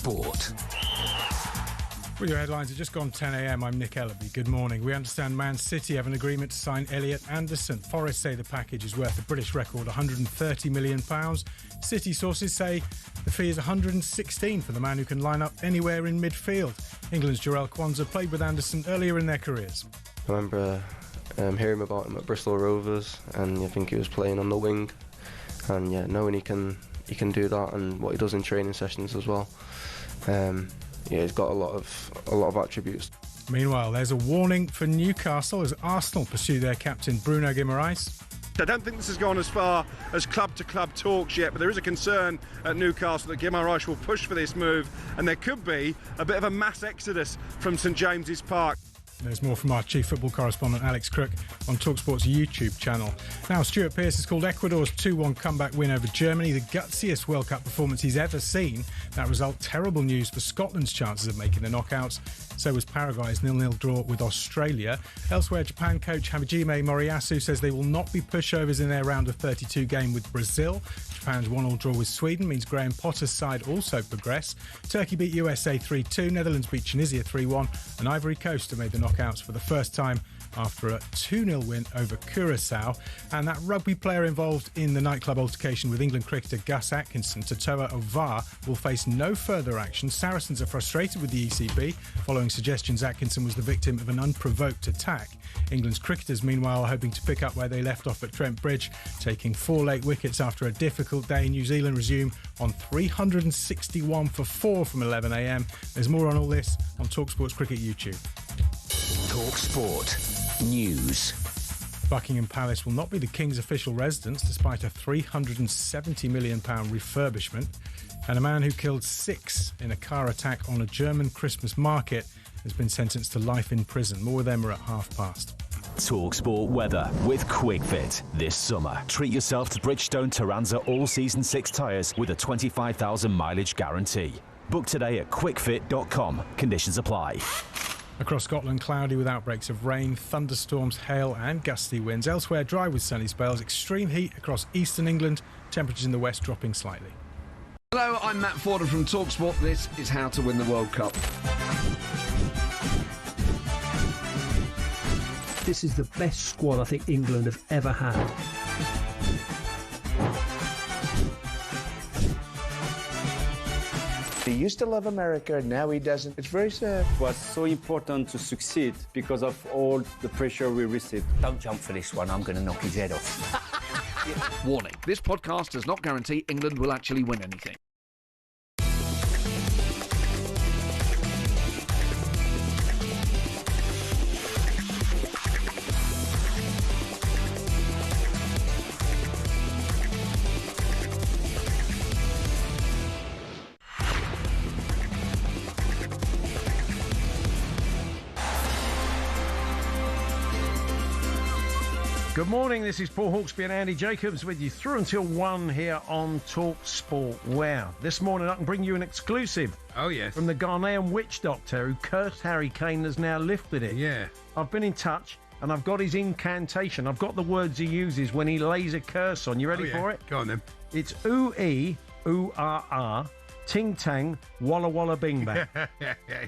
talkSPORT. With your headlines, it's just gone 10 a.m. I'm Nick Ellaby. Good morning. We understand Man City have an agreement to sign Elliot Anderson. Forest say the package is worth a British record £130 million. City sources say the fee is 116 for the man who can line up anywhere in midfield. England's Jarell Quansah played with Anderson earlier in their careers. I remember hearing about him at Bristol Rovers, and I think he was playing on the wing. And yeah, knowing he can do that, and what he does in training sessions as well. Yeah, he's got a lot of attributes. Meanwhile, there's a warning for Newcastle as Arsenal pursue their captain Bruno Guimaraes. I don't think this has gone as far as club-to-club talks yet, but there is a concern at Newcastle that Guimaraes will push for this move, and there could be a bit of a mass exodus from St James's Park. There's more from our chief football correspondent Alex Crook on talkSPORT's YouTube channel. Now, Stuart Pearce has called Ecuador's 2-1 comeback win over Germany the gutsiest World Cup performance he's ever seen. That result, terrible news for Scotland's chances of making the knockouts. So was Paraguay's 0-0 draw with Australia. Elsewhere, Japan coach Hajime Moriyasu says they will not be pushovers in their round of 32 game with Brazil. Japan's 1-1 draw with Sweden means Graham Potter's side also progress. Turkey beat USA 3-2, Netherlands beat Tunisia 3-1, and Ivory Coast have made the knockouts for the first time after a 2-0 win over Curaçao. And that rugby player involved in the nightclub altercation with England cricketer Gus Atkinson, Totoa Ovar, will face no further action. Saracens are frustrated with the ECB following suggestions Atkinson was the victim of an unprovoked attack. England's cricketers, meanwhile, are hoping to pick up where they left off at Trent Bridge, taking 4 late wickets after a difficult day. New Zealand resume on 361 for 4 from 11 a.m. There's more on all this on talkSPORT's Cricket YouTube. talkSPORT News. Buckingham Palace will not be the King's official residence despite a £370 million refurbishment. And a man who killed 6 in a car attack on a German Christmas market has been sentenced to life in prison. More of them are at past. talkSPORT weather with QuickFit. This summer, treat yourself to Bridgestone Turanza All-Season 6 tyres with a 25,000 mileage guarantee. Book today at quickfit.com. Conditions apply. Across Scotland, cloudy with outbreaks of rain, thunderstorms, hail and gusty winds. Elsewhere, dry with sunny spells. Extreme heat across eastern England. Temperatures in the west dropping slightly. Hello, I'm Matt Fordham from talkSPORT. This is how to win the World Cup. This is the best squad I think England have ever had. He used to love America, now he doesn't. It's very sad. It was so important to succeed because of all the pressure we received. Don't jump for this one, I'm going to knock his head off. Warning, this podcast does not guarantee England will actually win anything. Good morning, this is Paul Hawksbee and Andy Jacobs with you through until 1 here on talkSPORT. Wow, this morning I can bring you an exclusive. Oh, yes. From the Ghanaian witch doctor who cursed Harry Kane has now lifted it. Yeah. I've been in touch and I've got his incantation. I've got the words he uses when he lays a curse on. You ready for it? Go on then. It's ooh-ee, ooh-ah-ah, ting-tang, walla-walla bing-bang.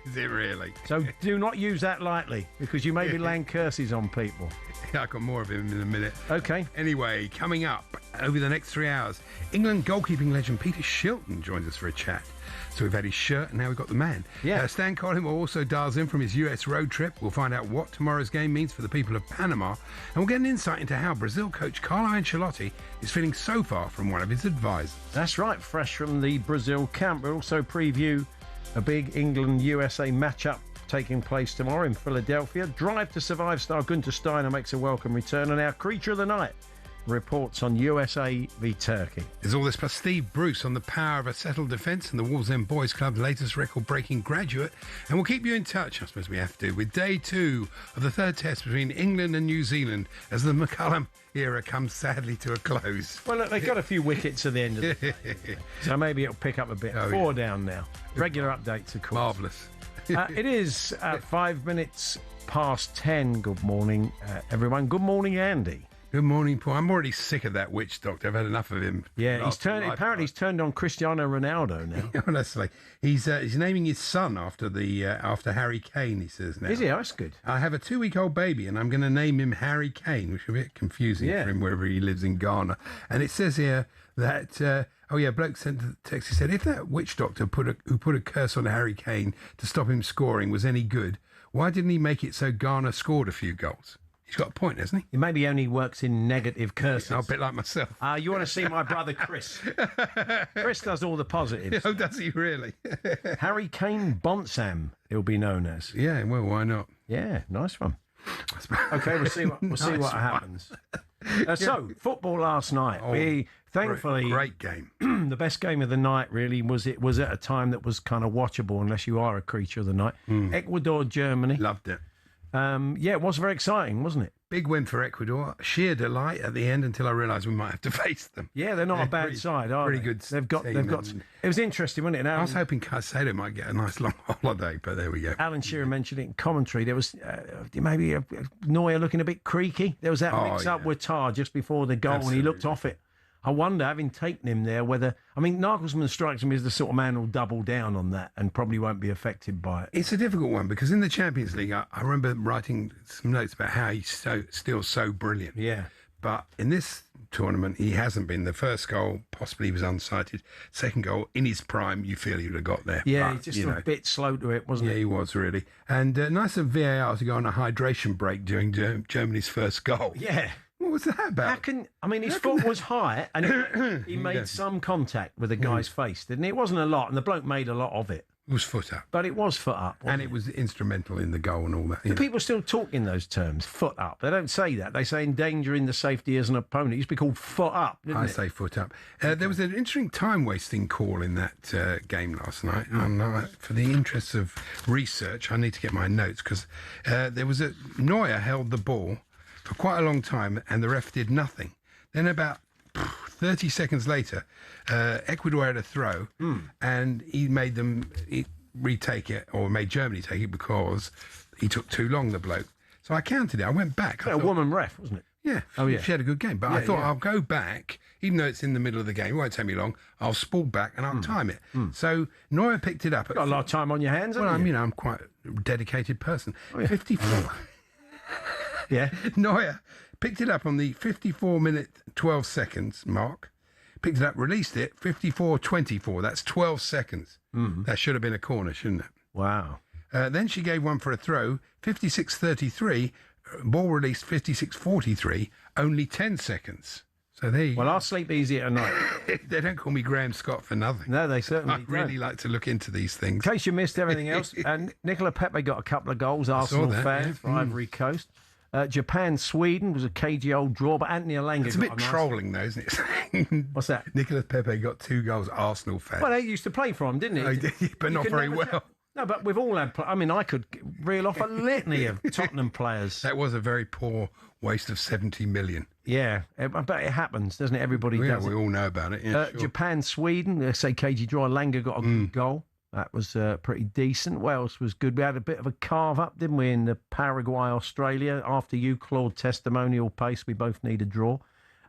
Is it really? So do not use that lightly because you may be laying curses on people. I've got more of him in a minute. OK. Anyway, coming up over the next 3 hours, England goalkeeping legend Peter Shilton joins us for a chat. So we've had his shirt and now we've got the man. Yeah. Stan Collin will also dials in from his US road trip. We'll find out what tomorrow's game means for the people of Panama. And we'll get an insight into how Brazil coach Carlo Ancelotti is feeling so far from one of his advisors. That's right, fresh from the Brazil camp. We'll also preview a big England-USA matchup taking place tomorrow in Philadelphia. Drive to Survive star Gunter Steiner makes a welcome return, and our Creature of the Night reports on USA v Turkey. There's all this plus Steve Bruce on the power of a settled defence and the Wolves End Boys Club's latest record-breaking graduate. And we'll keep you in touch, I suppose we have to, with day 2 of the third test between England and New Zealand as the McCullum era comes sadly to a close. Well, look, they got a few wickets at the end of the day, so maybe it'll pick up a bit. 4 down now. Regular updates, of course. Marvellous. It is 5 minutes past 10. Good morning, everyone. Good morning, Andy. Good morning, Paul. I'm already sick of that witch doctor. I've had enough of him. Yeah, he's turned on Cristiano Ronaldo now. Honestly, he's naming his son after Harry Kane. He says now. Is he? Oh, that's good. I have a 2-week-old baby, and I'm going to name him Harry Kane, which is a bit confusing for him wherever he lives in Ghana. And it says here that bloke sent a text. He said, if that witch doctor who put a curse on Harry Kane to stop him scoring was any good, why didn't he make it so Ghana scored a few goals? He's got a point, hasn't he? He maybe only works in negative curses. A bit like myself. You want to see my brother Chris? Chris does all the positives. Oh, does he really? Harry Kane Bonsam, he'll be known as. Yeah, well, why not? Yeah, nice one. Okay, we'll see what happens. So, football last night. We thankfully great game. The best game of the night really was at a time that was kind of watchable unless you are a creature of the night. Ecuador, Germany. Loved it. It was very exciting, wasn't it? Big win for Ecuador. Sheer delight at the end until I realised we might have to face them. Yeah, they're not a bad side, are they? Pretty good. They've got. It was interesting, wasn't it? I was hoping Caicedo might get a nice long holiday, but there we go. Alan Shearer mentioned it in commentary. There was maybe Neuer looking a bit creaky. There was that mix-up with Tar just before the goal, and he looked off it. I wonder, having taken him there, Nagelsmann strikes me as the sort of man who'll double down on that and probably won't be affected by it. It's a difficult one because in the Champions League, I remember writing some notes about how he's still so brilliant. Yeah. But in this tournament, he hasn't been. The first goal, possibly he was unsighted. Second goal, in his prime, you feel he would have got there. Yeah, but, he's just a bit slow to it, wasn't he? Yeah, he was really. And nice of VAR to go on a hydration break during Germany's first goal. Yeah. What was that about? His foot was high and he made some contact with the guy's face, didn't he? It wasn't a lot, and the bloke made a lot of it. It was foot up. But it was foot up. And it was instrumental in the goal and all that. Do people still talk in those terms, foot up? They don't say that. They say endangering the safety as an opponent. It used to be called foot up, didn't it? I say foot up. There was an interesting time-wasting call in that game last night. And for the interests of research, I need to get my notes because there was Neuer held the ball for quite a long time, and the ref did nothing. Then about 30 seconds later, Ecuador had a throw, and he made them retake it, or made Germany take it because he took too long, the bloke. So I counted it. I went back. A woman ref, wasn't it? Yeah. Oh, yeah. She had a good game. But I thought I'll go back, even though it's in the middle of the game. It won't take me long. I'll spool back and I'll time it. So Neuer picked it up. Got a lot of time on your hands, haven't you? I'm quite a dedicated person. 54. Yeah. Neuer picked it up on the 54-minute, 12 seconds mark. Picked it up, released it, 54-24. That's 12 seconds. That should have been a corner, shouldn't it? Wow. Then she gave one for a throw, 56-33. Ball released, 56-43. Only 10 seconds. So there you go. Well, I'll sleep easy at night. They don't call me Graham Scott for nothing. No, they certainly I really like to look into these things. In case you missed everything else, and Nicola Pepe got a couple of goals, Arsenal fan for Ivory Coast. Japan-Sweden was a cagey old draw, but Anthony Elanga It's a bit trolling, though, isn't it? What's that? Nicolas Pepe got 2 goals, Arsenal fan. Well, they used to play for him, didn't he? Oh, did he? But not very well. No, but we've all had... I could reel off a litany of Tottenham players. That was a very poor waste of 70 million. Yeah, but it happens, doesn't it? Everybody does we all know about it. Yeah, sure. Japan-Sweden, they say cagey draw. Elanga got a good goal. That was pretty decent. Wales was good. We had a bit of a carve-up, didn't we, in the Paraguay-Australia? After you clawed testimonial pace, we both need a draw.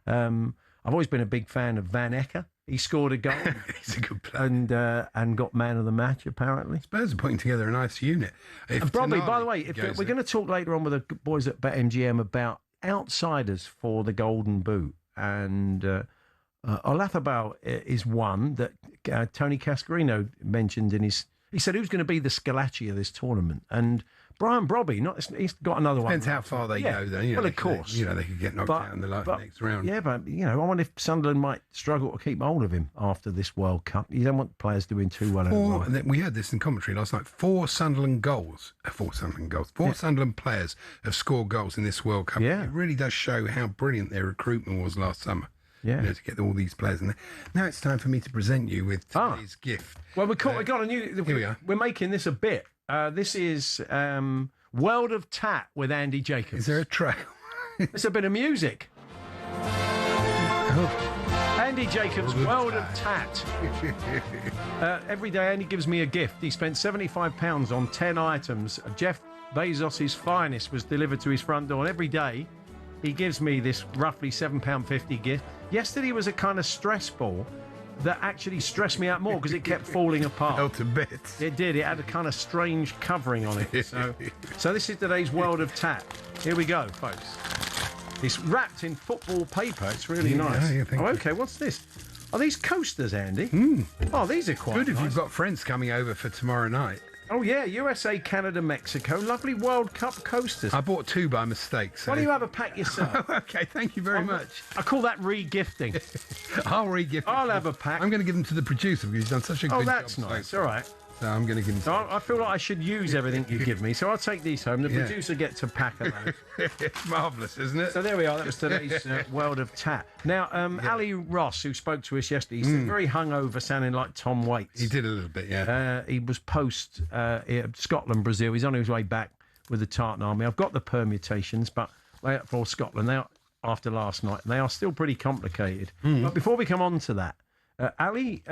I've always been a big fan of Van Ecke. He scored a goal. He's a good player. And got man of the match, apparently. Spurs are putting together a nice unit. And probably, by the way, we're going to talk later on with the boys at BetMGM about outsiders for the Golden Boot. And... Olazabal is one that Tony Cascarino mentioned in his... He said, who's going to be the Scalacci of this tournament? And Brian Brobby, he's got another one. Depends how far they go, though. Well, of course. They could get knocked out in the next round. Yeah, but, I wonder if Sunderland might struggle to keep hold of him after this World Cup. You don't want players doing too well. We had this in commentary last night. 4 Sunderland players have scored goals in this World Cup. Yeah. It really does show how brilliant their recruitment was last summer. Yeah. To get all these players in there. Now it's time for me to present you with today's gift. Well, we got a new... Here we are. We're making this a bit. This is World of Tat with Andy Jacobs. Is there a trail? It's a bit of music. Andy Jacobs, World of Tat. Every day Andy gives me a gift. He spent £75 on 10 items. Jeff Bezos' finest was delivered to his front door. And every day he gives me this roughly £7.50 gift. Yesterday was a kind of stress ball that actually stressed me out more because it kept falling apart. Fell to bits. It did. It had a kind of strange covering on it. So this is today's World of Tap. Here we go, folks. It's wrapped in football paper. It's really nice. Okay, what's this? Are these coasters, Andy? Oh, these are quite good nice. if you've got friends coming over for tomorrow night. Oh, yeah, USA, Canada, Mexico. Lovely World Cup coasters. I bought 2 by mistake. So. Why don't you have a pack yourself? Okay, thank you very much. I call that re-gifting. I'll re-gift. I'll have a pack. I'm going to give them to the producer because he's done such a good job. Oh, that's nice. All right. So I'm going to give them. So I feel like I should use everything you give me, so I'll take these home. The producer gets a pack of those. It's marvellous, isn't it? So there we are. That was today's World of Tap. Now, Ali Ross, who spoke to us yesterday, he's very hungover, sounding like Tom Waits. He did a little bit, yeah. He was post Scotland, Brazil. He's on his way back with the Tartan Army. I've got the permutations, but for Scotland, they are, after last night, they are still pretty complicated. But before we come on to that, Ali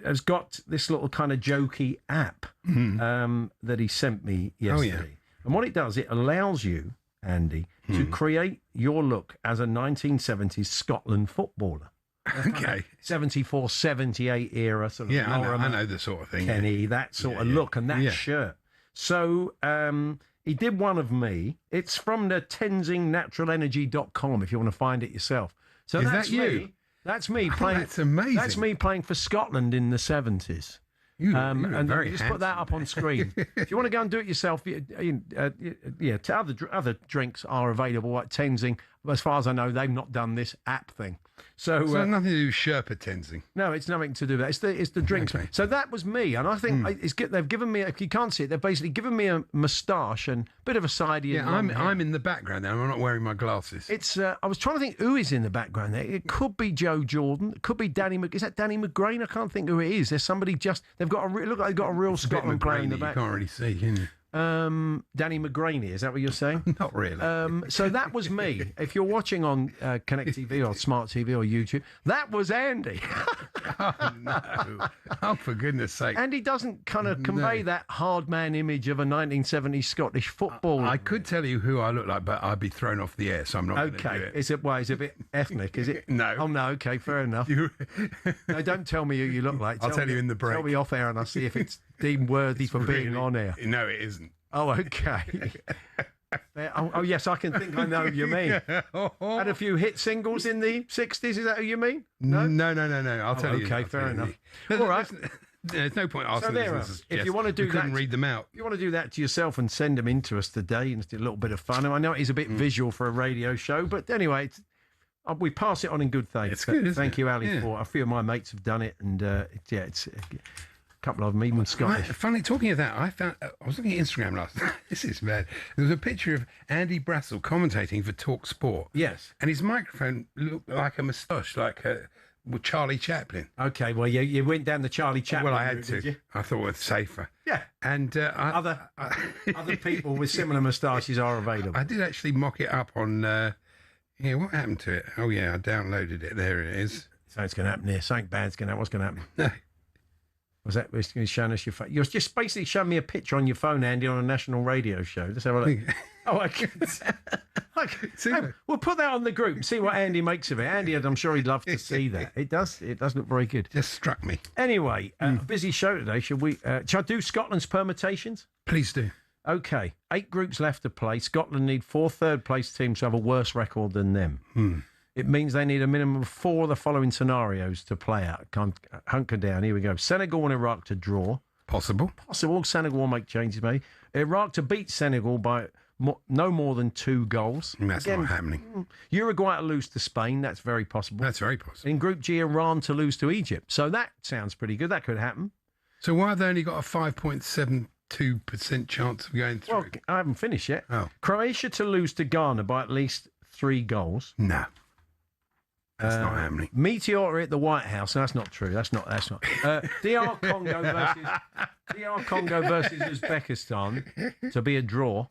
has got this little kind of jokey app that he sent me yesterday. Oh, yeah. And what it does, it allows you, Andy, to create your look as a 1970s Scotland footballer. Okay. 74, 78 era sort of. Yeah, I know the sort of thing. Kenny, that sort of look and that shirt. So he did one of me. It's from the TenzingNaturalEnergy.com if you want to find it yourself. So Is that's that you? me. That's me playing. That's amazing. That's me playing for Scotland in the 70s. And very just put that up on screen. If you want to go and do it yourself, other drinks are available at Tenzing. As far as I know, they've not done this app thing. So nothing to do with Sherpa Tenzing. No, it's nothing to do with that. It's the drinks. Okay. So that was me, and I think they've given me. If you can't see it, they've basically given me a moustache and a bit of a sidey. Yeah, I'm in the background now. I'm not wearing my glasses. It's. I was trying to think who is in the background there. It could be Joe Jordan. It could be Danny. Is that Danny McGrain? I can't think who it is. There's somebody just. They've got look like they've got a real Scotland player in the back. You can't really see, can you? Danny McGrainey, is that what you're saying? Not really. So that was me. If you're watching on Connect TV or Smart TV or YouTube, that was Andy. Oh, no. Oh, for goodness sake. Andy doesn't kind of convey that hard man image of a 1970s Scottish footballer. I could tell you who I look like, but I'd be thrown off the air, so I'm not going to do it. Is it a bit ethnic, is it? No. Oh, no, okay, fair enough. No, don't tell me who you look like. I'll tell you in the break. Tell me off air and I'll see if it's deemed worthy for being on air. No, it isn't. Oh, okay. Oh, yes, I can think I know who you mean. Had a few hit singles in the 60s, is that who you mean? No. I'll tell you. Okay, fair enough. All right. There's no point asking if you want to do that, couldn't read them out. If you want to do that to yourself and send them in to us today, and it's a little bit of fun. I know it is a bit visual for a radio show, but anyway, we pass it on in good faith. It's good, Thank you, Ali, for a few of my mates have done it, and it's a couple of them, even Scottish. Funny, talking of that, I was looking at Instagram last night. This is mad. There was a picture of Andy Brassel commentating for talkSPORT. Yes. And his microphone looked like a moustache, like with Charlie Chaplin. Okay, well, you went down the Charlie Chaplin Well, I had route, to. did you? I thought it was safer. Yeah. And other people with similar moustaches are available. I did actually mock it up on... what happened to it? Oh, yeah, I downloaded it. There it is. Something's going to happen here. Something bad's going to happen. What's going to happen? No. Was that showing us your phone? You're just basically showing me a picture on your phone, Andy, on a national radio show. Let's have a look. Oh, I can. We'll put that on the group and see what Andy makes of it. Andy, I'm sure he'd love to see that. It does look very good. Just struck me. Anyway, busy show today. Should I do Scotland's permutations? Please do. Okay, 8 groups left to play. Scotland need 4 third-place teams to have a worse record than them. It means they need a minimum of 4 of the following scenarios to play out. Hunker down. Here we go. Senegal and Iraq to draw. Possible. Senegal will make changes, maybe. Iraq to beat Senegal by no more than 2 goals. That's not happening. Uruguay to lose to Spain. That's very possible. That's very possible. In Group G, Iran to lose to Egypt. So that sounds pretty good. That could happen. So why have they only got a 5.72% chance of going through? Well, I haven't finished yet. Oh. Croatia to lose to Ghana by at least 3 goals. No. That's not happening. Meteor at the White House. No, that's not true. That's not. DR Congo versus Uzbekistan to be a draw,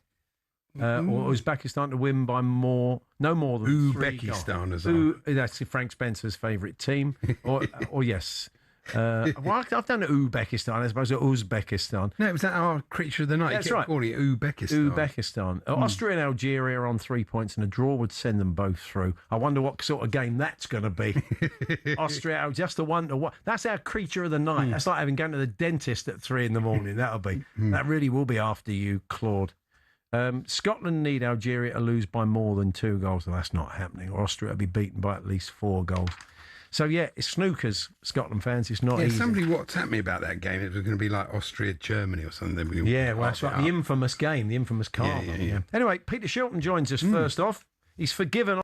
or Uzbekistan to win by no more than 3 goals. Uzbekistan as well. That's Frank Spencer's favourite team. Or yes, Well, I've done Uzbekistan, I suppose, Uzbekistan. No, it was our creature of the night. That's You kept right. calling it Uzbekistan. Austria and Algeria are on 3 points, and a draw would send them both through. I wonder what sort of game that's going to be. Austria, just a wonder what. That's our creature of the night. That's like having gone to the dentist at 3 a.m. That'll be. That really will be after you, Claude. Scotland need Algeria to lose by more than 2 goals. Well, that's not happening. Or Austria will be beaten by at least 4 goals. So, yeah, it's snookers, Scotland fans. It's not easy. Somebody WhatsApped me about that game. It was going to be like Austria-Germany or something. Yeah, well, that's right. The infamous game, the infamous karma. Yeah. Anyway, Peter Shilton joins us first off. He's forgiven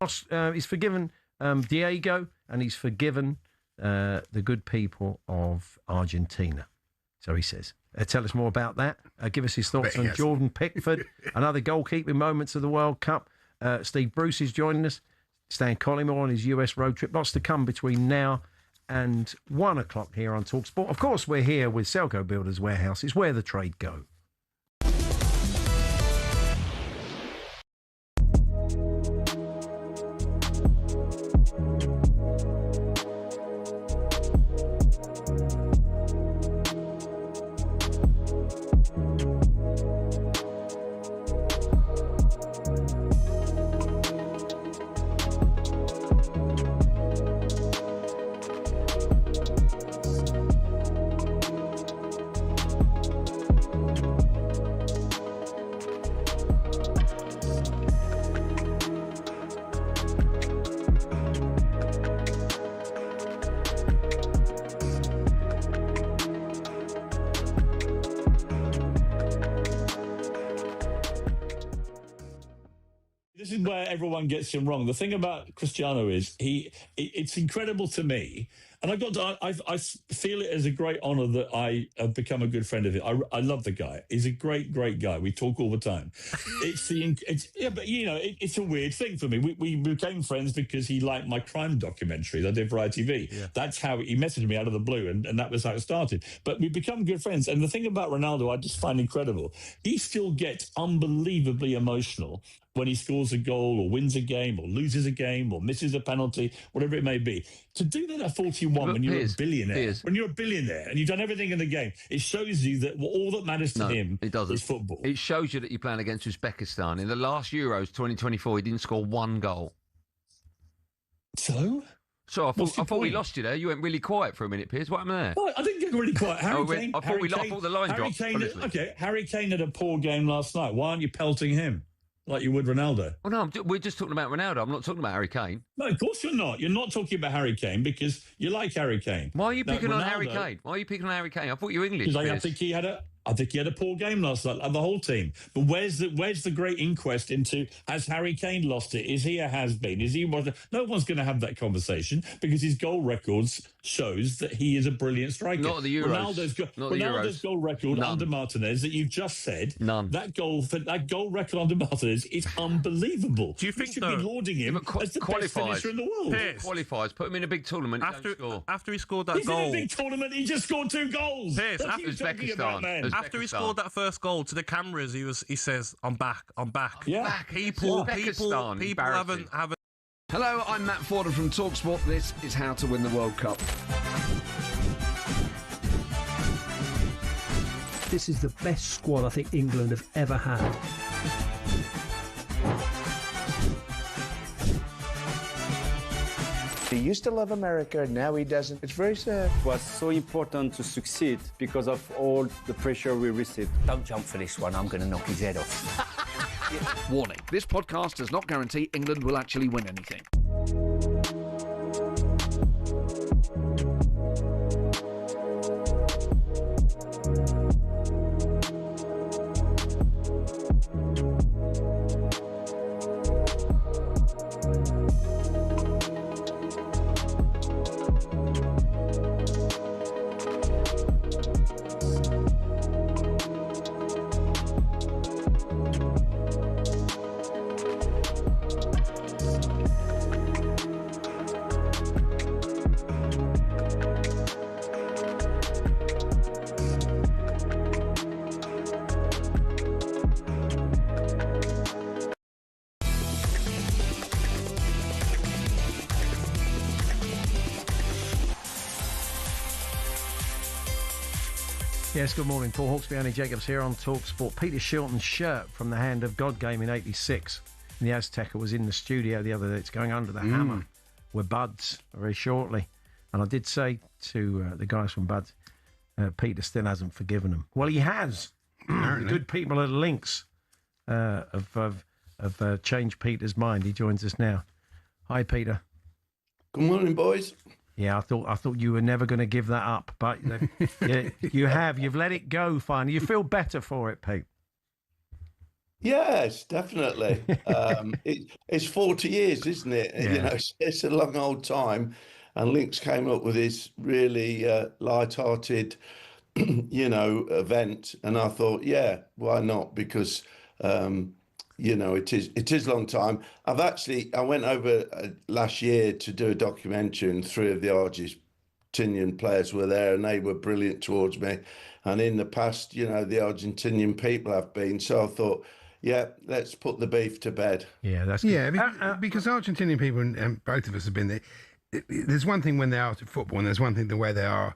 Diego, and he's forgiven the good people of Argentina. So he says. Tell us more about that. Give us his thoughts on Jordan Pickford and other goalkeeping moments of the World Cup. Steve Bruce is joining us. Stan Collymore on his US road trip. Lots to come between now and 1 o'clock here on talkSPORT. Of course, we're here with Selco Builders Warehouse. It's where the trade go. This is where everyone gets him wrong. The thing about Cristiano is it's incredible to me, and I feel it as a great honour that I have become a good friend of his. I love the guy. He's a great guy. We talk all the time. It's a weird thing for me. We became friends because he liked my crime documentaries I did for ITV. Yeah. That's how he messaged me out of the blue, and that was how it started. But we become good friends. And the thing about Ronaldo, I just find incredible. He still gets unbelievably emotional when he scores a goal or wins a game or loses a game or misses a penalty, whatever it may be. To do that at 41 when you're a billionaire, and you've done everything in the game, it shows you that all that matters to him is football. It shows you that you're playing against Uzbekistan. In the last Euros 2024, he didn't score 1 goal. So I thought we lost you there. You went really quiet for a minute, Piers. What happened there? Well, I didn't get really quiet. I thought the line dropped. Harry Kane had a poor game last night. Why aren't you pelting him like you would Ronaldo? Well, no, we're just talking about Ronaldo. I'm not talking about Harry Kane. No, of course you're not. You're not talking about Harry Kane because you like Harry Kane. Why are you picking on Harry Kane? Why are you picking on Harry Kane? I thought you were English. Because I think he had a poor game last night, the whole team. But where's the great inquest into, has Harry Kane lost it? Is he a has-been? Is he what? No one's going to have that conversation because his goal records shows that he is a brilliant striker. Not the Euros. Ronaldo's goal record under Martinez that you've just said. None. That goal record under Martinez is unbelievable. Do you think should be lauding him as the best finisher in the world? Qualifies. Put him in a big tournament. After he scored that goal. He's in a big tournament. He just scored 2 goals. Piers, Uzbekistan. After he scored that first goal to the cameras, he says, "I'm back. Yeah. People haven't. Hello, I'm Matt Forden from talkSPORT. This is how to win the World Cup. This is the best squad I think England have ever had. He used to love America, now he doesn't. It's very sad. It was so important to succeed because of all the pressure we received. Don't jump for this one, I'm going to knock his head off. Warning, this podcast does not guarantee England will actually win anything. Yes, good morning. Paul Hawksbee, Annie Jacobs here on talkSPORT. Peter Shilton's shirt from the Hand of God game in '86. The Azteca was in the studio the other day. It's going under the hammer. We're buds very shortly. And I did say to the guys from Buds, Peter still hasn't forgiven them. Well, he has. The good people at Links have changed Peter's mind. He joins us now. Hi, Peter. Good morning, boys. Yeah, I thought you were never going to give that up, but you have. You've let it go finally. You feel better for it, Pete? Yes, definitely. It's 40 years, isn't it? Yeah. You know, it's a long old time. And Lynx came up with this really light-hearted, event. And I thought, yeah, why not? Because, it is a long time. I went over last year to do a documentary, and 3 of the Argentinian players were there, and they were brilliant towards me. And in the past, the Argentinian people have been. So I thought, yeah, let's put the beef to bed. Yeah, that's good. Yeah, because Argentinian people, and both of us have been there, there's one thing when they are to football, and there's one thing the way they are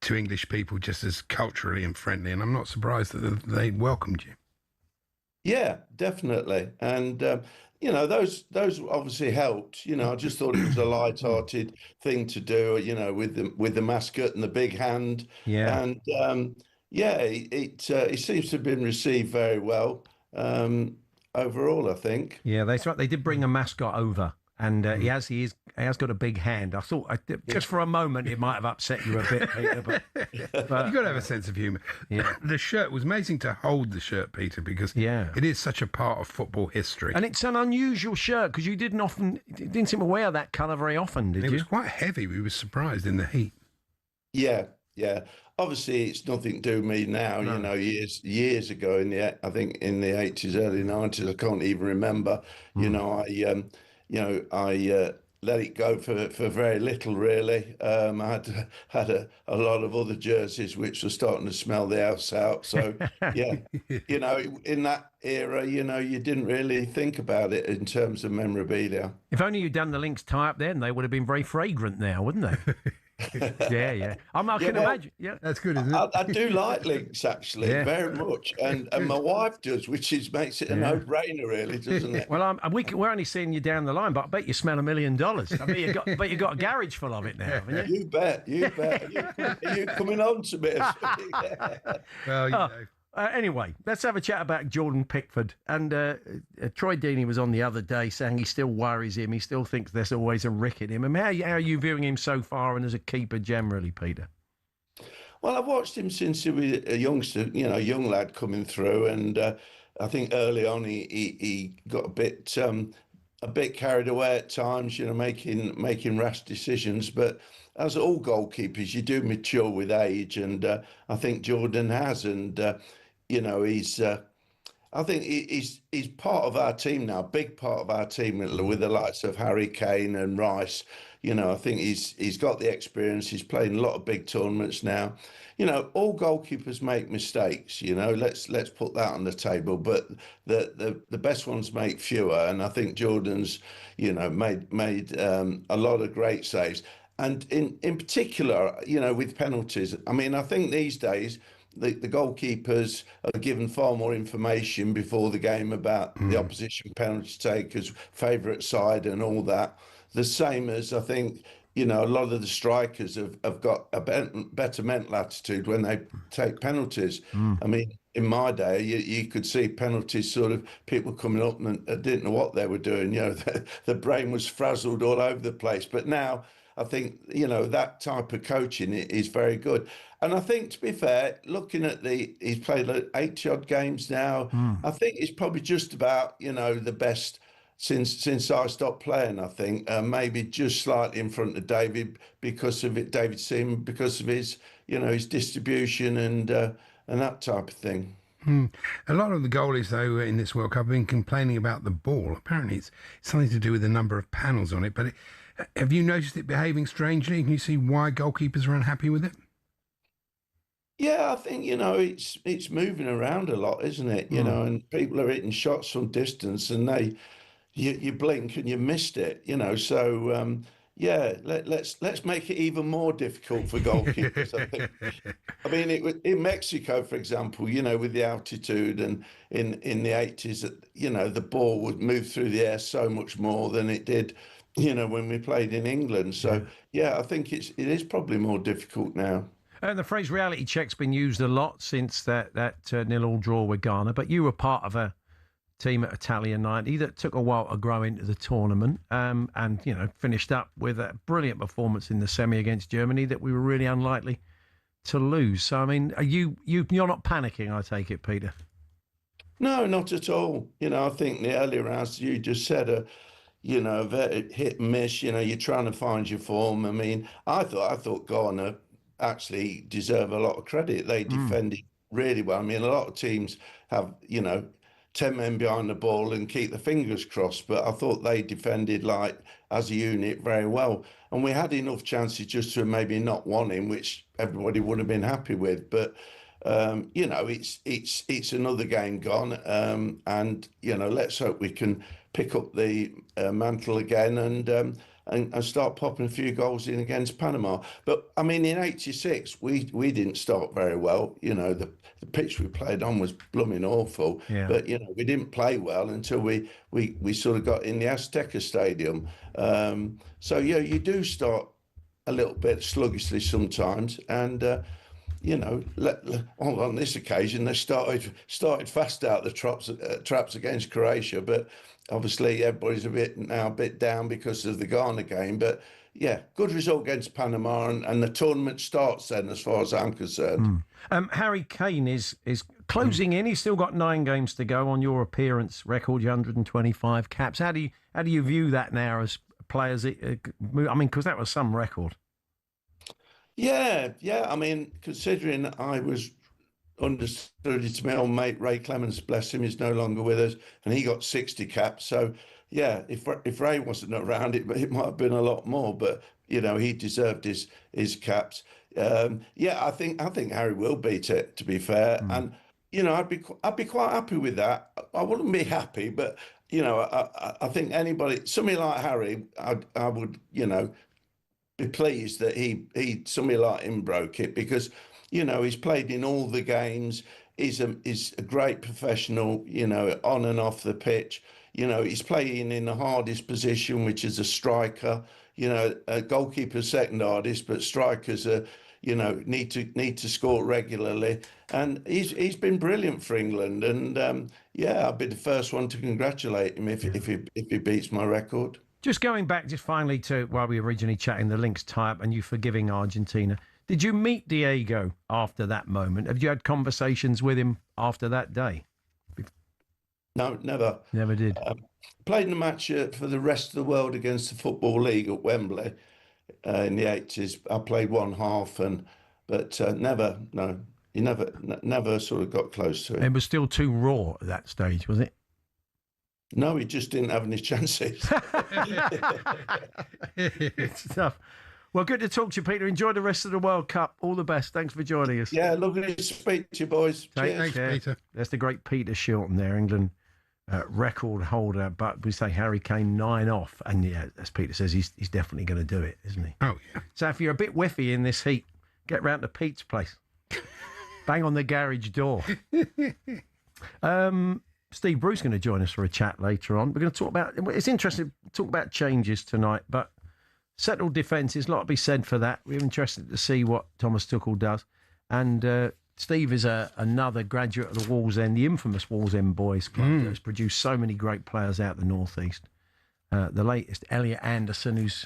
to English people, just as culturally and friendly. And I'm not surprised that they welcomed you. Yeah, definitely. And, those obviously helped. I just thought it was a light-hearted thing to do, with the mascot and the big hand. Yeah. And, it seems to have been received very well overall, I think. Yeah, that's right. They did bring a mascot over, and he has got a big hand. I thought just for a moment it might have upset you a bit, Peter, but you've got to have a sense of humour. Yeah. The shirt was amazing to hold the shirt, Peter, because it is such a part of football history. And it's an unusual shirt because you didn't seem to wear that colour very often, did you? It was quite heavy. We were surprised in the heat. Yeah. Obviously, it's nothing to do with me now. No. Years ago, I think in the 80s, early 90s, I can't even remember. I let it go for very little, really. I had a lot of other jerseys which were starting to smell the house out. So, yeah, in that era, you didn't really think about it in terms of memorabilia. If only you'd done the Lynx tie-up then, they would have been very fragrant now, wouldn't they? Yeah. I can imagine. Yeah, that's good, isn't it? I do like Lynx, actually, very much, and my wife does, which makes it a no-brainer, really, doesn't it? Well, we're only seeing you down the line, but I bet you smell $1 million. I bet you got a garage full of it now, haven't you? You bet. Are you coming on to me? Well, anyway, let's have a chat about Jordan Pickford. And Troy Deeney was on the other day saying he still worries him. He still thinks there's always a rick in him. And how are you viewing him so far and as a keeper generally, Peter? Well, I've watched him since he was a youngster, young lad coming through. And I think early on he got a bit carried away at times, making rash decisions. But as all goalkeepers, you do mature with age. And I think Jordan has. And I think he's part of our team now, big part of our team with the likes of Harry Kane and Rice. I think he's got the experience. He's playing a lot of big tournaments now. All goalkeepers make mistakes. Let's put that on the table. But the best ones make fewer. And I think Jordan's made a lot of great saves. And in particular, with penalties. I mean, I think these days the goalkeepers are given far more information before the game about the opposition penalty takers, favourite side and all that. The same as I think, a lot of the strikers have got a better mental attitude when they take penalties. I mean, in my day, you could see penalties sort of people coming up and didn't know what they were doing. The brain was frazzled all over the place. But now I think, that type of coaching is very good. And I think, to be fair, looking at he's played like 80-odd games now. I think he's probably just about, the best since I stopped playing, I think. Maybe just slightly in front of David David Seaman, because of his, his distribution and that type of thing. A lot of the goalies, though, in this World Cup have been complaining about the ball. Apparently it's something to do with the number of panels on it. But have you noticed it behaving strangely? Can you see why goalkeepers are unhappy with it? Yeah, I think, it's moving around a lot, isn't it? And people are hitting shots from distance and you blink and you missed it, So, yeah, let's make it even more difficult for goalkeepers. I mean, in Mexico, for example, with the altitude, and in the 80s, the ball would move through the air so much more than it did, when we played in England. So yeah, I think it is probably more difficult now. And the phrase reality check's been used a lot since that 0-0 draw with Ghana. But you were part of a team at Italia 90 that took a while to grow into the tournament, and finished up with a brilliant performance in the semi against Germany that we were really unlikely to lose. So I mean, you're not panicking, I take it, Peter? No, not at all. I think the earlier rounds you just said very hit and miss. You're trying to find your form. I mean, I thought Ghana actually deserve a lot of credit. They defended really well. I mean, a lot of teams have 10 men behind the ball and keep the fingers crossed, but I thought they defended as a unit very well, and we had enough chances just to maybe not won him, which everybody would have been happy with. But it's another game gone, and let's hope we can pick up the mantle again and start popping a few goals in against Panama. But I mean, in '86 we didn't start very well. The pitch we played on was blooming awful. Yeah. But we didn't play well until we sort of got in the Azteca Stadium. So yeah, you do start a little bit sluggishly sometimes, and on this occasion they started fast out the traps against Croatia, but obviously everybody's a bit down because of the Ghana game. But yeah, good result against Panama, and the tournament starts then, as far as I'm concerned. Harry Kane is closing in. He's still got 9 games to go on your appearance record, your 125 caps. How do you view that now as players? I mean, because that was some record. Yeah. I mean, considering I was understood to my old mate Ray Clemens, bless him, is no longer with us, and he got 60 caps. So yeah, if Ray wasn't around, it might have been a lot more. But he deserved his caps. Yeah, I think Harry will beat it, to be fair, and I'd be quite happy with that. I wouldn't be happy, but I think somebody like Harry, I would be pleased that somebody like him broke it, because he's played in all the games. He's a great professional, on and off the pitch. He's playing in the hardest position, which is a striker. A goalkeeper's second hardest, but strikers are, need to score regularly. And he's been brilliant for England. And yeah, I'll be the first one to congratulate him if he beats my record. Just going back, just finally to while we were originally chatting, the links tie up and you forgiving Argentina. Did you meet Diego after that moment? Have you had conversations with him after that day? No, never. Never did. Played in a match for the rest of the world against the Football League at Wembley in the 80s. I played one half, but never. No, he never sort of got close to it. It was still too raw at that stage, was it? No, he just didn't have any chances. It's tough. Well, good to talk to you, Peter. Enjoy the rest of the World Cup. All the best. Thanks for joining us. Yeah, lovely to speak to you, boys. Thanks, Peter. That's the great Peter Shilton there, England record holder. But we say Harry Kane 9 off. And yeah, as Peter says, he's definitely going to do it, isn't he? Oh, yeah. So if you're a bit whiffy in this heat, get round to Pete's place. Bang on the garage door. Steve Bruce going to join us for a chat later on. We're going to talk about, it's interesting to talk about changes tonight, but settled defence, there's a lot to be said for that. We're interested to see what Thomas Tuchel does. And Steve is another graduate of the Wallsend, the infamous Wallsend Boys Club that has produced so many great players out the North East. The latest, Elliot Anderson, who's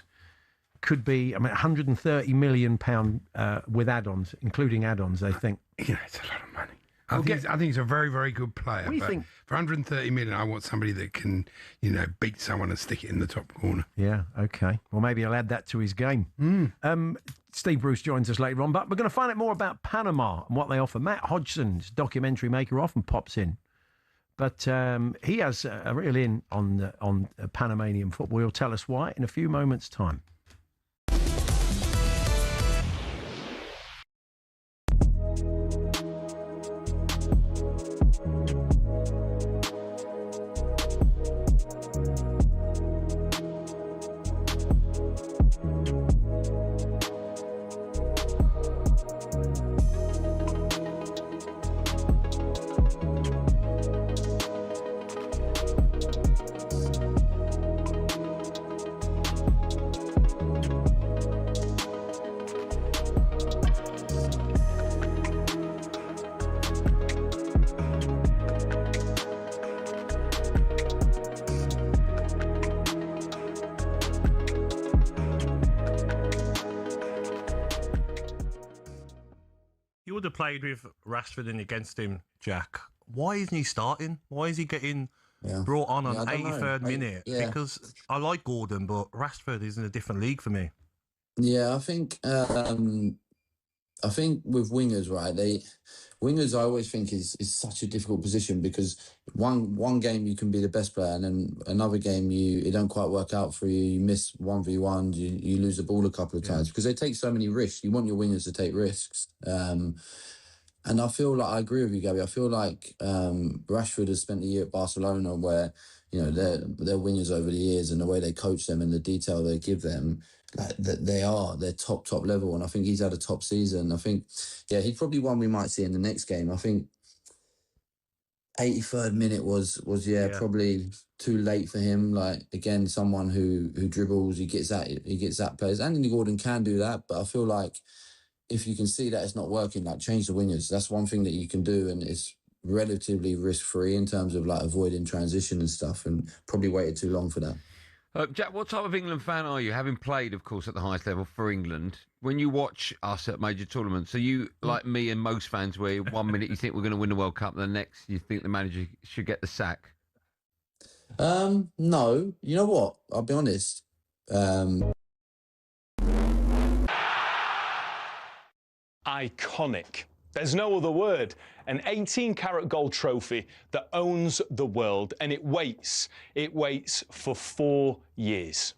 could be, I mean, £130 million with add-ons, including add-ons, they think. Yeah, it's a lot of money. I think he's a very, very good player. What do you think? For 130 million, I want somebody that can, beat someone and stick it in the top corner. Yeah, okay. Well, maybe I'll add that to his game. Steve Bruce joins us later on, but we're going to find out more about Panama and what they offer. Matt Hodgson's documentary maker often pops in, but he has a real in on Panamanian football. He'll tell us why in a few moments' time. would have played with Rashford and against him, Jack, why isn't he starting? Why is he getting brought on 83rd minute? Because I like Gordon, but Rashford is in a different league for me. Yeah, I think with wingers, right? Wingers I always think is such a difficult position because one game you can be the best player and then another game it don't quite work out for you. You miss 1v1, you lose the ball a couple of times because they take so many risks. You want your wingers to take risks. And I feel like I agree with you, Gabby. I feel like Rashford has spent a year at Barcelona where, you know, they're wingers over the years and the way they coach them and the detail they give them, like they're top level. And I think he's had a top season. I think, he's probably one we might see in the next game. I think 83rd minute was probably too late for him. Like, again, someone who dribbles, he gets at players. Anthony Gordon can do that, but I feel like if you can see that it's not working, like change the wingers. That's one thing that you can do, and it's relatively risk-free in terms of like avoiding transition and stuff, and probably waited too long for that. Jack, what type of England fan are you? Having played, of course, at the highest level for England, when you watch us at major tournaments, are you like me and most fans where 1 minute you think we're going to win the World Cup and the next you think the manager should get the sack? No. You know what? I'll be honest. Iconic. There's no other word. An 18-carat gold trophy that owns the world, and it waits. It waits for 4 years.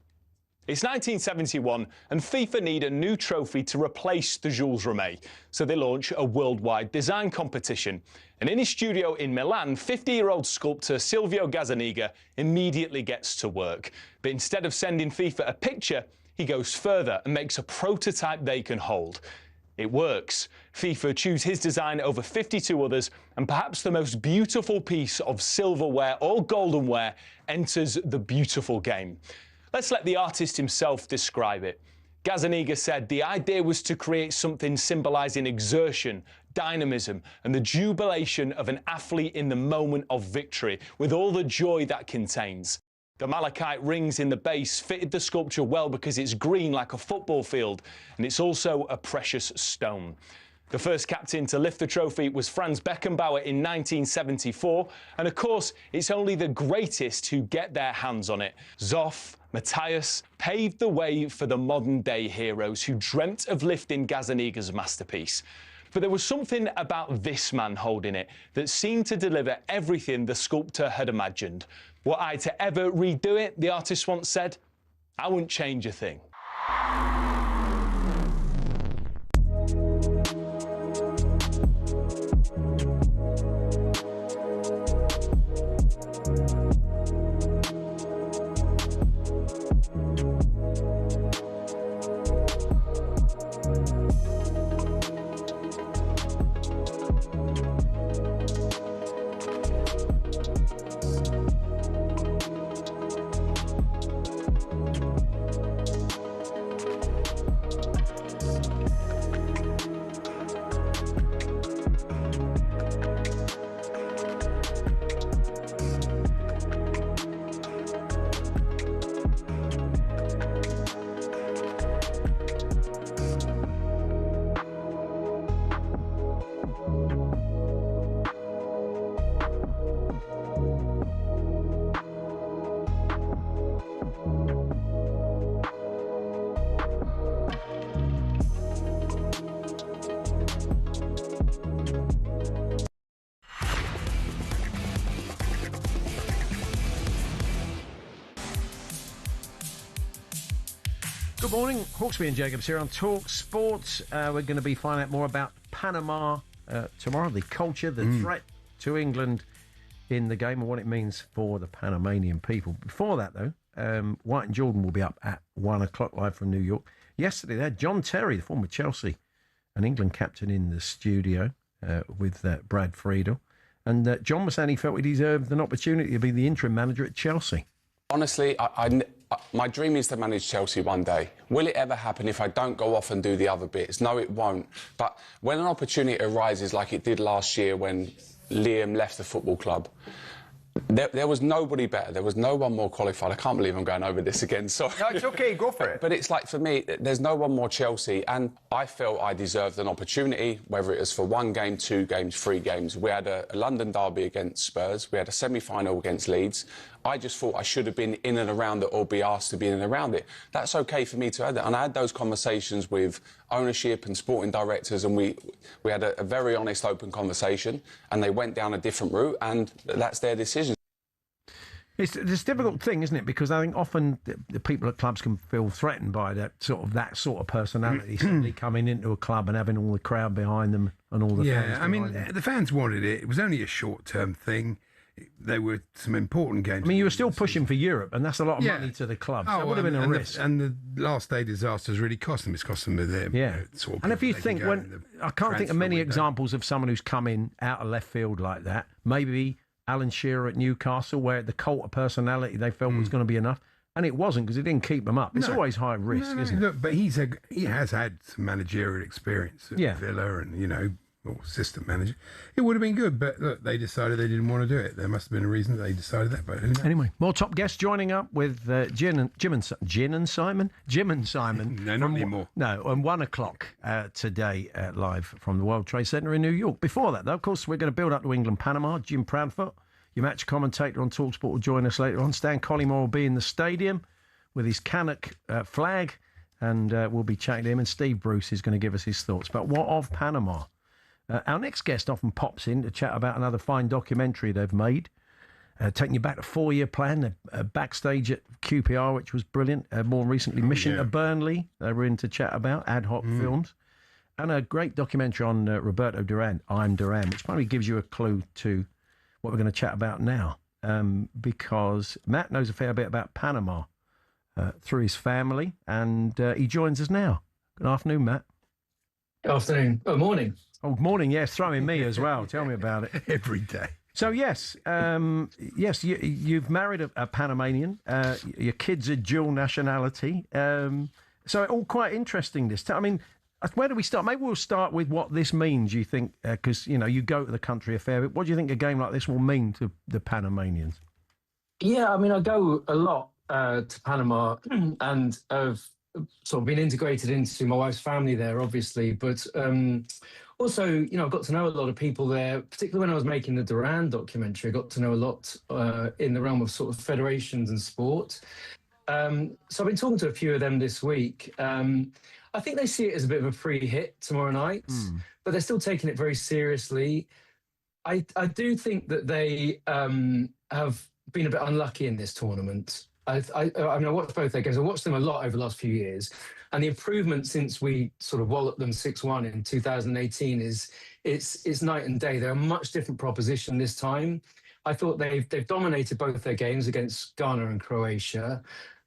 It's 1971, and FIFA need a new trophy to replace the Jules Rimet, so they launch a worldwide design competition. And in his studio in Milan, 50-year-old sculptor Silvio Gazzaniga immediately gets to work. But instead of sending FIFA a picture, he goes further and makes a prototype they can hold. It works. FIFA choose his design over 52 others, and perhaps the most beautiful piece of silverware or goldenware enters the beautiful game. Let's let the artist himself describe it. Gazzaniga said the idea was to create something symbolising exertion, dynamism, and the jubilation of an athlete in the moment of victory, with all the joy that contains. The malachite rings in the base fitted the sculpture well because it's green like a football field, and it's also a precious stone. The first captain to lift the trophy was Franz Beckenbauer in 1974, and of course, it's only the greatest who get their hands on it. Zoff, Matthias paved the way for the modern-day heroes who dreamt of lifting Gazzaniga's masterpiece. But there was something about this man holding it that seemed to deliver everything the sculptor had imagined. Were I to ever redo it, the artist once said, I wouldn't change a thing. Good morning, Hawksbee and Jacobs here on talkSPORT. We're going to be finding out more about Panama tomorrow, the culture, the threat to England in the game and what it means for the Panamanian people. Before that, though, White and Jordan will be up at 1 o'clock live from New York. Yesterday, they had John Terry, the former Chelsea and England captain, in the studio with Brad Friedel. And John was saying he felt he deserved an opportunity to be the interim manager at Chelsea. Honestly, my dream is to manage Chelsea one day. Will it ever happen if I don't go off and do the other bits? No, it won't. But when an opportunity arises like it did last year when Liam left the football club, There was nobody better. There was no one more qualified. I can't believe I'm going over this again. Sorry. No, it's okay. Go for it. But it's like, for me, there's no one more Chelsea, and I felt I deserved an opportunity, whether it was for 1 game, 2 games, 3 games. We had a London derby against Spurs. We had a semi-final against Leeds. I just thought I should have been in and around it, or be asked to be in and around it. That's okay for me to have that. And I had those conversations with ownership and sporting directors, and we had a very honest, open conversation, and they went down a different route, and that's their decision. It's a difficult thing, isn't it? Because I think often the people at clubs can feel threatened by that sort of personality suddenly coming into a club and having all the crowd behind them and all the fans Yeah, I mean, them. the fans wanted it. It was only a short-term thing. There were some important games. I mean, you were still pushing for Europe, and that's a lot of money to the club. So it would have been a risk. And the last day disasters really cost them. It's cost them their sort of. And if you think, I can't think of many examples of someone who's come in out of left field like that. Maybe Alan Shearer at Newcastle, where the cult of personality they felt was going to be enough, and it wasn't, because it didn't keep them up. It's always high risk, isn't it? Look, but he has had some managerial experience at Villa, and or assistant manager. It would have been good, but look, they decided they didn't want to do it. There must have been a reason they decided that. But anyway, more top guests joining up with Jim and Simon. No, not anymore. No, and 1 o'clock today, live from the World Trade Center in New York. Before that, though, of course, we're going to build up to England-Panama. Jim Proudfoot, your match commentator on talkSPORT, will join us later on. Stan Collymore will be in the stadium with his Canuck flag, and we'll be chatting to him. And Steve Bruce is going to give us his thoughts. But what of Panama? Our next guest often pops in to chat about another fine documentary they've made, taking you back to 4-year plan, backstage at QPR, which was brilliant. More recently, Mission to Burnley, they were in to chat about, ad hoc films. And a great documentary on Roberto Duran, I'm Duran, which probably gives you a clue to what we're going to chat about now, because Matt knows a fair bit about Panama through his family, and he joins us now. Good afternoon, Matt. Good afternoon. Oh, morning. Oh, morning, yes. Throw in me as well. Tell me about it. Every day. So, yes, you've married a Panamanian. Your kids are dual nationality. So all quite interesting this time. I mean, where do we start? Maybe we'll start with what this means, you think, because, you go to the country a fair bit. What do you think a game like this will mean to the Panamanians? Yeah, I mean, I go a lot to Panama and have sort of been integrated into my wife's family there, obviously, but also, I've got to know a lot of people there, particularly when I was making the Duran documentary. I got to know a lot in the realm of sort of federations and sport. So I've been talking to a few of them this week. I think they see it as a bit of a free hit tomorrow night, but they're still taking it very seriously. I do think that they have been a bit unlucky in this tournament. I watched both their games. I watched them a lot over the last few years, and the improvement since we sort of walloped them 6-1 in 2018 is night and day. They're a much different proposition this time. I thought they've dominated both their games against Ghana and Croatia.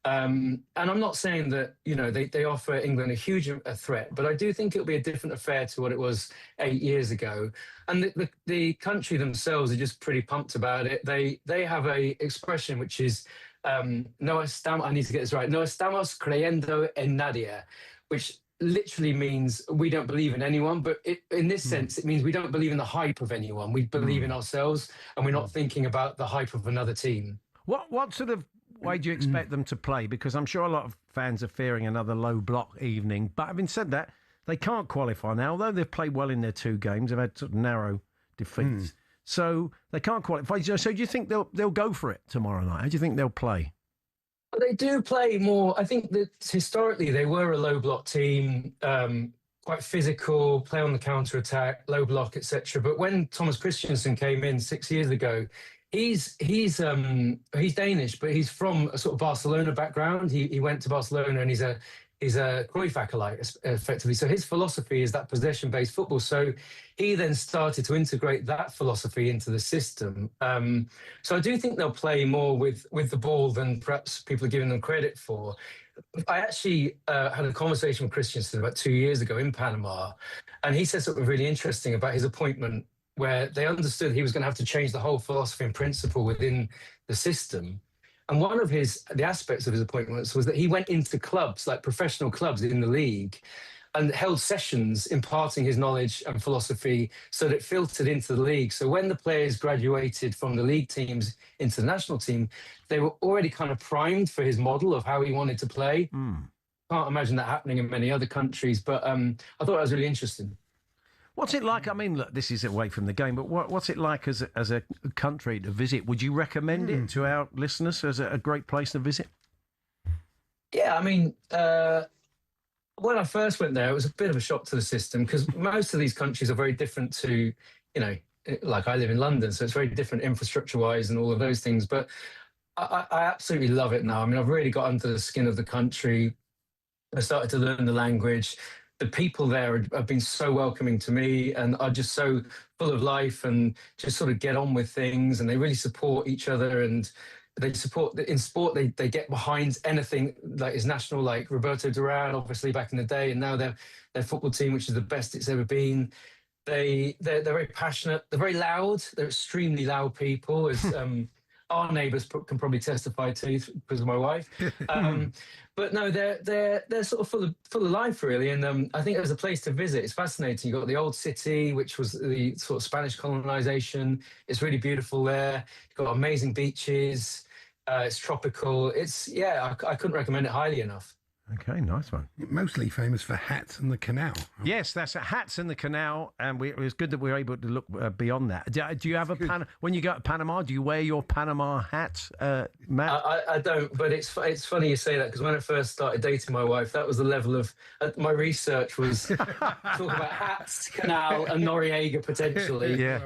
And I'm not saying that they offer England a huge threat, but I do think it'll be a different affair to what it was 8 years ago. And the country themselves are just pretty pumped about it. They have a expression which is no estamos creyendo en nadie, which literally means we don't believe in anyone, but in this sense it means we don't believe in the hype of anyone. We believe in ourselves, and we're not thinking about the hype of another team. What sort of way do you expect them to play? Because I'm sure a lot of fans are fearing another low block evening, but having said that, they can't qualify now, although they've played well in their 2 games. They've had sort of narrow defeats. So they can't qualify. So do you think they'll go for it tomorrow night? How do you think they'll play? Well, they do play more. I think that historically they were a low block team, quite physical, play on the counter attack, low block, etc. But when Thomas Christiansen came in 6 years ago, he's Danish, but he's from a sort of Barcelona background. He went to Barcelona, and he's a Cruyff acolyte, effectively. So his philosophy is that possession-based football. So he then started to integrate that philosophy into the system. So I do think they'll play more with the ball than perhaps people are giving them credit for. I actually had a conversation with Christiansen about 2 years ago in Panama, and he said something really interesting about his appointment, where they understood he was going to have to change the whole philosophy and principle within the system. And one of the aspects of his appointments was that he went into clubs, like professional clubs in the league, and held sessions imparting his knowledge and philosophy so that it filtered into the league. So when the players graduated from the league teams into the national team, they were already kind of primed for his model of how he wanted to play. Can't imagine that happening in many other countries, but I thought that was really interesting. What's it like? I mean, look, this is away from the game, but what's it like as a country to visit? Would you recommend it to our listeners as a great place to visit? Yeah, I mean, when I first went there, it was a bit of a shock to the system because most of these countries are very different to, like I live in London, so it's very different infrastructure-wise and all of those things. But I absolutely love it now. I mean, I've really got under the skin of the country. I started to learn the language. The people there have been so welcoming to me and are just so full of life and just sort of get on with things, and they really support each other, and they support in sport. They get behind anything that is national, like Roberto Duran, obviously back in the day, and now their football team, which is the best it's ever been. They're very passionate. They're very loud. They're extremely loud people, as our neighbours can probably testify to because of my wife. But no, they're sort of full of life, really. And I think there's a place to visit. It's fascinating. You've got the old city, which was the sort of Spanish colonization. It's really beautiful there. You've got amazing beaches. It's tropical. I couldn't recommend it highly enough. Okay, nice one. Mostly famous for hats and the canal. Yes, that's hats and the canal, and it was good that we were able to look beyond that. Do you have when you go to Panama, do you wear your Panama hat, Matt? I don't, but it's funny you say that, because when I first started dating my wife, that was the level of my research was talk about hats, canal, and Noriega potentially.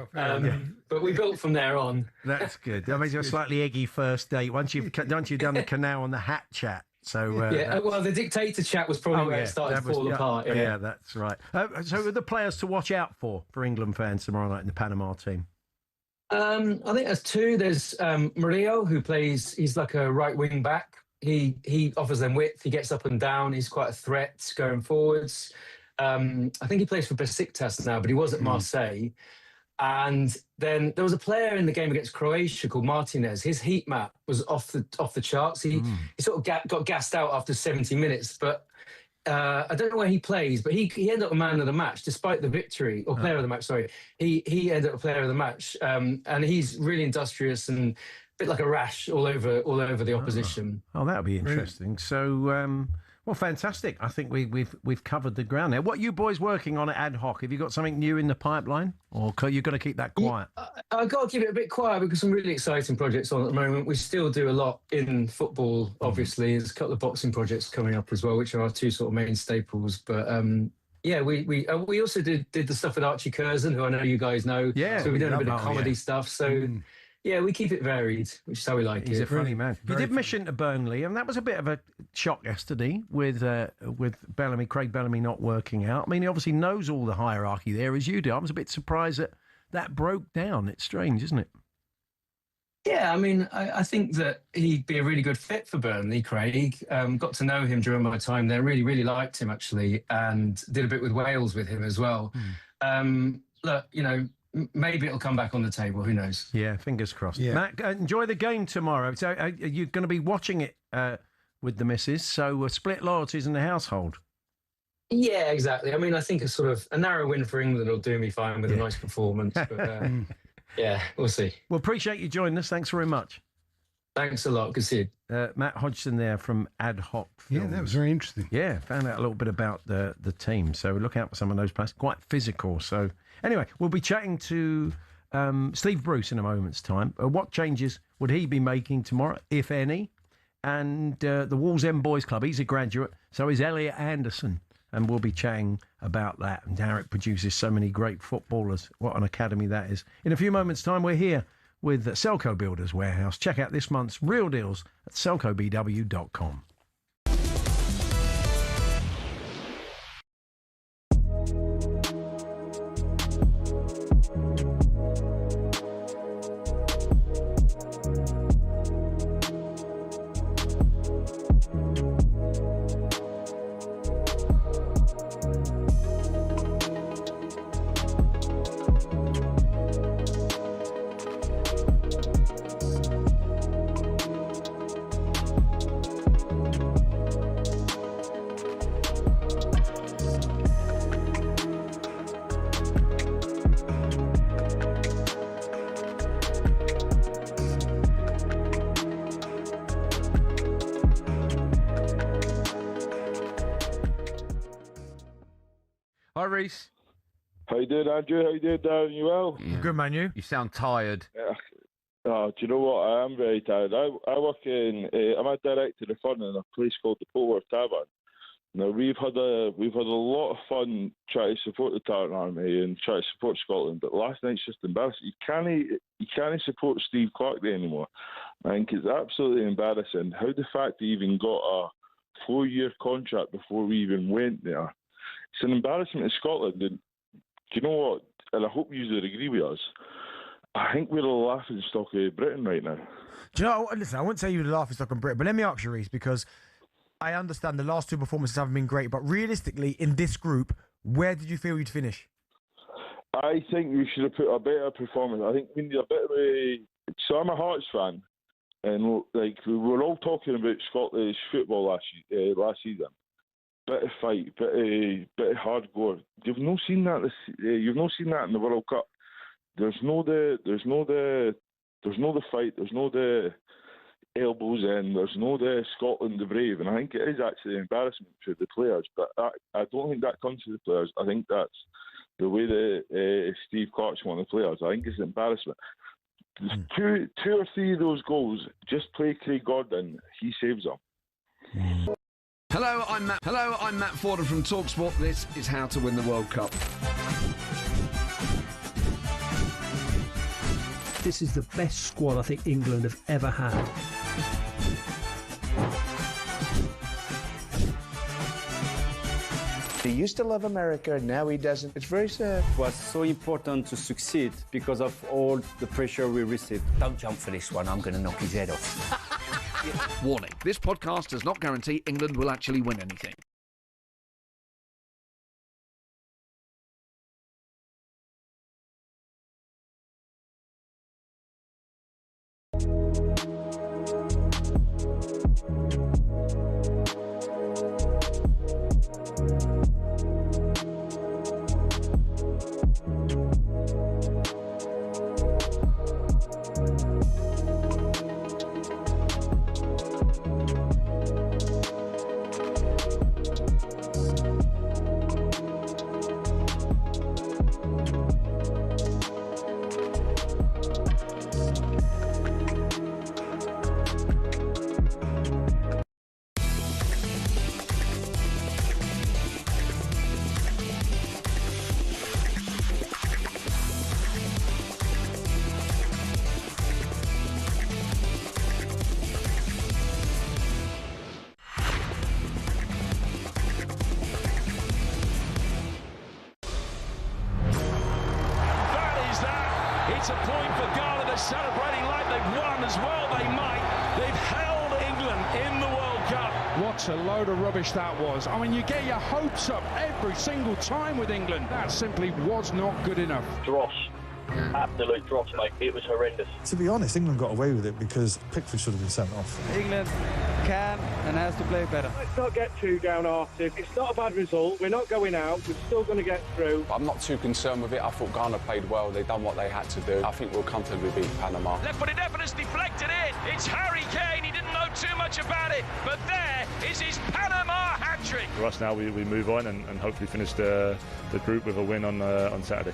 But we built from there on. That's good. That makes you a slightly eggy first date once you've done the canal and the hat chat. So well, the dictator chat was probably where it started to fall apart. Yeah, that's right. So, are the players to watch out for England fans tomorrow night in the Panama team? I think there's two. There's Murillo, who plays. He's like a right wing back. He offers them width. He gets up and down. He's quite a threat going forwards. I think he plays for Besiktas now, but he was at Marseille. And then there was a player in the game against Croatia called Martinez. His heat map was off the charts. He sort of got gassed out after 70 minutes. But I don't know where he plays, but he ended up a man of the match despite the victory, or player of the match. Sorry, he ended up a player of the match, and he's really industrious and a bit like a rash all over the opposition. Oh, that'll be interesting. So. Well, fantastic. I think we've covered the ground there. What are you boys working on at Ad Hoc? Have you got something new in the pipeline, or are you going to keep that quiet? I've got to keep it a bit quiet because some really exciting projects on at the moment. We still do a lot in football, obviously. There's a couple of boxing projects coming up as well, which are our two sort of main staples. But we also did the stuff with Archie Curzon, who I know you guys know. Yeah, so we're doing a bit of comedy stuff. So. Yeah, we keep it varied, which is how we like it. He's a funny man. You did Mission to Burnley, and that was a bit of a shock yesterday with Craig Bellamy not working out. I mean, he obviously knows all the hierarchy there, as you do. I was a bit surprised that broke down. It's strange, isn't it? Yeah, I mean, I think that he'd be a really good fit for Burnley, Craig. Got to know him during my time there. Really, really liked him, actually, and did a bit with Wales with him as well. Look, maybe it'll come back on the table. Who knows? Yeah, fingers crossed. Yeah. Matt, enjoy the game tomorrow. So are you going to be watching it with the missus? So split loyalties in the household. Yeah, exactly. I mean, I think a narrow win for England will do me fine with a nice performance. But yeah, we'll see. Well, appreciate you joining us. Thanks very much. Thanks a lot. Good to see you. Matt Hodgson there from Ad Hoc Films. Yeah, that was very interesting. Yeah, found out a little bit about the team. So look out for some of those players. Quite physical. So anyway, we'll be chatting to Steve Bruce in a moment's time. What changes would he be making tomorrow, if any? And the Wallsend Boys Club, he's a graduate. So is Elliot Anderson. And we'll be chatting about that and how it produces so many great footballers. What an academy that is. In a few moments' time, we're here with Selco Builders Warehouse. Check out this month's real deals at selcobw.com. Hi, Reese. How you doing, Andrew? How you doing, Darren? You well? Yeah. Good, man, you? You sound tired. Oh, do you know what? I am very tired. I work in. I'm a director of fun in a place called the Polworth Tavern. Now we've had a lot of fun trying to support the Tartan Army and try to support Scotland, but last night's just embarrassing. You can't support Steve Clarke anymore. I think it's absolutely embarrassing how the fact he even got a 4-year contract before we even went there. It's an embarrassment to Scotland. And do you know what? And I hope you would agree with us. I think we're the laughing stock of Britain right now. Do you know, listen, I wouldn't say you're the laughing stock of Britain, but let me ask you, Reece, because I understand the last 2 performances haven't been great, but realistically, in this group, where did you feel you'd finish? I think we should have put a better performance. I think we need a bit of a... So I'm a Hearts fan, and like we were all talking about Scottish football last season. Bit of fight, bit of hardcore. You've not seen that. You've not seen that in the World Cup. There's no the fight. There's no the elbows in. There's no the Scotland the brave, and I think it is actually an embarrassment for the players. But I don't think that comes to the players. I think that's the way that Steve Clarke's one of the players. I think it's an embarrassment. Two or three of those goals, just play Craig Gordon. He saves them. Hello, I'm Matt Fordham from talkSPORT. This is How to Win the World Cup. This is the best squad I think England have ever had. He used to love America, now he doesn't. It's very sad. It was so important to succeed because of all the pressure we received. Don't jump for this one, I'm going to knock his head off. Warning, this podcast does not guarantee England will actually win anything. It's a point for Ghana. They're celebrating like they've won as well. They might. They've held England in the World Cup. What a load of rubbish that was. I mean, you get your hopes up every single time with England. That simply was not good enough. Dross. Absolute dross, mate. It was horrendous. To be honest, England got away with it because Pickford should have been sent off. England can and has to play better. Let's not get too downhearted. It's not a bad result. We're not going out. We're still going to get through. I'm not too concerned with it. I thought Ghana played well. They've done what they had to do. I think we'll comfortably beat Panama. Left-footed effort is deflected in. It's Harry Kane. He didn't know too much about it, but there is his Panama hat-trick. For us now, we move on and hopefully finish the group with a win on Saturday.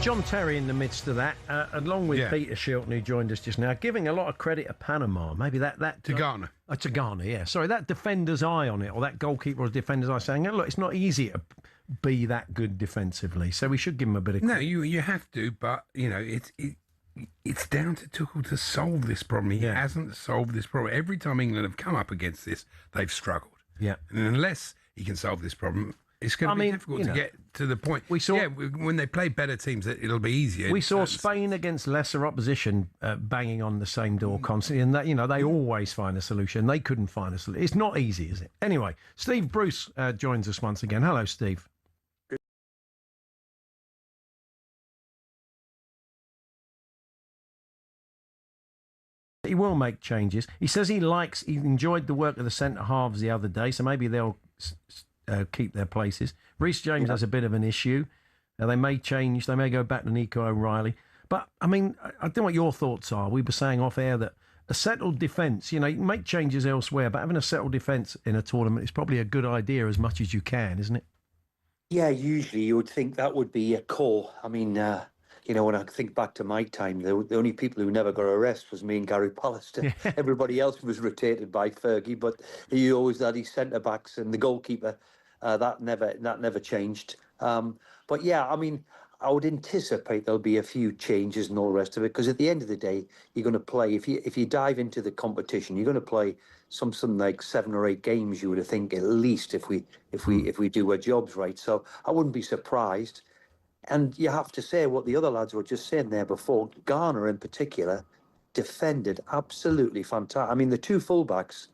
John Terry in the midst of that, along with Peter Shilton, who joined us just now, giving a lot of credit to Panama. Maybe that to Ghana. To Ghana, yeah. Sorry, that defender's eye on it, or that goalkeeper or defender's eye saying, look, it's not easy to be that good defensively, so we should give him a bit of credit. No, you have to, but, you know, it's down to Tuchel to solve this problem. He hasn't solved this problem. Every time England have come up against this, they've struggled. Yeah. And unless he can solve this problem, it's going to be difficult to get to the point. We saw when they play better teams, it'll be easier. We saw Spain against lesser opposition banging on the same door constantly, and that they always find a solution. They couldn't find a solution. It's not easy, is it? Anyway, Steve Bruce joins us once again. Hello, Steve. He will make changes. He says he enjoyed the work of the centre halves the other day, so maybe they'll keep their places. Reece James has a bit of an issue. They may change. They may go back to Nico O'Reilly. But, I mean, I don't know what your thoughts are. We were saying off air that a settled defence. You know, you can make changes elsewhere, but having a settled defence in a tournament is probably a good idea as much as you can, isn't it? Yeah, usually you would think that would be a core. I mean, when I think back to my time, the only people who never got a rest was me and Gary Pallister. Everybody else was rotated by Fergie, but he always had his centre backs and the goalkeeper. That never changed. But yeah, I mean, I would anticipate there'll be a few changes and all the rest of it, because at the end of the day, you're going to play. If you dive into the competition, you're going to play something like 7 or 8 games. You would think at least if we do our jobs right. So I wouldn't be surprised. And you have to say what the other lads were just saying there before. Garner in particular defended absolutely fantastic. I mean, the two fullbacks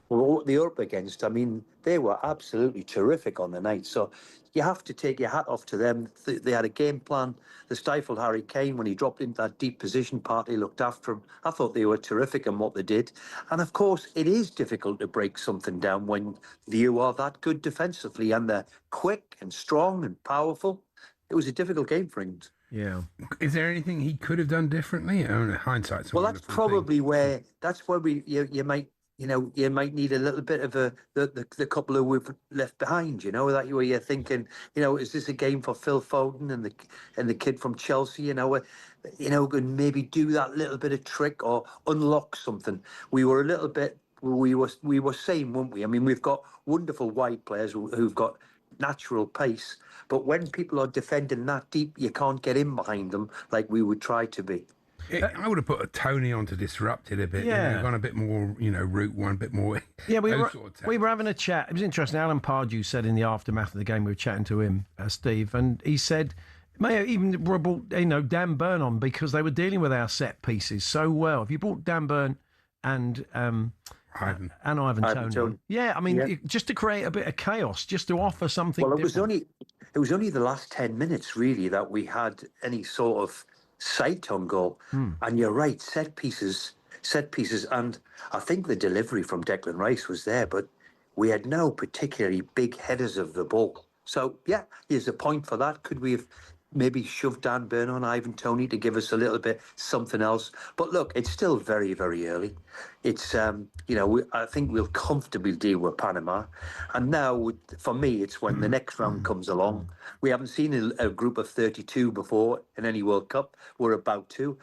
what they were up against, I mean, they were absolutely terrific on the night. So you have to take your hat off to them. They had a game plan. They stifled Harry Kane when he dropped into that deep position. Partey looked after him. I thought they were terrific in what they did. And of course, it is difficult to break something down when you are that good defensively and they're quick and strong and powerful. It was a difficult game for England. Yeah. Is there anything he could have done differently? Hindsight's well, that's probably thing. You might need a little bit of the couple who we've left behind. You know, that where you're thinking, is this a game for Phil Foden and the kid from Chelsea? Could maybe do that little bit of trick or unlock something. We were a little bit. We were saying, weren't we? I mean, we've got wonderful wide players who've got natural pace, but when people are defending that deep, you can't get in behind them like we would try to be. I would have put a Tony on to disrupt it a bit. Yeah. Gone a bit more, route one, a bit more. Yeah, we were having a chat. It was interesting. Alan Pardew said in the aftermath of the game, we were chatting to him, Steve, and he said, may have even brought, Dan Burn on because they were dealing with our set pieces so well. If you brought Dan Burn and Ivan Toney. Yeah, I mean, just to create a bit of chaos, just to offer something. Well, different. It was only the last 10 minutes really that we had any sort of sight on goal. And you're right, set pieces, and I think the delivery from Declan Rice was there, but we had no particularly big headers of the ball. So yeah, here's a point for that. Could we have maybe shoved Dan Burn on Ivan Toney to give us a little bit something else? But look, it's still very, very early. It's I think we'll comfortably deal with Panama, and now for me it's when the next round comes along. We haven't seen a group of 32 before in any World Cup. We're about to.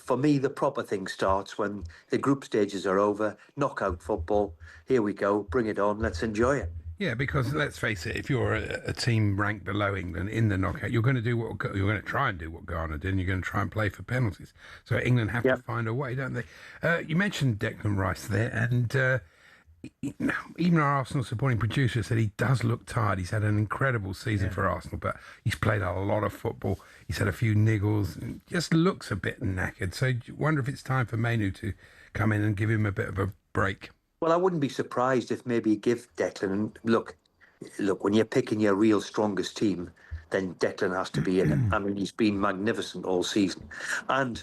For me, the proper thing starts when the group stages are over. Knockout football. Here we go. Bring it on. Let's enjoy it. Yeah, because let's face it, if you're a team ranked below England in the knockout, you're going to try and do what Ghana did, and you're going to try and play for penalties. So England have to find a way, don't they? You mentioned Declan Rice there, and even our Arsenal supporting producer said he does look tired. He's had an incredible season for Arsenal, but he's played a lot of football. He's had a few niggles, and just looks a bit knackered. So you wonder if it's time for Manu to come in and give him a bit of a break. Well, I wouldn't be surprised if maybe give Declan, look, when you're picking your real strongest team, then Declan has to be in it. I mean, he's been magnificent all season. And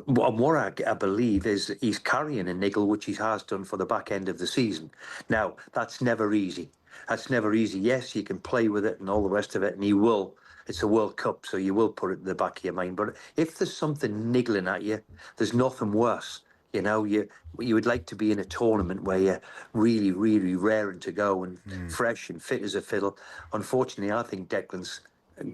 what I believe is he's carrying a niggle, which he has done for the back end of the season. Now, that's never easy. Yes, you can play with it and all the rest of it, and he will. It's a World Cup, so you will put it in the back of your mind. But if there's something niggling at you, there's nothing worse. You would like to be in a tournament where you're really, really raring to go and fresh and fit as a fiddle. Unfortunately, I think Declan's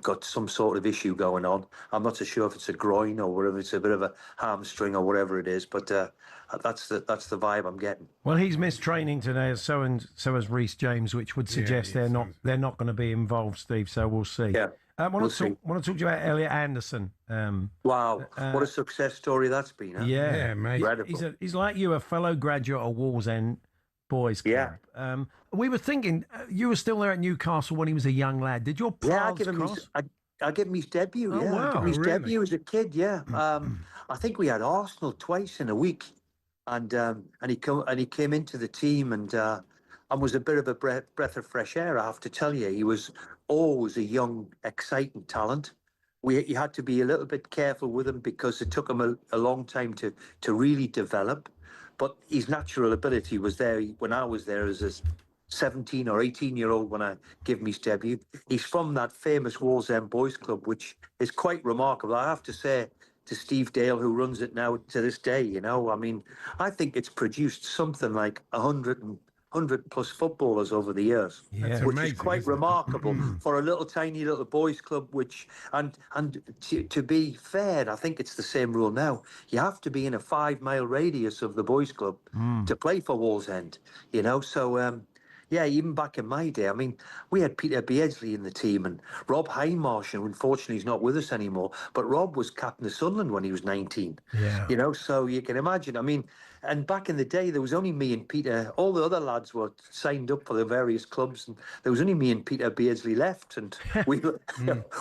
got some sort of issue going on. I'm not so sure if it's a groin or whatever, it's a bit of a hamstring or whatever it is, but that's the vibe I'm getting. Well, he's missed training today, so has Reece James, which would suggest they're not going to be involved, Steve. So we'll see. Yeah. I want to talk to you about Elliot Anderson. Wow, what a success story that's been. Huh? Yeah, mate. He's like you, a fellow graduate of Wallsend Boys Club. Yeah. We were thinking you were still there at Newcastle when he was a young lad. Did your paths cross? I gave him his debut. Oh, wow. I gave him his debut as a kid. Yeah. I think we had Arsenal twice in a week, and he came into the team and was a bit of a breath of fresh air. I have to tell you, he was always a young, exciting talent. You had to be a little bit careful with him because it took him a long time to really develop. But his natural ability was there when I was there as a 17 or 18-year-old when I gave him his debut. He's from that famous Wallsend Boys Club, which is quite remarkable. I have to say, to Steve Dale, who runs it now to this day. You know, I mean, I think it's produced something like 100 plus footballers over the years, That's which amazing, is quite isn't it? remarkable for a little tiny little boys club. Which and to be fair, I think it's the same rule now. You have to be in a 5-mile radius of the boys club to play for Wallsend. You know, so. Yeah, even back in my day, I mean, we had Peter Beardsley in the team and Rob Hindmarsh, who unfortunately he's not with us anymore, but Rob was captain of Sunderland when he was 19. Yeah. You know, so you can imagine. I mean, and back in the day, there was only me and Peter. All the other lads were signed up for the various clubs, and there was only me and Peter Beardsley left, and we were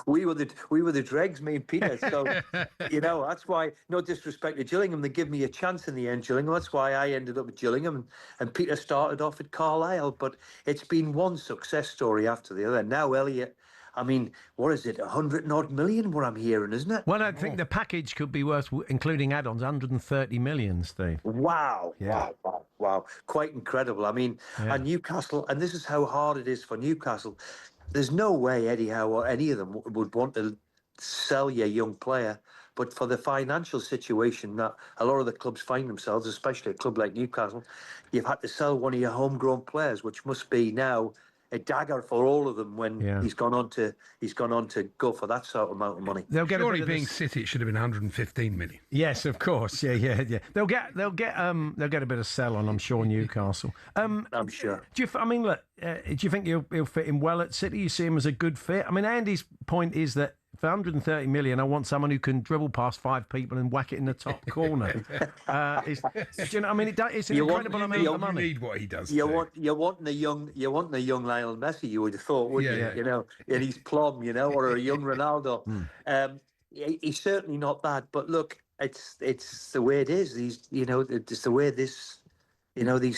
we were the dregs, me and Peter. So, you know, that's why. No disrespect to Gillingham, they give me a chance in the end, Gillingham. That's why I ended up at Gillingham, and Peter started off at Carlisle. But it's been one success story after the other. Now Elliot. I mean, what is it, 100 odd million, what I'm hearing, isn't it? Well, I think the package could be worth, including add-ons, 130 million, Steve. Wow, Yeah. wow. Quite incredible. I mean, and Newcastle, and this is how hard it is for Newcastle. There's no way, Eddie Howe or any of them would want to sell your young player. But for the financial situation that a lot of the clubs find themselves, especially a club like Newcastle, you've had to sell one of your homegrown players, which must be now a dagger for all of them when he's gone on to go for that sort of amount of money. They'll get Surely being City, it should have been 115 million. Yes, of course. Yeah. They'll get a bit of sell on, I'm sure, Newcastle. I'm sure. Do you think he'll fit in well at City? You see him as a good fit? I mean, Andy's point is that for 130 million, I want someone who can dribble past 5 people and whack it in the top corner. Do you know? I mean, it's an incredible amount of money. You need what he does. You're wanting a young Lionel Messi. You would have thought, wouldn't you? You know, and he's plum, you know, or a young Ronaldo. He's certainly not that. But look, it's the way it is. It's the way this. You know, the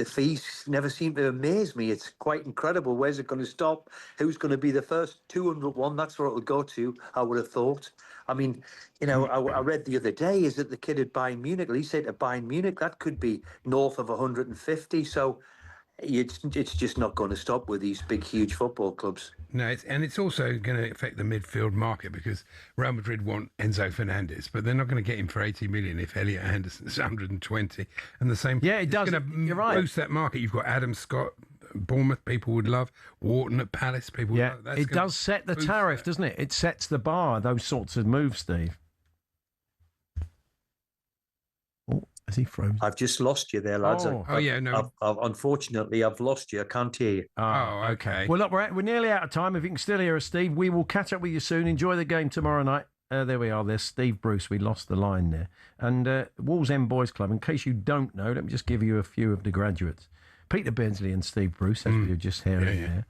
fees never seem to amaze me. It's quite incredible. Where's it going to stop? Who's going to be the first 201? That's where it'll go to, I would have thought. I mean, you know, I read the other day, is it the kid at Bayern Munich? He said to Bayern Munich, that could be north of 150. So it's just not going to stop with these big, huge football clubs. No, it's also going to affect the midfield market because Real Madrid want Enzo Fernandez, but they're not going to get him for 80 million if Elliot Anderson's 120. And the same. Yeah, it does. You're right. Boost that market. You've got Adam Scott, Bournemouth, people would love. Wharton at Palace, people would love. It does set the tariff, doesn't it? It sets the bar, those sorts of moves, Steve. Has he frozen? I've just lost you there, lads. No. Unfortunately, I've lost you. I can't hear you. Oh, okay. Well, look, we're nearly out of time. If you can still hear us, Steve, we will catch up with you soon. Enjoy the game tomorrow night. There we are. There's Steve Bruce. We lost the line there. And Wallsend Boys Club, in case you don't know, let me just give you a few of the graduates. Peter Beardsley and Steve Bruce, as we were just hearing there.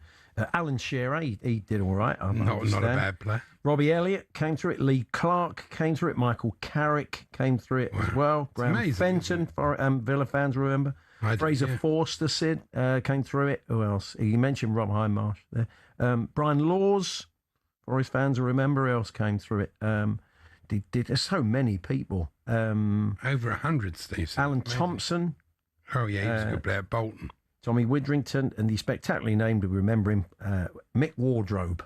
Alan Shearer, he did all right. Not a bad player. Robbie Elliott came through it. Lee Clark came through it. Michael Carrick came through it as well. Graham Fenton, for Villa fans remember. Fraser Forster came through it. Who else? You mentioned Rob Hindmarsh there. Brian Laws, Forest fans will remember. Who else came through it? There's so many people. Over 100, Steve. Alan Thompson. Oh, yeah, he was a good player at Bolton. Tommy Widrington, and the spectacularly named, we remember him, Mick Wardrobe.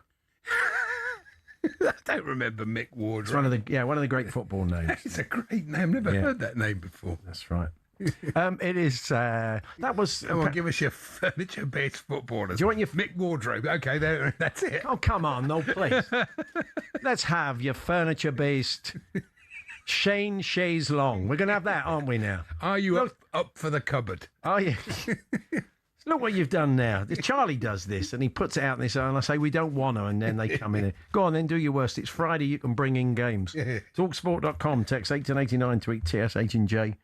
I don't remember Mick Wardrobe. It's one of the great football names. It's a great name. Never heard that name before. That's right. It is. That was. Come on, give us your furniture-based footballers. Do you want your Mick Wardrobe? Okay, that's it. Oh, come on, no, please. Let's have your furniture-based. Shane Shays Long. We're going to have that, aren't we now? Are you up for the cupboard? Are you? Look what you've done now. Charlie does this, and he puts it out, and I say, we don't want to, and then they come in. Go on, then, do your worst. It's Friday, you can bring in games. Talksport.com, text 1889, tweet TSH and J,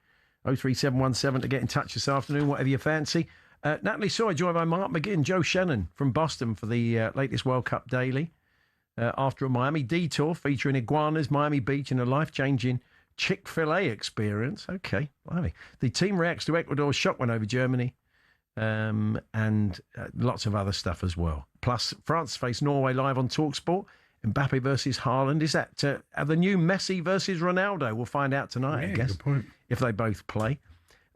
03717 to get in touch this afternoon, whatever you fancy. Natalie Sawyer, joined by Mark McGinn, Joe Shannon from Boston for the latest World Cup Daily. After a Miami detour featuring iguanas, Miami Beach, and a life-changing Chick-fil-A experience. Okay, blimey. The team reacts to Ecuador's shock win over Germany, and lots of other stuff as well. Plus, France face Norway live on talkSPORT. Mbappe versus Haaland. Is that the new Messi versus Ronaldo? We'll find out tonight, I guess, good point. If they both play.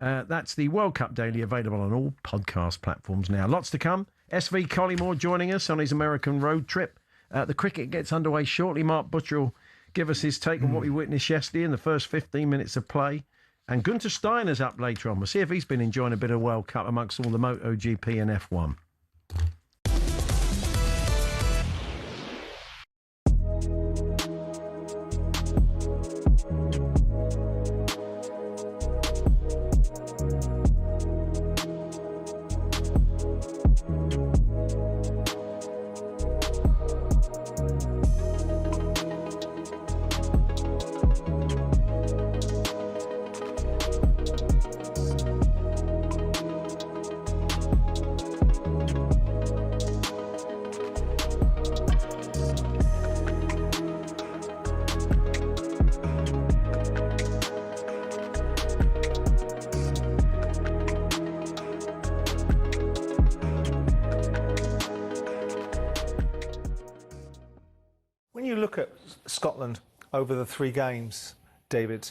That's the World Cup Daily, available on all podcast platforms now. Lots to come. SV Collymore joining us on his American road trip. The cricket gets underway shortly. Mark Butcher will give us his take on what we witnessed yesterday in the first 15 minutes of play. And Gunter Steiner's up later on. We'll see if he's been enjoying a bit of World Cup amongst all the MotoGP and F1. When you look at Scotland over the 3 games, David,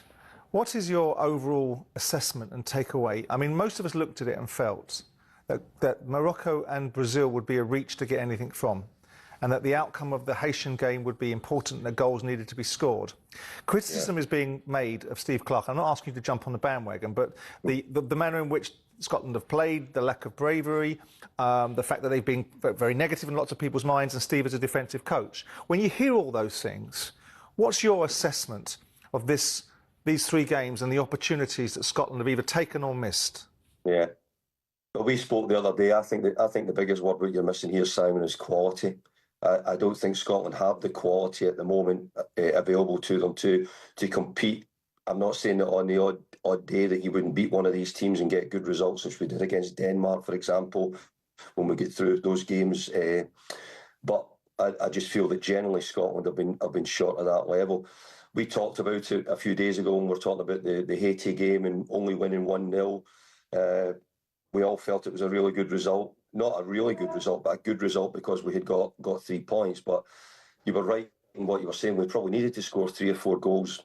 what is your overall assessment and takeaway? I mean, most of us looked at it and felt that Morocco and Brazil would be a reach to get anything from, and that the outcome of the Haitian game would be important and that goals needed to be scored. Criticism is being made of Steve Clarke. I'm not asking you to jump on the bandwagon, but the manner in which Scotland have played, the lack of bravery, the fact that they've been very negative in lots of people's minds, and Steve is a defensive coach. When you hear all those things, what's your assessment of these 3 games and the opportunities that Scotland have either taken or missed? Yeah. Well, we spoke the other day. I think the biggest word what you're missing here, Simon, is quality. I don't think Scotland have the quality at the moment available to them to compete. I'm not saying that on the odd day that you wouldn't beat one of these teams and get good results, which we did against Denmark, for example, when we get through those games. But I just feel that generally Scotland have been short at that level. We talked about it a few days ago when we were talking about the Haiti game and only winning 1-0. We all felt it was a really good result. Not a really good result, but a good result because we had got 3 points. But you were right in what you were saying. We probably needed to score 3 or 4 goals.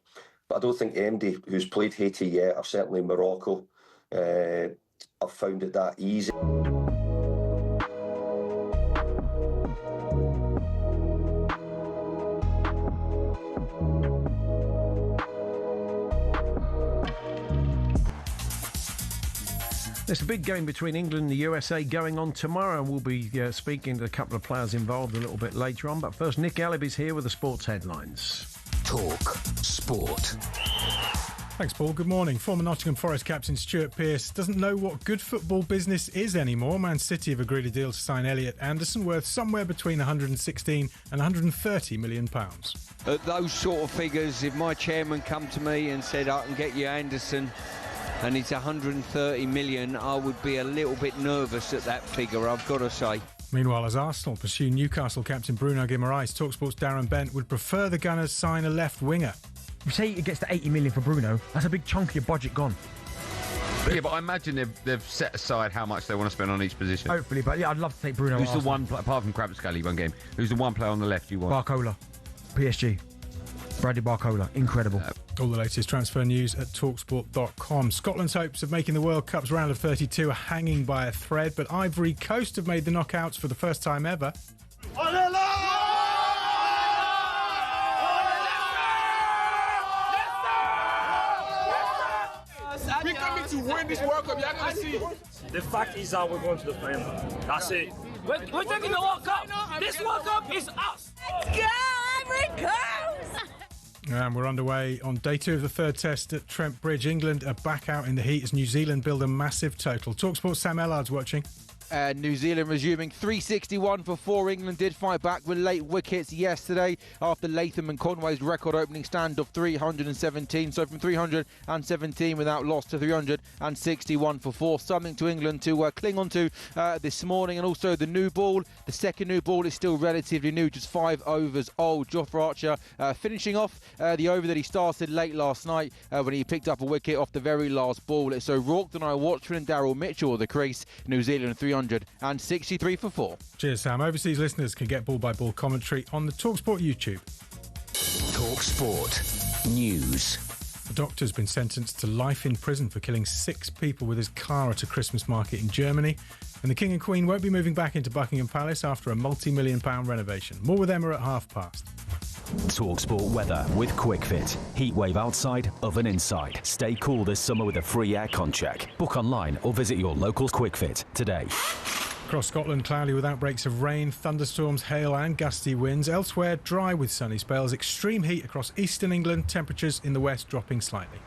But I don't think MD, who's played Haiti yet, or certainly Morocco, have found it that easy. There's a big game between England and the USA going on tomorrow, and we'll be speaking to a couple of players involved a little bit later on. But first, Nick Ellaby's here with the sports headlines. Talk Sport. Thanks, Paul. Good morning. Former Nottingham Forest captain Stuart Pearce doesn't know what good football business is anymore. Man City have agreed a deal to sign Elliot Anderson worth somewhere between 116 and 130 million pounds. At those sort of figures, if my chairman come to me and said I can get you Anderson and it's 130 million, I would be a little bit nervous at that figure, I've got to say. Meanwhile, as Arsenal pursue Newcastle captain Bruno Guimaraes, talkSPORT's Darren Bent would prefer the Gunners sign a left winger. You say it gets to 80 million for Bruno, that's a big chunk of your budget gone. Yeah, but I imagine they've set aside how much they want to spend on each position. Hopefully, but yeah, I'd love to take Bruno. Who's the one, apart from Kvaratskhelia one game, who's the one player on the left you want? Barcola, PSG. Bradley Barcola, incredible. All the latest transfer news at talksport.com. Scotland's hopes of making the World Cup's round of 32 are hanging by a thread, but Ivory Coast have made the knockouts for the first time ever. We're coming to win this World Cup, y'all gonna see. The fact is that we're going to the final. That's it. We're taking the World Cup. This World Cup is us. Let's go, Ivory Coast! And we're underway on day 2 of the third test at Trent Bridge. England are back out in the heat as New Zealand build a massive total. talkSPORT's Sam Ellard's watching. New Zealand resuming 361 for 4. England did fight back with late wickets yesterday after Latham and Conway's record opening stand of 317. So from 317 without loss to 361 for 4. Something to England to cling on to this morning. And also the new ball. The second new ball is still relatively new, just 5 overs old. Jofra Archer finishing off the over that he started late last night when he picked up a wicket off the very last ball. So Rourke, and Watchford and Darryl Mitchell the crease. New Zealand 363 for 4. Cheers, Sam. Overseas listeners can get ball-by-ball commentary on the talkSPORT YouTube. talkSPORT News. A doctor's been sentenced to life in prison for killing 6 people with his car at a Christmas market in Germany. And the King and Queen won't be moving back into Buckingham Palace after a multi-million-pound renovation. More with Emma at past. talkSPORT weather with QuickFit. Heatwave outside, oven inside. Stay cool this summer with a free aircon check. Book online or visit your local QuickFit today. Across Scotland, cloudy with outbreaks of rain, thunderstorms, hail and gusty winds. Elsewhere, dry with sunny spells. Extreme heat across eastern England. Temperatures in the west dropping slightly.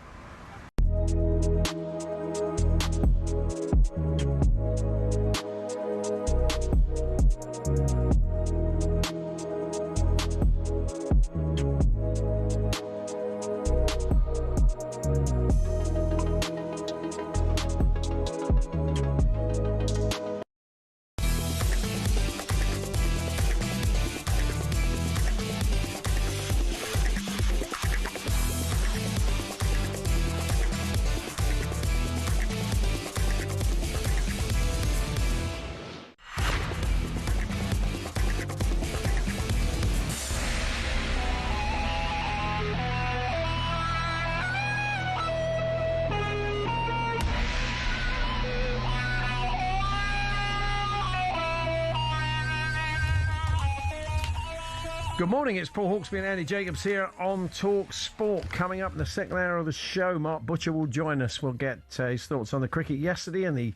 Good morning, it's Paul Hawksbee and Andy Jacobs here on Talk Sport. Coming up in the second hour of the show, Mark Butcher will join us. We'll get his thoughts on the cricket yesterday and the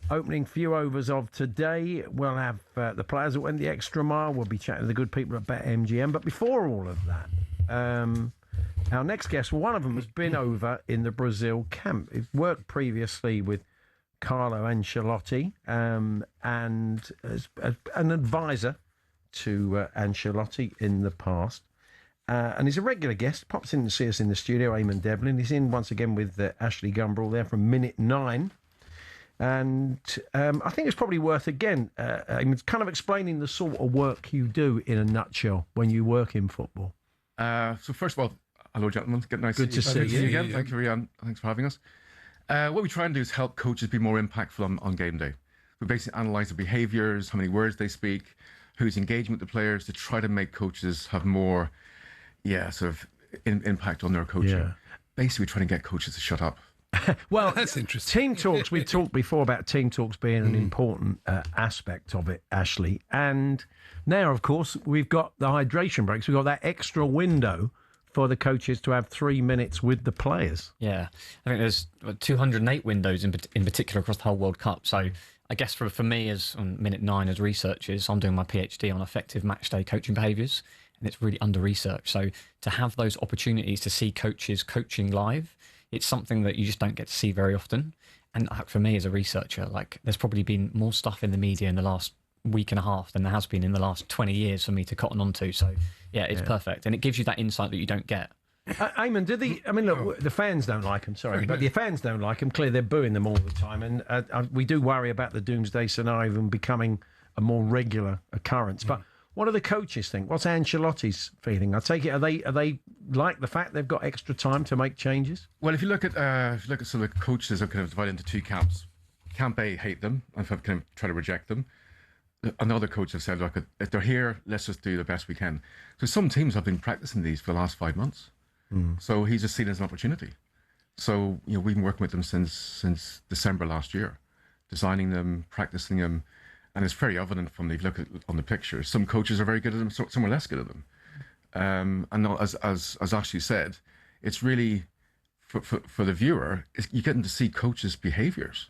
opening few overs of today. We'll have the players that went the extra mile. We'll be chatting to the good people at BetMGM. But before all of that, our next guest, one of them has been over in the Brazil camp. He's worked previously with Carlo Ancelotti and as an advisor to Ancelotti in the past. And he's a regular guest, pops in to see us in the studio, Eamon Devlin. He's in once again with Ashley Gumbrell there from Minute 9. And I think it's probably worth, again, kind of explaining the sort of work you do in a nutshell when you work in football. So first of all, hello, gentlemen. Good to see you again. Thanks for having us. What we try and do is help coaches be more impactful on game day. We basically analyse the behaviours, how many words they speak, who's engaging with the players, to try to make coaches have more, sort of impact on their coaching. Yeah. Basically, we're trying to get coaches to shut up. Well, that's interesting. Team talks, we've talked before about team talks being an important aspect of it, Ashley. And now, of course, we've got the hydration breaks. We've got that extra window for the coaches to have 3 minutes with the players. Yeah, I think there's 208 windows in particular across the whole World Cup. So I guess for me, as on Minute 9 as researchers, I'm doing my PhD on effective matchday coaching behaviours, and it's really under-researched. So to have those opportunities to see coaches coaching live, it's something that you just don't get to see very often. And for me as a researcher, there's probably been more stuff in the media in the last week and a half than there has been in the last 20 years for me to cotton onto. So yeah, it's perfect. And it gives you that insight that you don't get. Eamon, look, the fans don't like them, sorry, but the fans don't like them. Clearly, they're booing them all the time. And we do worry about the doomsday scenario even becoming a more regular occurrence. But what do the coaches think? What's Ancelotti's feeling? I take it, are they like the fact they've got extra time to make changes? Well, if you look at some of the coaches are kind of divided into two camps. Camp A hate them and kind of try to reject them. Another coach have said, look, if they're here, let's just do the best we can. So some teams have been practicing these for the last 5 months. So he's just seen it as an opportunity. So, we've been working with them since December last year, designing them, practicing them, and it's very evident from if you look at on the pictures. Some coaches are very good at them, some are less good at them. And as Ashley said, it's really for the viewer, you're getting to see coaches' behaviours.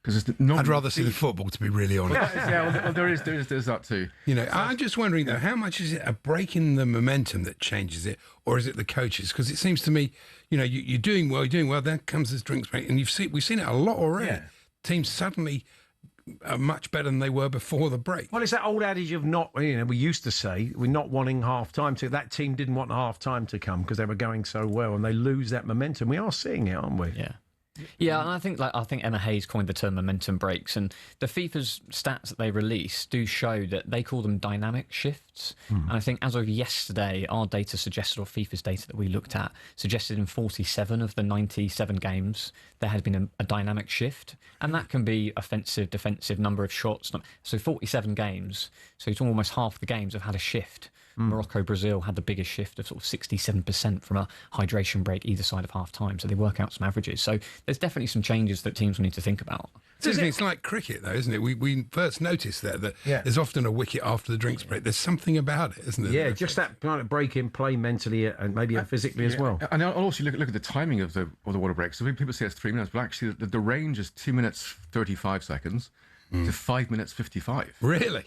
I'd rather see the football, to be really honest. Well, there's that too. I'm just wondering though, how much is it a break in the momentum that changes it, or is it the coaches? Because it seems to me, you're doing well, then comes this drinks break, and we've seen it a lot already. Yeah. Teams suddenly are much better than they were before the break. Well, it's that old adage of we used to say we're not wanting half time to. That team didn't want half time to come because they were going so well, and they lose that momentum. We are seeing it, aren't we? Yeah. Yeah, and I think Emma Hayes coined the term momentum breaks, and the FIFA's stats that they release do show that they call them dynamic shifts. And I think as of yesterday, our data suggested, or FIFA's data that we looked at, suggested in 47 of the 97 games there had been a dynamic shift, and that can be offensive, defensive, number of shots. So 47 games So you're talking almost half the games have had a shift. Morocco, Brazil had the biggest shift of sort of 67% from a hydration break either side of half time. So they work out some averages. So there's definitely some changes that teams will need to think about. It's like cricket, though, isn't it? We first noticed that there's often a wicket after the drinks break. There's something about it, isn't there? Yeah, just that kind of break in play mentally and maybe physically as well. And also look at the timing of the water break. So people say it's 3 minutes, but actually the range is 2 minutes 35 seconds to 5 minutes 55. Really?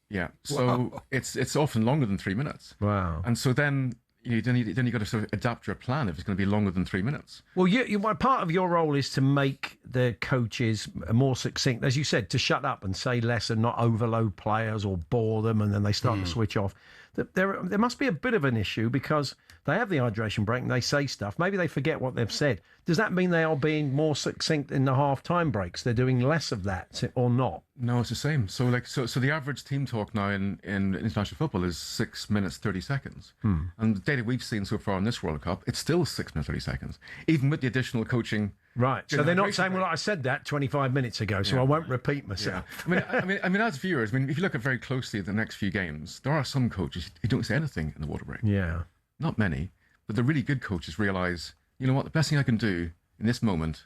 Yeah. So it's often longer than 3 minutes. Wow. And so then you've got to sort of adapt your plan if it's going to be longer than 3 minutes. Well, part of your role is to make the coaches more succinct, as you said, to shut up and say less and not overload players or bore them, and then they start to switch off. There must be a bit of an issue because they have the hydration break and they say stuff. Maybe they forget what they've said. Does that mean they are being more succinct in the half-time breaks? They're doing less of that or not? No, it's the same. So the average team talk now in international football is 6 minutes 30 seconds. And the data we've seen so far in this World Cup, it's still 6 minutes 30 seconds, even with the additional coaching. Right. So they're not saying, well, I said that 25 minutes ago, so I won't repeat myself. Yeah. I mean, as viewers, if you look at very closely at the next few games, there are some coaches who don't say anything in the water break. Yeah. Not many, but the really good coaches realise, you know what, the best thing I can do in this moment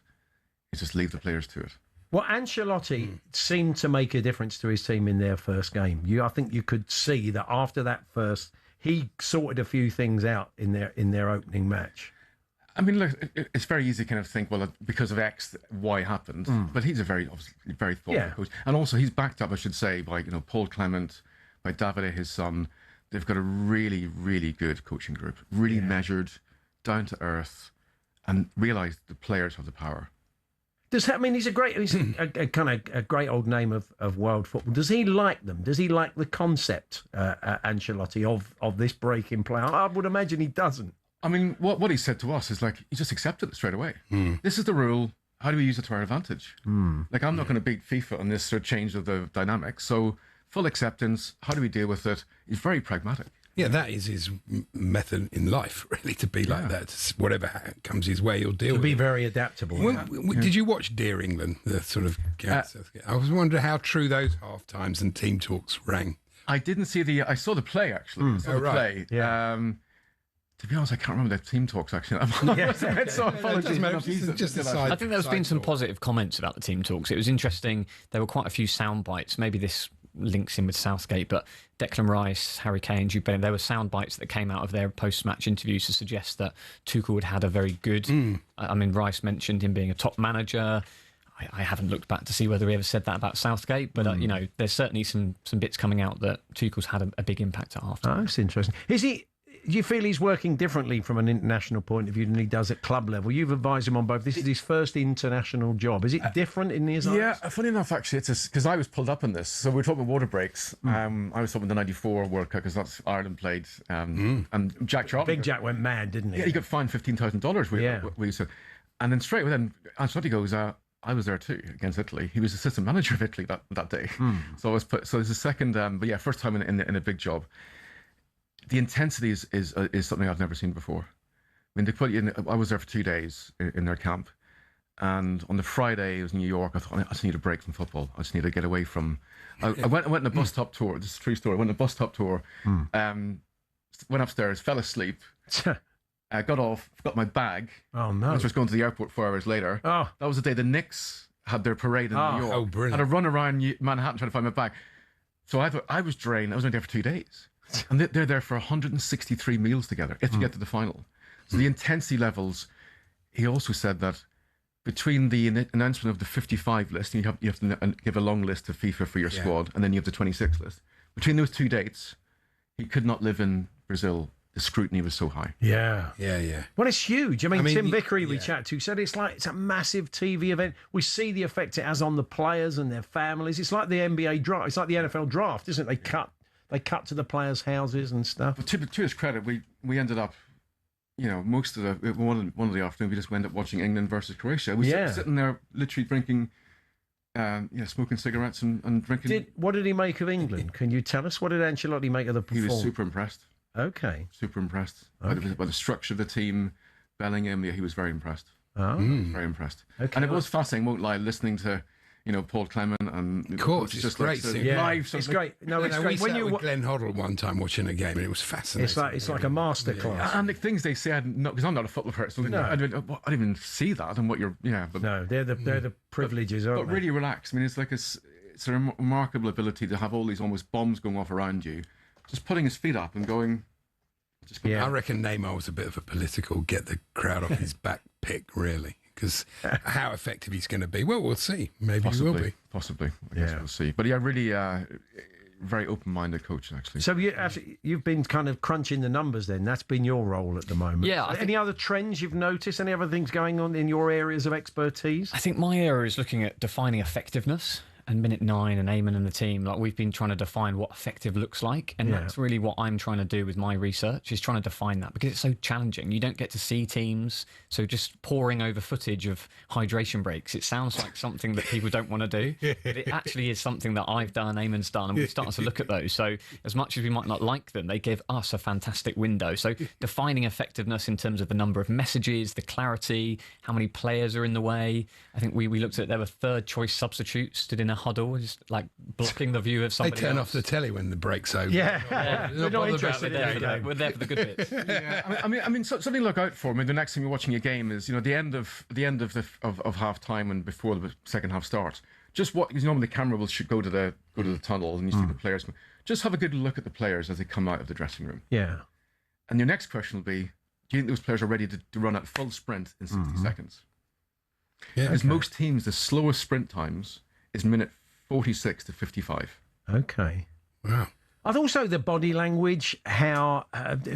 is just leave the players to it. Well, Ancelotti seemed to make a difference to his team in their first game. I think you could see that after that first, he sorted a few things out in their opening match. I mean, look, it's very easy to kind of think, well, because of X, Y happened. But he's obviously very thoughtful coach. And also he's backed up, I should say, by Paul Clement, by Davide, his son. They've got a really, really good coaching group, really measured, down to earth, and realise the players have the power. Does that mean he's a great old name of world football? Does he like them? Does he like the concept, Ancelotti, of this break in play? I would imagine he doesn't. I mean, what he said to us is he just accepted it straight away. This is the rule. How do we use it to our advantage? I'm not going to beat FIFA on this sort of change of the dynamics. So full acceptance. How do we deal with it? He's very pragmatic. Yeah, that is his method in life, really, to be like that. Whatever comes his way, he'll deal with it. To be very adaptable. Did you watch Dear England, the sort of... I was wondering how true those half-times and team talks rang. I didn't see I saw the play, actually. I saw the play. Yeah. To be honest, I can't remember the team talks, actually. So apologies. I think there's been some positive comments about the team talks. It was interesting. There were quite a few sound bites. Maybe this links in with Southgate, but Declan Rice, Harry Kane, Jude Bellingham, there were sound bites that came out of their post-match interviews to suggest that Tuchel had a very good... I mean, Rice mentioned him being a top manager. I haven't looked back to see whether he ever said that about Southgate, but there's certainly some bits coming out that Tuchel's had a big impact at half time. Oh, that's interesting. Do you feel he's working differently from an international point of view than he does at club level? You've advised him on both. This is his first international job. Is it different in his eyes? Yeah, funny enough, actually, it's because I was pulled up on this. So we're talking about water breaks. I was talking about the '94 World Cup because that's Ireland played. And Jack Charlton. Big Jack went mad, didn't he? Yeah, he got fined $15,000. We said, and then straight away, then Ancelotti goes, I was there too against Italy. He was assistant manager of Italy that day. So I was put. So it's the second, but yeah, first time in a big job. The intensity is something I've never seen before. I mean, they put you in. I was there for 2 days in their camp, and on the Friday, it was in New York. I thought, I just need a break from football. I just need to get away from. I went on a bus top tour. This is a true story. I went on a bus top tour. Went upstairs, fell asleep. Got off, got my bag. Oh no! I was just going to the airport 4 hours later. Oh, that was the day the Knicks had their parade in New York. Oh, brilliant! I had to run around Manhattan trying to find my bag. So I thought I was drained. I was only there for 2 days. And they're there for 163 meals together if you get to the final. So the intensity levels, he also said that between the announcement of the 55 list, and you have to give a long list to FIFA for your squad, and then you have the 26 list. Between those 2 dates, he could not live in Brazil. The scrutiny was so high. Yeah. Well, it's huge. I mean Tim Vickery we chatted to said it's a massive TV event. We see the effect it has on the players and their families. It's like the NBA draft. It's like the NFL draft, isn't it? They cut to the players' houses and stuff. But to his credit, we ended up, most of the one of the afternoon we just went up watching England versus Croatia. We were sitting there literally drinking, smoking cigarettes and drinking. What did he make of England? Can you tell us? What did Ancelotti make of the performance? He was super impressed. Okay. Super impressed by the structure of the team. Bellingham, he was very impressed. Oh. Very impressed. Okay. And it was fascinating, won't lie, listening to, Paul Clement and of course, it's just great. Live, it's great. No, it's we when sat you with Glenn Hoddle one time watching a game, and it was fascinating. It's like a masterclass. And the things they say, because I'm not a football person, I didn't even see that and what you're. But no, they're the privileges, aren't but they? really relaxed. I mean, it's like it's a remarkable ability to have all these almost bombs going off around you, just putting his feet up and going. I reckon Neymar was a bit of a political get the crowd off his back pick, really. Because how effective he's going to be, well, we'll see. Maybe possibly, he will be. Possibly. I guess we'll see. But really very open-minded coach, actually. So you've been kind of crunching the numbers then. That's been your role at the moment. Yeah. Any other trends you've noticed? Any other things going on in your areas of expertise? I think my area is looking at defining effectiveness. And Minute 9 and Eamon and the team, like we've been trying to define what effective looks like. And that's really what I'm trying to do with my research, is trying to define that, because it's so challenging. You don't get to see teams. So just poring over footage of hydration breaks, it sounds like something that people don't want to do. But it actually is something that I've done, Eamon's done, and we're starting to look at those. So as much as we might not like them, they give us a fantastic window. So defining effectiveness in terms of the number of messages, the clarity, how many players are in the way. I think we looked at, there were third choice substitutes stood in a huddle, just like blocking the view of somebody They turn else. off the telly when the break's over. We're not interested in that. We're there for the good bits. I mean, something to look out for. I mean, the next time you're watching a game is, the end of half time and before the second half starts. Just what, because normally the camera should go to the tunnel and you see the players. Just have a good look at the players as they come out of the dressing room. Yeah. And your next question will be, do you think those players are ready to run at full sprint in 60 seconds? Yeah. Because most teams, the slowest sprint times is minute 46 to 55. Okay. Wow. I've also the body language, how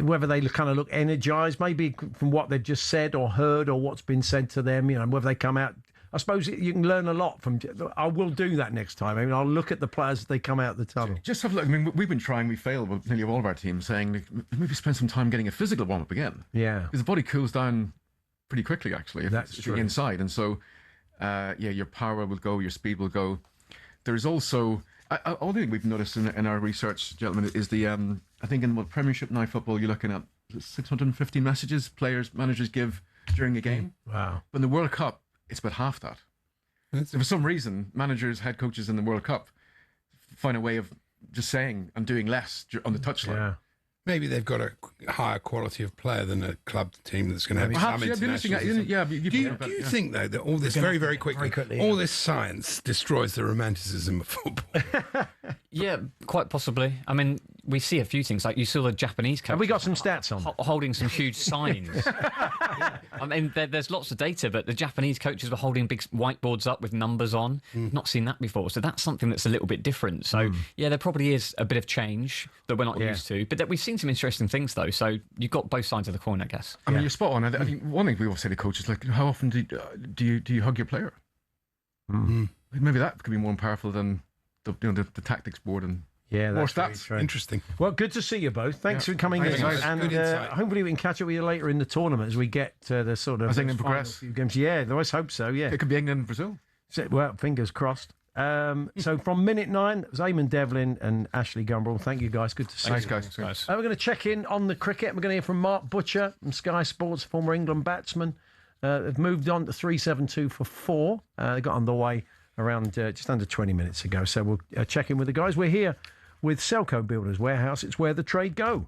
whether they kind of look energised, maybe from what they've just said or heard or what's been said to them, whether they come out. I suppose you can learn a lot from. I will do that next time. I mean, I'll look at the players as they come out the tunnel. Just have a look. I mean, we've been trying. We failed with nearly all of our teams, saying maybe spend some time getting a physical warm up again. Yeah. Because the body cools down pretty quickly, actually. That's if true. you're inside, and so your power will go, your speed will go. There's also, all thing we've noticed in our research, gentlemen, is the, I think in Premiership now football, you're looking at 650 messages managers give during a game. Wow. But in the World Cup, it's about half that. So for some reason, managers, head coaches in the World Cup find a way of just saying and doing less on the touchline. Yeah. Maybe they've got a higher quality of player than a club team that's going to have some internationals. Do you think, though, that all this very quickly, all this science destroys the romanticism of football? Yeah, quite possibly. I mean, we see a few things, like you saw the Japanese coach. Have we got some stats on? Holding some huge signs. I mean, there's lots of data, but the Japanese coaches were holding big whiteboards up with numbers on. Not seen that before. So that's something that's a little bit different. So, yeah, there probably is a bit of change that we're not used to. But we've seen some interesting things, though. So you've got both sides of the coin, I guess. I mean, you're spot on. I think one thing we always say to coaches, like, how often do you hug your player? Maybe that could be more powerful than the tactics board and more stats. Interesting. Well, good to see you both. Thanks for coming in. And hopefully we can catch up with you later in the tournament as we get the sort of... As England progress. Games. Yeah, I always hope so, yeah. It could be England and Brazil. Well, fingers crossed. So from Minute 9, it was Eamon Devlin and Ashley Gumbrell. Thank you, guys. Good to see you. Thanks, guys. We're going to check in on the cricket. We're going to hear from Mark Butcher from Sky Sports, former England batsman. They've moved on to 3-7-2 for 4. They got underway around just under 20 minutes ago. So we'll check in with the guys. We're here with Selco Builders Warehouse. It's where the trade go.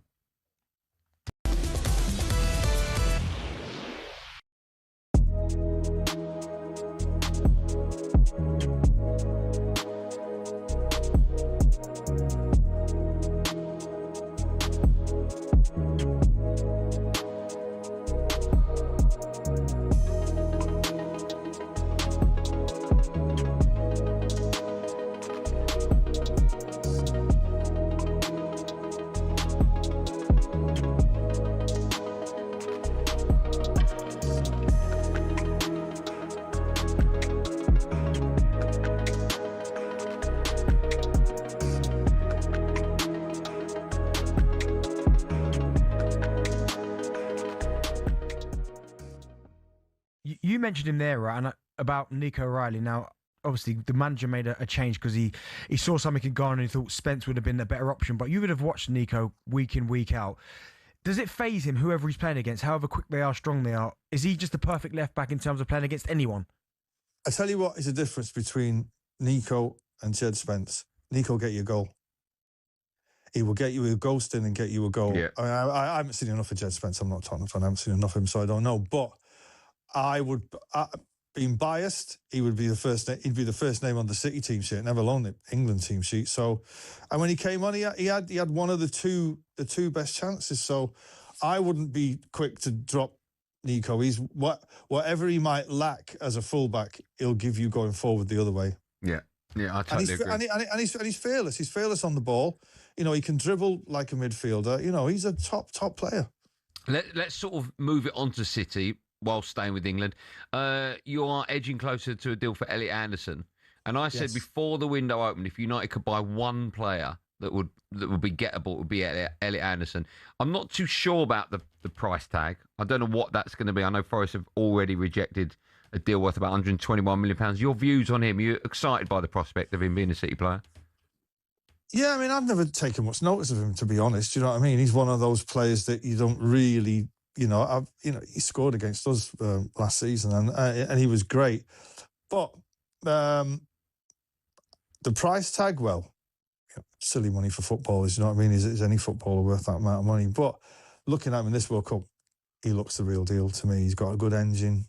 You mentioned him there, right, and about Nico Riley. Now, obviously, the manager made a change because he saw something in Ghana and he thought Spence would have been a better option. But you would have watched Nico week in, week out. Does it faze him, whoever he's playing against, however quick they are, strong they are? Is he just the perfect left back in terms of playing against anyone? I tell you what is the difference between Nico and Jed Spence. Nico get you a goal. He will get you a ghosting and get you a goal. Yeah. I haven't seen enough of Jed Spence. I'm not Tottenham fan. I haven't seen enough of him, so I don't know. But I would, being biased, he'd be the first name on the City team sheet, never alone the England team sheet. So, and when he came on, he had one of the two best chances. So, I wouldn't be quick to drop Nico. He's whatever he might lack as a fullback, he'll give you going forward the other way. Yeah, I totally agree. And he's fearless. He's fearless on the ball. You know, he can dribble like a midfielder. You know, he's a top player. Let's sort of move it on to City while staying with England. You are edging closer to a deal for Elliot Anderson. And I said before the window opened, if United could buy one player that would be gettable, it would be Elliot Anderson. I'm not too sure about the price tag. I don't know what that's going to be. I know Forest have already rejected a deal worth about £121 million. Your views on him? You're excited by the prospect of him being a City player? Yeah, I mean, I've never taken much notice of him, to be honest. You know what I mean? He's one of those players that you don't really, he scored against us last season and he was great. But the price tag, well, silly money for footballers, you know what I mean? Is any footballer worth that amount of money? But looking at him in this World Cup, he looks the real deal to me. He's got a good engine.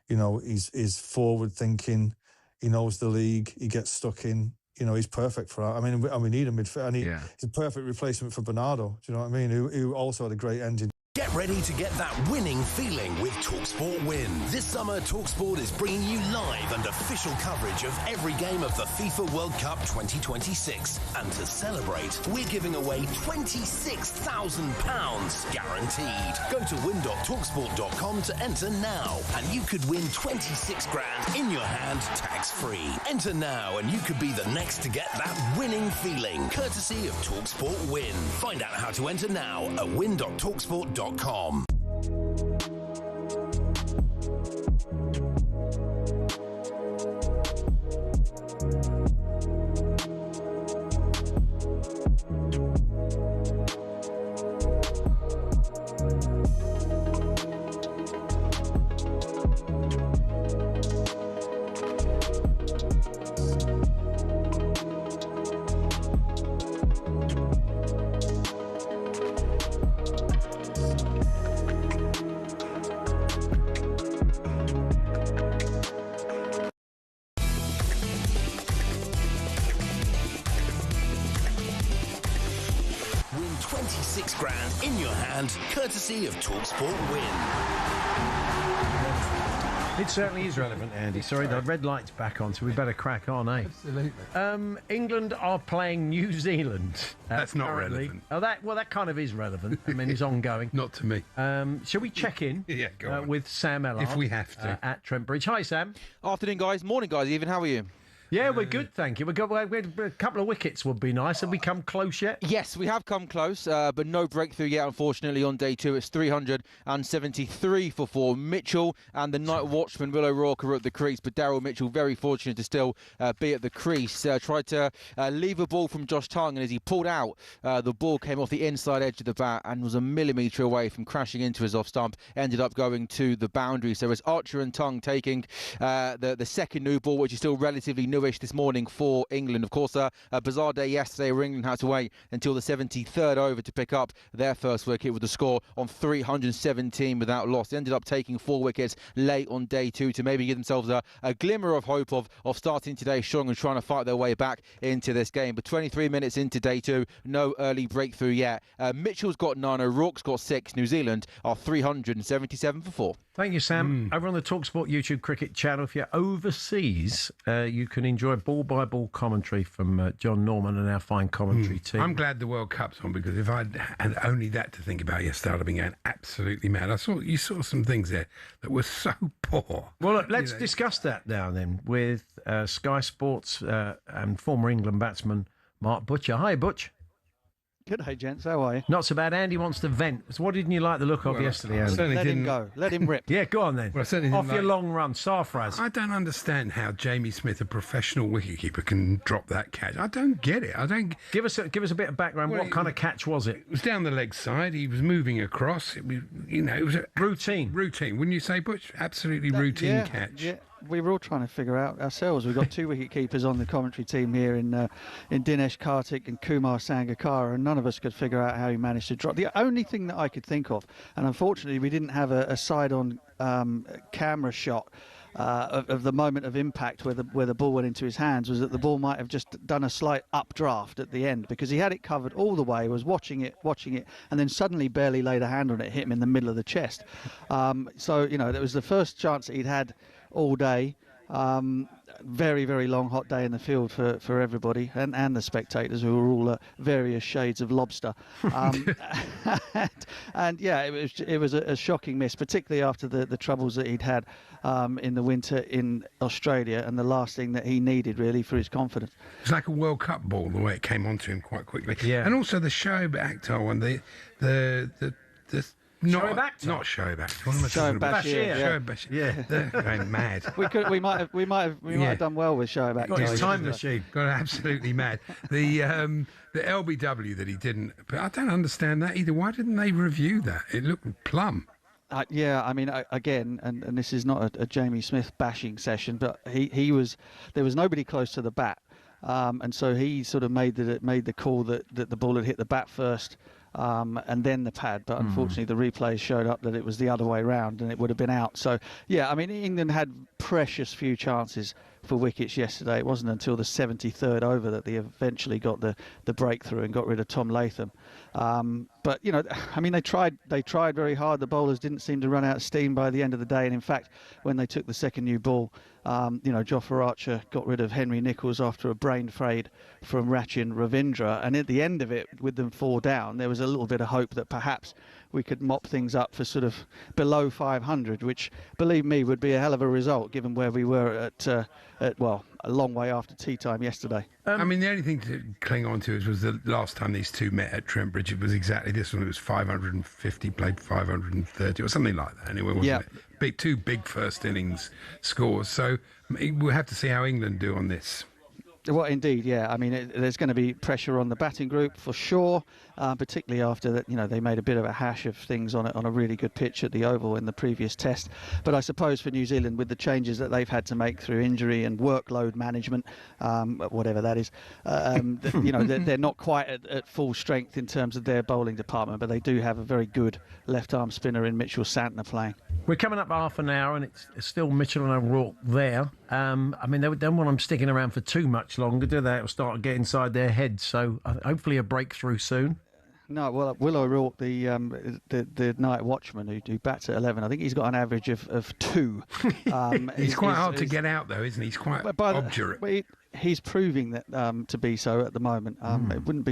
You know, he's forward thinking. He knows the league. He gets stuck in. You know, he's perfect for that. I mean, we need a midfield. He's a perfect replacement for Bernardo. Do you know what I mean? Who also had a great engine. Get ready to get that winning feeling with talkSPORT Win. This summer, talkSPORT is bringing you live and official coverage of every game of the FIFA World Cup 2026. And to celebrate, we're giving away £26,000 guaranteed. Go to win.talksport.com to enter now, and you could win 26 grand in your hand, tax-free. Enter now, and you could be the next to get that winning feeling, courtesy of talkSPORT Win. Find out how to enter now at win.talksport.com. Win 26 grand in your hand, courtesy of talkSPORT Win. It certainly is relevant, Andy. Sorry, the red light's back on, so we better crack on, eh? Absolutely. England are playing New Zealand. That's not currently. relevant. Oh, that kind of is relevant. I mean, it's ongoing. Not to me. Shall we check in go on. with Sam Ellard? If we have to. At Trent Bridge. Hi, Sam. Afternoon, guys. Morning, guys. Even, how are you? Yeah, we're good, thank you. We had a couple of wickets would be nice. Have we come close yet? Yes, we have come close, but no breakthrough yet, unfortunately, on day two. It's 373 for 4. Mitchell and the night watchman, Will O'Rourke, are at the crease, but Daryl Mitchell very fortunate to still be at the crease. Tried to leave a ball from Josh Tongue, and as he pulled out, the ball came off the inside edge of the bat and was a millimetre away from crashing into his off stump. Ended up going to the boundary. So it's Archer and Tongue taking the second new ball, which is still relatively newish this morning for England. Of course, a bizarre day yesterday where England had to wait until the 73rd over to pick up their first wicket with a score on 317 without loss. They ended up taking 4 wickets late on day two to maybe give themselves a glimmer of hope of starting today strong and trying to fight their way back into this game. But 23 minutes into day two, no early breakthrough yet. Mitchell's got 9, O'Rourke's got 6. New Zealand are 377 for 4. Thank you, Sam. Over on the talkSPORT YouTube cricket channel, if you're overseas, you can enjoy ball-by-ball commentary from John Norman and our fine commentary team. I'm glad the World Cup's on, because if I'd had only that to think about yesterday, I'd have been going absolutely mad. You saw some things there that were so poor. Well, look, let's discuss that now then with Sky Sports and former England batsman Mark Butcher. Hi, Butch. Good day, gents. How are you? Not so bad. Andy wants to vent. So what didn't you like the look of yesterday, Andy? Let him go. Let him rip. Yeah, go on then. Well, I Off your long run, Sarfraz. I don't understand how Jamie Smith, a professional wicketkeeper, can drop that catch. I don't get it. I don't. Give us a bit of background. Well, what kind of catch was it? It was down the leg side. He was moving across. It was, it was a routine. Routine, wouldn't you say, Butch? Absolutely routine catch. Yeah. we were all trying to figure out ourselves. We've got 2 wicket keepers on the commentary team here in Dinesh Karthik and Kumar Sangakkara, and none of us could figure out how he managed to drop. The only thing that I could think of, and unfortunately we didn't have a side-on camera shot of the moment of impact where the ball went into his hands, was that the ball might have just done a slight updraft at the end, because he had it covered all the way, was watching it, and then suddenly barely laid a hand on it, hit him in the middle of the chest. So, you know, that was the first chance that he'd had all day. Very, very long, hot day in the field for everybody and the spectators, who were all various shades of lobster. And yeah, it was a shocking miss, particularly after the troubles that he'd had in the winter in Australia, and the last thing that he needed really for his confidence. It's like a World Cup ball, the way it came onto him quite quickly. Yeah. And also the Shoaib Akhtar one, Shoaib Akhtar? Not Shoaib Akhtar. What am I talking about? Shoaib Bashir. Yeah. They're going mad. We might have done well with Shoaib Akhtar. Got his time machine. Got absolutely mad. The LBW that he didn't, but I don't understand that either. Why didn't they review that? It looked plumb. Yeah, I mean, again, and this is not a Jamie Smith bashing session, but there was nobody close to the bat, and so he sort of made the call that the ball had hit the bat first, and then the pad. But unfortunately, the replays showed up that it was the other way round, and it would have been out. So yeah, I mean, England had precious few chances for wickets yesterday. It wasn't until the 73rd over that they eventually got the breakthrough and got rid of Tom Latham. But you know, I mean, they tried very hard. The bowlers didn't seem to run out of steam by the end of the day. And in fact, when they took the second new ball, you know, Jofra Archer got rid of Henry Nicholls after a brain fade from Rachin Ravindra. And at the end of it, with them 4 down, there was a little bit of hope that perhaps we could mop things up for sort of below 500, which, believe me, would be a hell of a result given where we were at well, a long way after tea time yesterday. I mean, the only thing to cling on to was the last time these two met at Trent Bridge. It was exactly this one. It was 550, played 530 or something like that. Anyway, wasn't it? Two big first innings scores. So we'll have to see how England do on this. Well, indeed, yeah. I mean, there's going to be pressure on the batting group for sure, particularly after that. You know, they made a bit of a hash of things on a really good pitch at the Oval in the previous test. But I suppose for New Zealand, with the changes that they've had to make through injury and workload management, whatever that is, you know, they're not quite at full strength in terms of their bowling department. But they do have a very good left-arm spinner in Mitchell Santner playing. We're coming up half an hour, and it's still Mitchell and O'Rourke there. I mean, they don't want them sticking around for too much longer, do they? It'll start to get inside their heads. So hopefully a breakthrough soon. No, well, Will O'Rourke, the night watchman who bats at 11, I think he's got an average of 2. He's quite hard to get out, though, isn't he? He's quite obdurate. He's proving that to be so at the moment. I wouldn't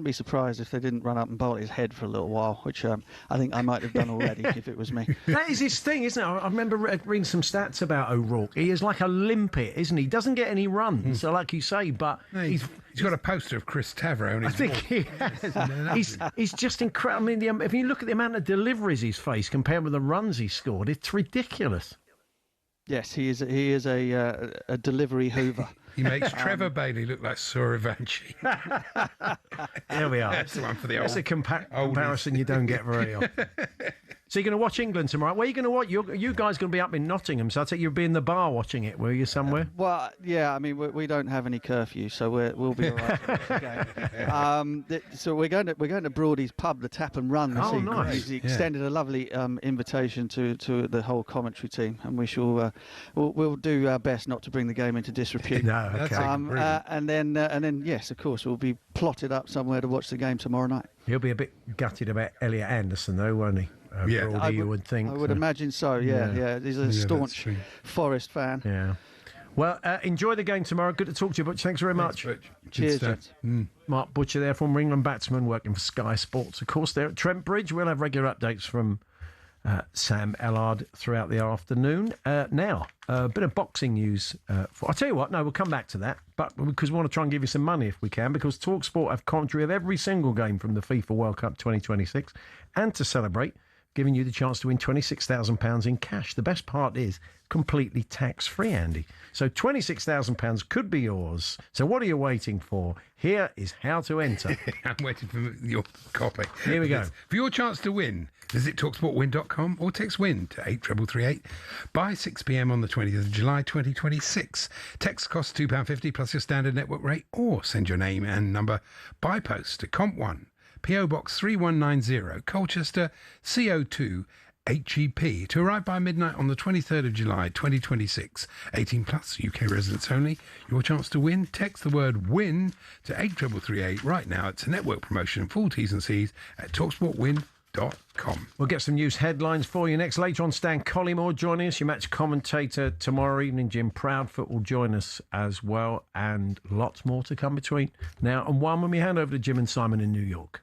be surprised if they didn't run up and bowl his head for a little while, which I think I might have done already if it was me. That is his thing, isn't it? I remember reading some stats about O'Rourke. He is like a limpet, isn't he? He doesn't get any runs, so like you say, but he's got a poster of Chris Tavro on his wall. He has. He's just incredible. I mean, if you look at the amount of deliveries he's faced compared with the runs he scored, it's ridiculous. Yes, he is a delivery hoover. He makes Trevor Bailey look like Suravanshi. There we are. That's the one for the old. That's a comparison you don't get very often. So you're going to watch England tomorrow? Where are you going to watch? You guys going to be up in Nottingham, so I think you'll be in the bar watching it. Were you somewhere? Well, yeah. I mean, we don't have any curfew, so we'll be all right. So we're going to Broadie's pub, the Tap and Run. Oh, nice. He extended a lovely invitation to the whole commentary team, and we shall we'll do our best not to bring the game into disrepute. No, okay. And then yes, of course, we'll be plotted up somewhere to watch the game tomorrow night. He'll be a bit gutted about Elliot Anderson, though, won't he? Brody, you would think. I would imagine so. Yeah. He's a staunch Forest fan. Yeah. Well, enjoy the game tomorrow. Good to talk to you, Butch. Thanks very much. Cheers, gents. Mark Butcher there, former England batsman, working for Sky Sports. Of course, there at Trent Bridge. We'll have regular updates from Sam Ellard throughout the afternoon. Now, a bit of boxing news. I'll tell you what, no, we'll come back to that, but because we want to try and give you some money if we can, because talkSPORT have commentary of every single game from the FIFA World Cup 2026, and to celebrate, giving you the chance to win £26,000 in cash. The best part is completely tax-free, Andy. So £26,000 could be yours. So what are you waiting for? Here is how to enter. I'm waiting for your copy. Here we go. For your chance to win, Visit talksportwin.com or text WIN to 83338 by 6 p.m. on the 20th of July 2026. Text costs £2.50 plus your standard network rate, or send your name and number by post to Comp1, PO Box 3190, Colchester, CO2 HEP, to arrive by midnight on the 23rd of July 2026. 18 plus, UK residents only. Your chance to win. Text the word WIN to 83338 right now. It's a network promotion. Full T's and C's at talksportwin.com. We'll get some news headlines for you next. Later on, Stan Collymore joining us, your match commentator tomorrow evening. Jim Proudfoot will join us as well, and lots more to come between now and 1 when we hand over to Jim and Simon in New York.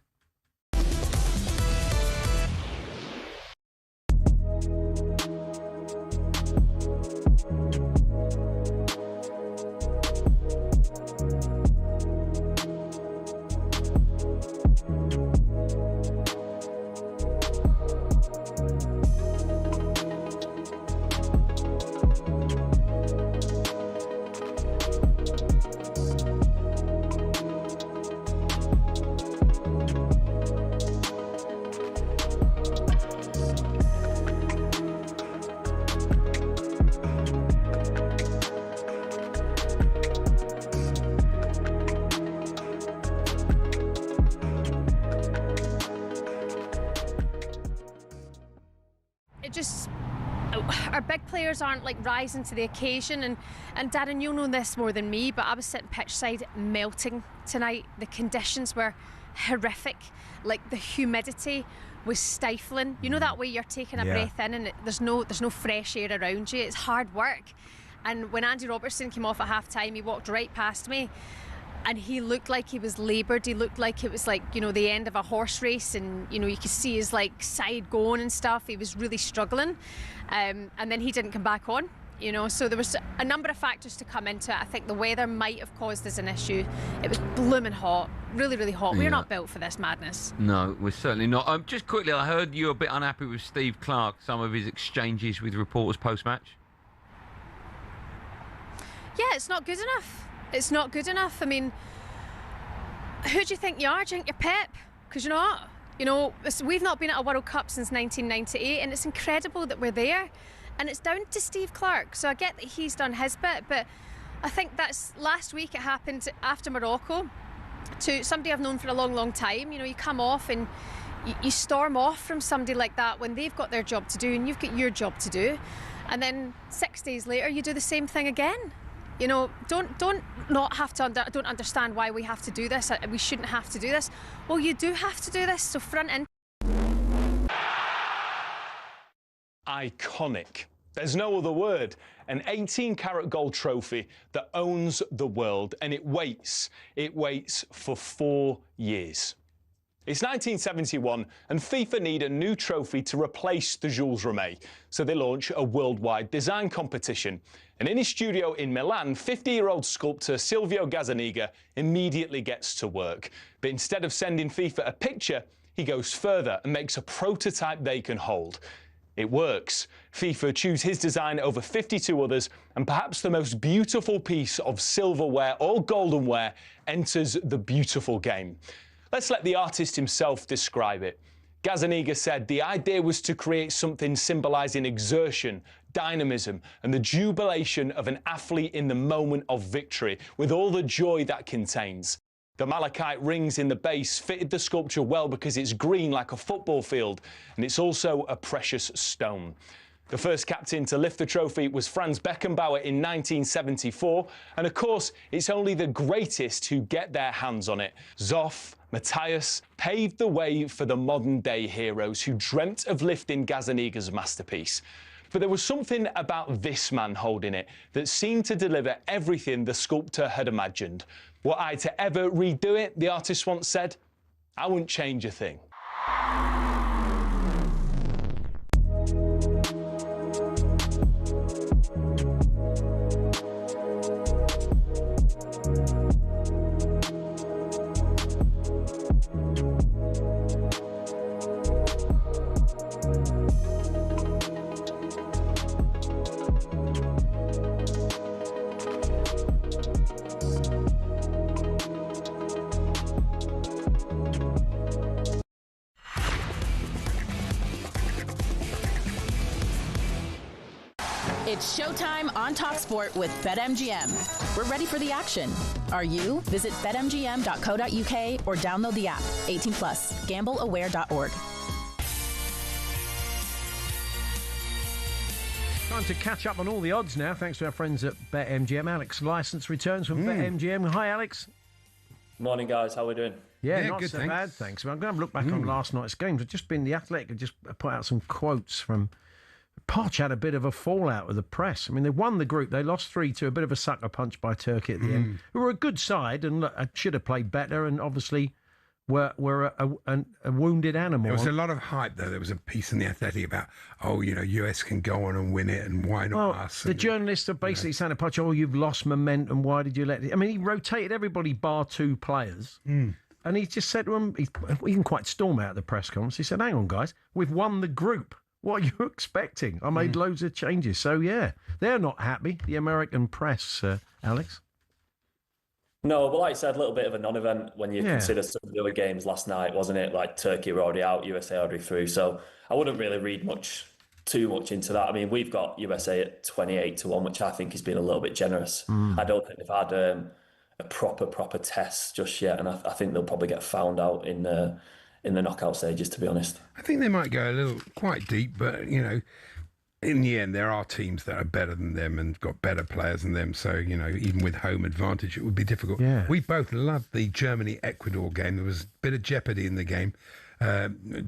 Our big players aren't like rising to the occasion, and Darren, you'll know this more than me, but I was sitting pitch side melting tonight. The conditions were horrific, like the humidity was stifling. You know that way you're taking a breath in and there's no fresh air around you. It's hard work. And when Andy Robertson came off at half time, he walked right past me and he looked like he was laboured. He looked like it was like, you know, the end of a horse race, and you know, you could see his like side going and stuff. He was really struggling, and then he didn't come back on, you know. So there was a number of factors to come into it. I think the weather might have caused us an issue. It was blooming hot, really hot. We're not built for this madness. No, we're certainly not. Just quickly, I heard you were a bit unhappy with Steve Clarke, some of his exchanges with reporters post-match. Yeah, it's not good enough. It's not good enough. I mean, who do you think you are? Do you think you're Pep? Because you're not. You know, we've not been at a World Cup since 1998, and it's incredible that we're there. And it's down to Steve Clarke. So I get that he's done his bit, but I think that's last week. It happened after Morocco to somebody I've known for a long time. You know, you come off and you storm off from somebody like that when they've got their job to do and you've got your job to do. And then 6 days later, you do the same thing again. You know, don't not have to. Don't understand why we have to do this. We shouldn't have to do this. Well, you do have to do this. So front in. Iconic. There's no other word. An 18-carat gold trophy that owns the world, and it waits. It waits for 4 years. It's 1971, and FIFA need a new trophy to replace the Jules Rimet, so they launch a worldwide design competition. And in his studio in Milan, 50-year-old sculptor Silvio Gazzaniga immediately gets to work. But instead of sending FIFA a picture, he goes further and makes a prototype they can hold. It works. FIFA choose his design over 52 others, and perhaps the most beautiful piece of silverware or goldenware enters the beautiful game. Let's let the artist himself describe it. Gazzaniga said the idea was to create something symbolising exertion, dynamism, and the jubilation of an athlete in the moment of victory, with all the joy that contains. The malachite rings in the base fitted the sculpture well because it's green like a football field, and it's also a precious stone. The first captain to lift the trophy was Franz Beckenbauer in 1974, and of course, it's only the greatest who get their hands on it. Zoff, Matthias paved the way for the modern-day heroes who dreamt of lifting Gazzaniga's masterpiece. But there was something about this man holding it that seemed to deliver everything the sculptor had imagined. Were I to ever redo it, the artist once said, I wouldn't change a thing. It's showtime on talkSPORT with BetMGM. We're ready for the action. Are you? Visit betmgm.co.uk or download the app. 18 plus. GambleAware.org. Time to catch up on all the odds now, thanks to our friends at BetMGM. Alex Licence returns from BetMGM. Hi, Alex. Morning, guys. How are we doing? Yeah, not good, so bad, thanks. Well, I'm going to look back on last night's games. It's just been the Athletic have just put out some quotes from Poch. Had a bit of a fallout with the press. I mean, they won the group. They lost 3-2, a bit of a sucker punch by Turkey at the end, who were a good side and look, should have played better, and obviously were a wounded animal. There was a lot of hype, though. There was a piece in the Athletic about, US can go on and win it, and why not us? The journalists are basically saying to Poch, you've lost momentum. Why did you let it? I mean, he rotated everybody bar 2 players. And he just said to them, he didn't quite storm out the press conference. He said, hang on, guys, we've won the group. What are you expecting? I made loads of changes. So, yeah, they're not happy, the American press, Alex. No, but like I said, a little bit of a non-event when you consider some of the other games last night, wasn't it? Like Turkey were already out, USA already through. So I wouldn't really read too much into that. I mean, we've got USA at 28-1, which I think has been a little bit generous. I don't think they've had a proper test just yet, and I think they'll probably get found out in the knockout stages, to be honest. I think they might go a little quite deep, but in the end, there are teams that are better than them and got better players than them. So, even with home advantage, it would be difficult. Yeah. We both loved the Germany-Ecuador game. There was a bit of jeopardy in the game.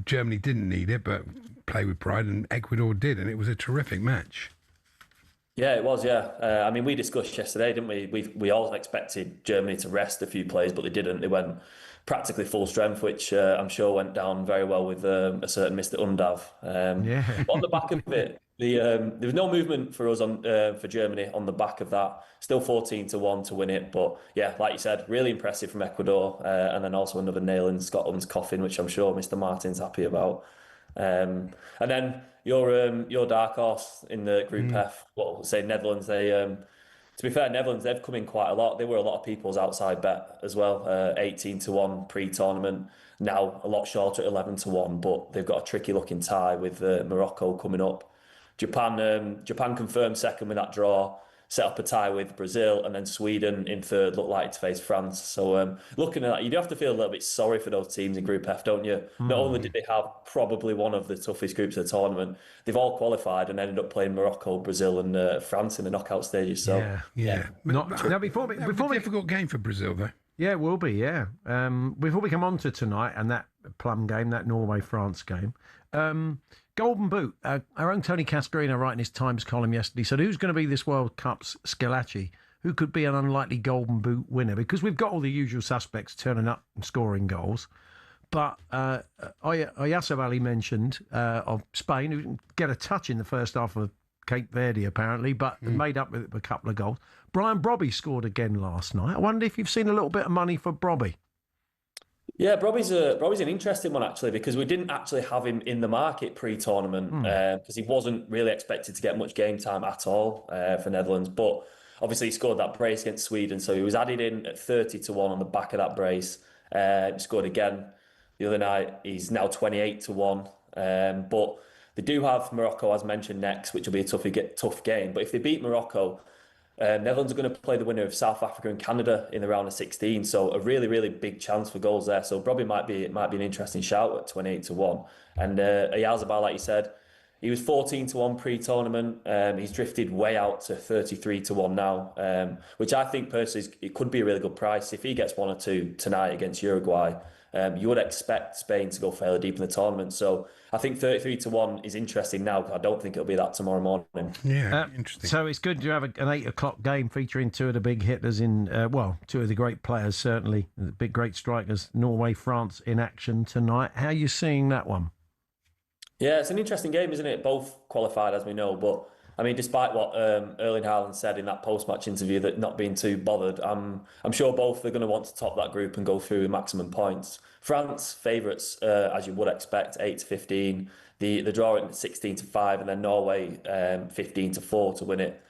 Germany didn't need it, but play with pride, and Ecuador did, and it was a terrific match. Yeah, it was, yeah. I mean, we discussed yesterday, didn't we? We all expected Germany to rest a few players, but they didn't. They went practically full strength, which I'm sure went down very well with a certain Mr. Undav. But on the back of it, there was no movement for us for Germany on the back of that. Still 14-1 to win it, but yeah, like you said, really impressive from Ecuador, and then also another nail in Scotland's coffin, which I'm sure Mr. Martin's happy about. And then your dark horse in the Group F, say Netherlands. They, to be fair, Netherlands, they've come in quite a lot. They were a lot of people's outside bet as well. 18-1 pre-tournament. Now a lot shorter at 11-1, but they've got a tricky looking tie with Morocco coming up. Japan confirmed second with that draw. Set up a tie with Brazil, and then Sweden in third looked like to face France. So looking at that, you do have to feel a little bit sorry for those teams in Group F, don't you? Not only did they have probably one of the toughest groups of the tournament, they've all qualified and ended up playing Morocco, Brazil and France in the knockout stages. So Before we difficult game for Brazil, though. Yeah, it will be, yeah. Before we come on to tonight and that plum game, that Norway-France game, Golden Boot. Our own Tony Cascarino, writing his Times column yesterday, said, who's going to be this World Cup's Scalacci? Who could be an unlikely Golden Boot winner? Because we've got all the usual suspects turning up and scoring goals. But Oyarzabal mentioned of Spain, who didn't get a touch in the first half of Cape Verde, apparently, but made up with a couple of goals. Brian Brobby scored again last night. I wonder if you've seen a little bit of money for Brobby. Yeah, Brobby's an interesting one, actually, because we didn't actually have him in the market pre-tournament because he wasn't really expected to get much game time at all for Netherlands. But obviously he scored that brace against Sweden, so he was added in at 30-1 on the back of that brace. He scored again the other night. He's now 28-1. But they do have Morocco, as mentioned, next, which will be a tough game. But if they beat Morocco, Netherlands are going to play the winner of South Africa and Canada in the round of 16, so a really, really big chance for goals there. So probably might be an interesting shout at 28-1. And Oyarzabal, like you said, he was 14-1 pre-tournament. He's drifted way out to 33-1 now, which I think personally it could be a really good price if he gets one or two tonight against Uruguay. You would expect Spain to go fairly deep in the tournament. So I think 33-1 is interesting now, because I don't think it'll be that tomorrow morning. Yeah, interesting. So it's good to have an 8 o'clock game featuring two of the big hitters in, two of the great players, certainly, the big great strikers, Norway, France in action tonight. How are you seeing that one? Yeah, it's an interesting game, isn't it? Both qualified, as we know, but I mean, despite what Erling Haaland said in that post-match interview, that not being too bothered, I'm sure both are going to want to top that group and go through with maximum points. France favourites, as you would expect, 8-15. The draw at 16-5, and then Norway 15-4 to win it.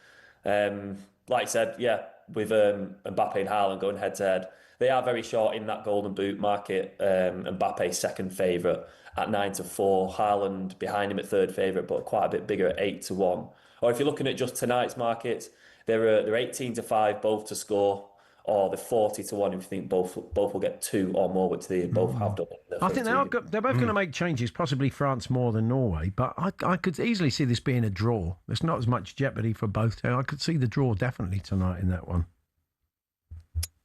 Like I said, yeah, with Mbappe and Haaland going head to head, they are very short in that Golden Boot market. Mbappe's second favourite at 9-4. Haaland behind him at third favourite, but quite a bit bigger at 8-1. Or if you're looking at just tonight's markets, they're 18 to 5 both to score, or they're 40 to 1 if you think both will get 2 or more, which they both have done. I think they're both going to make changes, possibly France more than Norway, but I could easily see this being a draw. There's not as much jeopardy for both. I could see the draw definitely tonight in that one.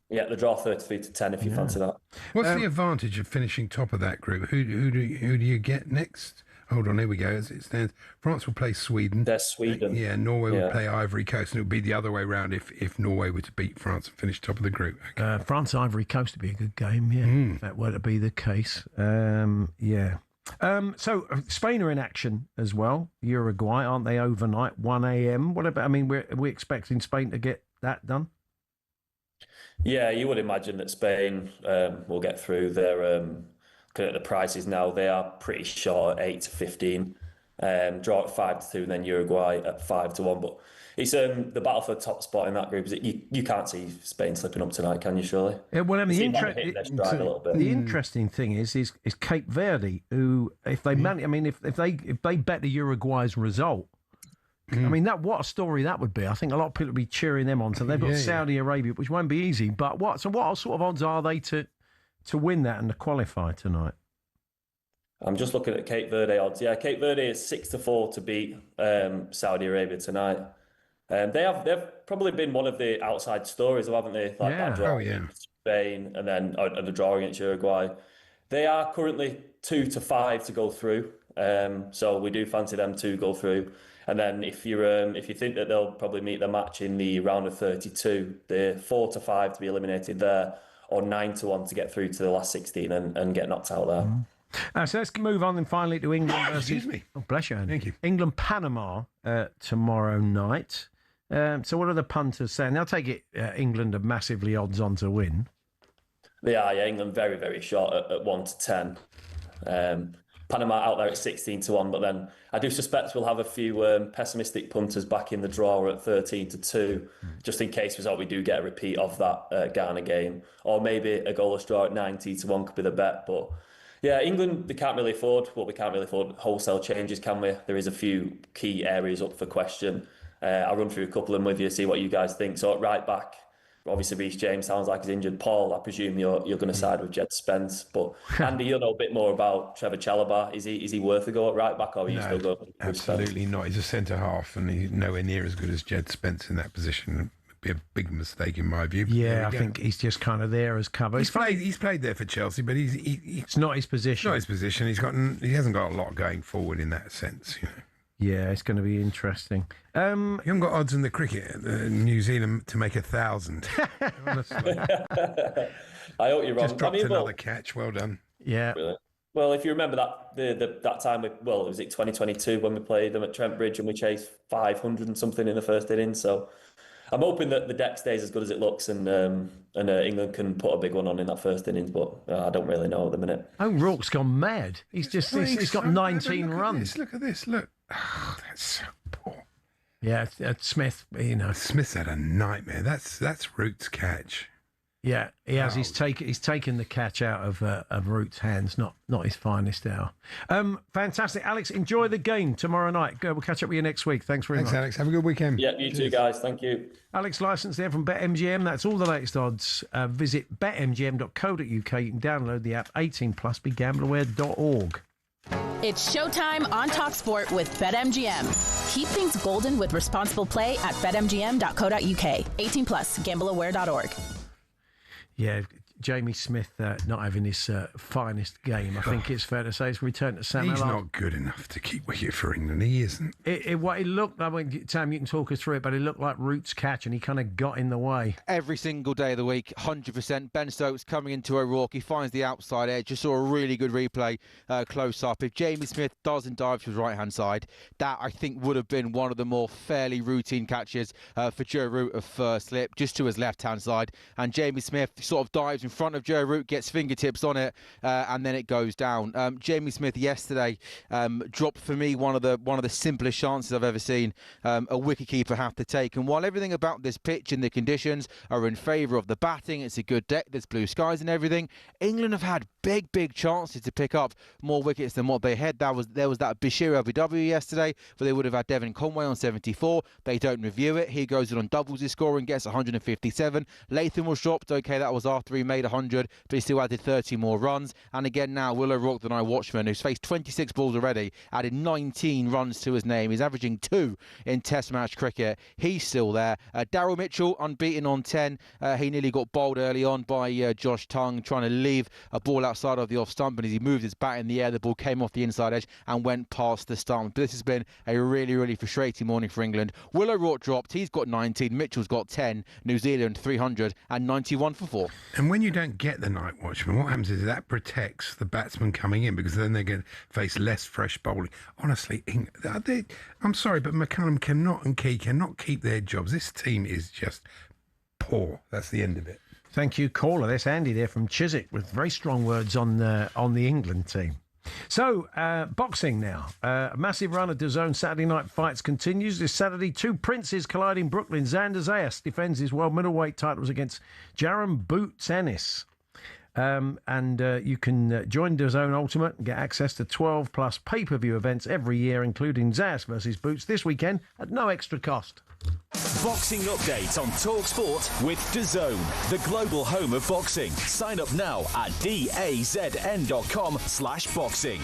Yeah, the draw 33 to 10 if you fancy that. What's the advantage of finishing top of that group? Who do you get next? Hold on, here we go. As it stands, France will play Sweden. They're Sweden. Yeah, Norway will play Ivory Coast, and it would be the other way round if Norway were to beat France and finish top of the group. Okay. France-Ivory Coast would be a good game, yeah, if that were to be the case. Yeah. So Spain are in action as well. Uruguay, aren't they, overnight, 1 a.m.? What about, I mean, we're expecting Spain to get that done? Yeah, you would imagine that Spain will get through. Their looking at the prices now, they are pretty short at 8 to 15. Draw at 5 to 2, and then Uruguay at 5 to 1. But it's the battle for the top spot in that group. Is you can't see Spain slipping up tonight, can you? Surely. Yeah, well, I mean, the interesting thing is Cape Verde, who if they if they bet the Uruguay's result. I mean, what a story that would be. I think a lot of people would be cheering them on. So they've got Saudi Arabia, which won't be easy. But what sort of odds are they to win that and to qualify tonight? I'm just looking at Cape Verde odds. Yeah, Cape Verde is 6 to 4 to beat Saudi Arabia tonight. They've probably been one of the outside stories, haven't they? Like that draw against Spain and then the draw against Uruguay. They are currently 2 to 5 to go through. So we do fancy them to go through. And then if you think that they'll probably meet their match in the round of 32, they're 4 to 5 to be eliminated there, or 9 to 1 to get through to the last 16 and get knocked out there. So let's move on then finally to England versus... Excuse me. Oh, bless you, Andy. Thank you. England-Panama tomorrow night. So what are the punters saying? They'll take it England are massively odds on to win. They are, yeah. England very, very short at 1 to 10. Panama out there at 16 to 1, but then I do suspect we'll have a few pessimistic punters back in the draw at 13 to 2, just in case we do get a repeat of that Ghana game, or maybe a goalless draw at 90 to 1 could be the bet. But yeah, England, we can't really afford wholesale changes, can we? There is a few key areas up for question. I'll run through a couple of them with you, see what you guys think. So at right back, obviously Reece James sounds like he's injured. Paul, I presume you're going to side with Jed Spence. But Andy, you'll know a bit more about Trevor Chalobah. Is he worth a go at right back, or are you still going with absolutely Spence? not. He's a centre half, and he's nowhere near as good as Jed Spence in that position. It'd be a big mistake in my view. Yeah, I think he's just kind of there as cover. He's played there for Chelsea, but it's not his position. Not his position. He hasn't got a lot going forward in that sense. You know. Yeah, it's going to be interesting. You haven't got odds in the cricket, New Zealand to make 1,000. Honestly. I hope you're wrong. Just dropped another catch. Well done. Yeah. Really. Well, if you remember that time, was it 2022 when we played them at Trent Bridge and we chased 500 and something in the first innings? So I'm hoping that the deck stays as good as it looks and England can put a big one on in that first innings, but I don't really know at the minute. Oh, Rourke's gone mad. He's got 19 runs. Look at this. Look. Oh, that's so poor. Yeah, Smith, Smith's had a nightmare. That's Root's catch. Yeah, he has. He's taken the catch out of Root's hands. Not his finest hour. Fantastic, Alex. Enjoy the game tomorrow night. We'll catch up with you next week. Thanks very much. Thanks, Alex. Have a good weekend. Yeah, you too, guys. Thank you. Alex Licence there from BetMGM. That's all the latest odds. Visit betmgm.co.uk. You can download the app. 18+. BeGambleAware.org. It's showtime on talkSPORT with BetMGM. Keep things golden with responsible play at betmgm.co.uk. 18+. GambleAware.org. Yeah, Jamie Smith not having his finest game. I think it's fair to say his return to Sam. He's not good enough to keep wicket for England. He isn't. It looked, I mean, Sam, you can talk us through it, but it looked like Root's catch and he kind of got in the way. Every single day of the week, 100%. Ben Stokes coming into O'Rourke. He finds the outside edge. Just saw a really good replay close up. If Jamie Smith doesn't dive to his right-hand side, that I think would have been one of the more fairly routine catches for Joe Root of first slip, just to his left-hand side. And Jamie Smith sort of dives in front of Joe Root, gets fingertips on it, and then it goes down. Jamie Smith yesterday dropped for me one of the simplest chances I've ever seen a wicketkeeper have to take. And while everything about this pitch and the conditions are in favour of the batting, it's a good deck, there's blue skies and everything, England have had big chances to pick up more wickets than what they had. There was that Bashir LBW yesterday, where they would have had Devon Conway on 74. They don't review it. He goes in on doubles his score and gets 157. Latham was dropped. Okay, that was after he made 100, but he still added 30 more runs. And again now, Willow Rock, the night watchman, who's faced 26 balls already, added 19 runs to his name. He's averaging 2 in Test match cricket. He's still there. Daryl Mitchell, unbeaten on 10. He nearly got bowled early on by Josh Tongue, trying to leave a ball outside of the off stump, and as he moved his bat in the air, the ball came off the inside edge and went past the stump. But this has been a really frustrating morning for England. Willow Rock dropped. He's got 19. Mitchell's got 10. New Zealand 391 for 4. And when you don't get the night watchman, what happens is that protects the batsman coming in, because then they're going to face less fresh bowling. Honestly, I'm sorry, but McCullum and Key cannot keep their jobs. This team is just poor. That's the end of it. Thank you, caller. There's Andy there from Chiswick with very strong words on the England team. So, boxing now. A massive run of DAZN Saturday night fights continues. This Saturday, 2 princes collide in Brooklyn. Xander Zayas defends his world middleweight titles against Jaron Boots Ennis. You can join DAZN Ultimate and get access to 12 plus pay-per-view events every year, including Zayas versus Boots this weekend at no extra cost. Boxing update on talkSPORT with DAZN, the global home of boxing. Sign up now at dazn.com/boxing.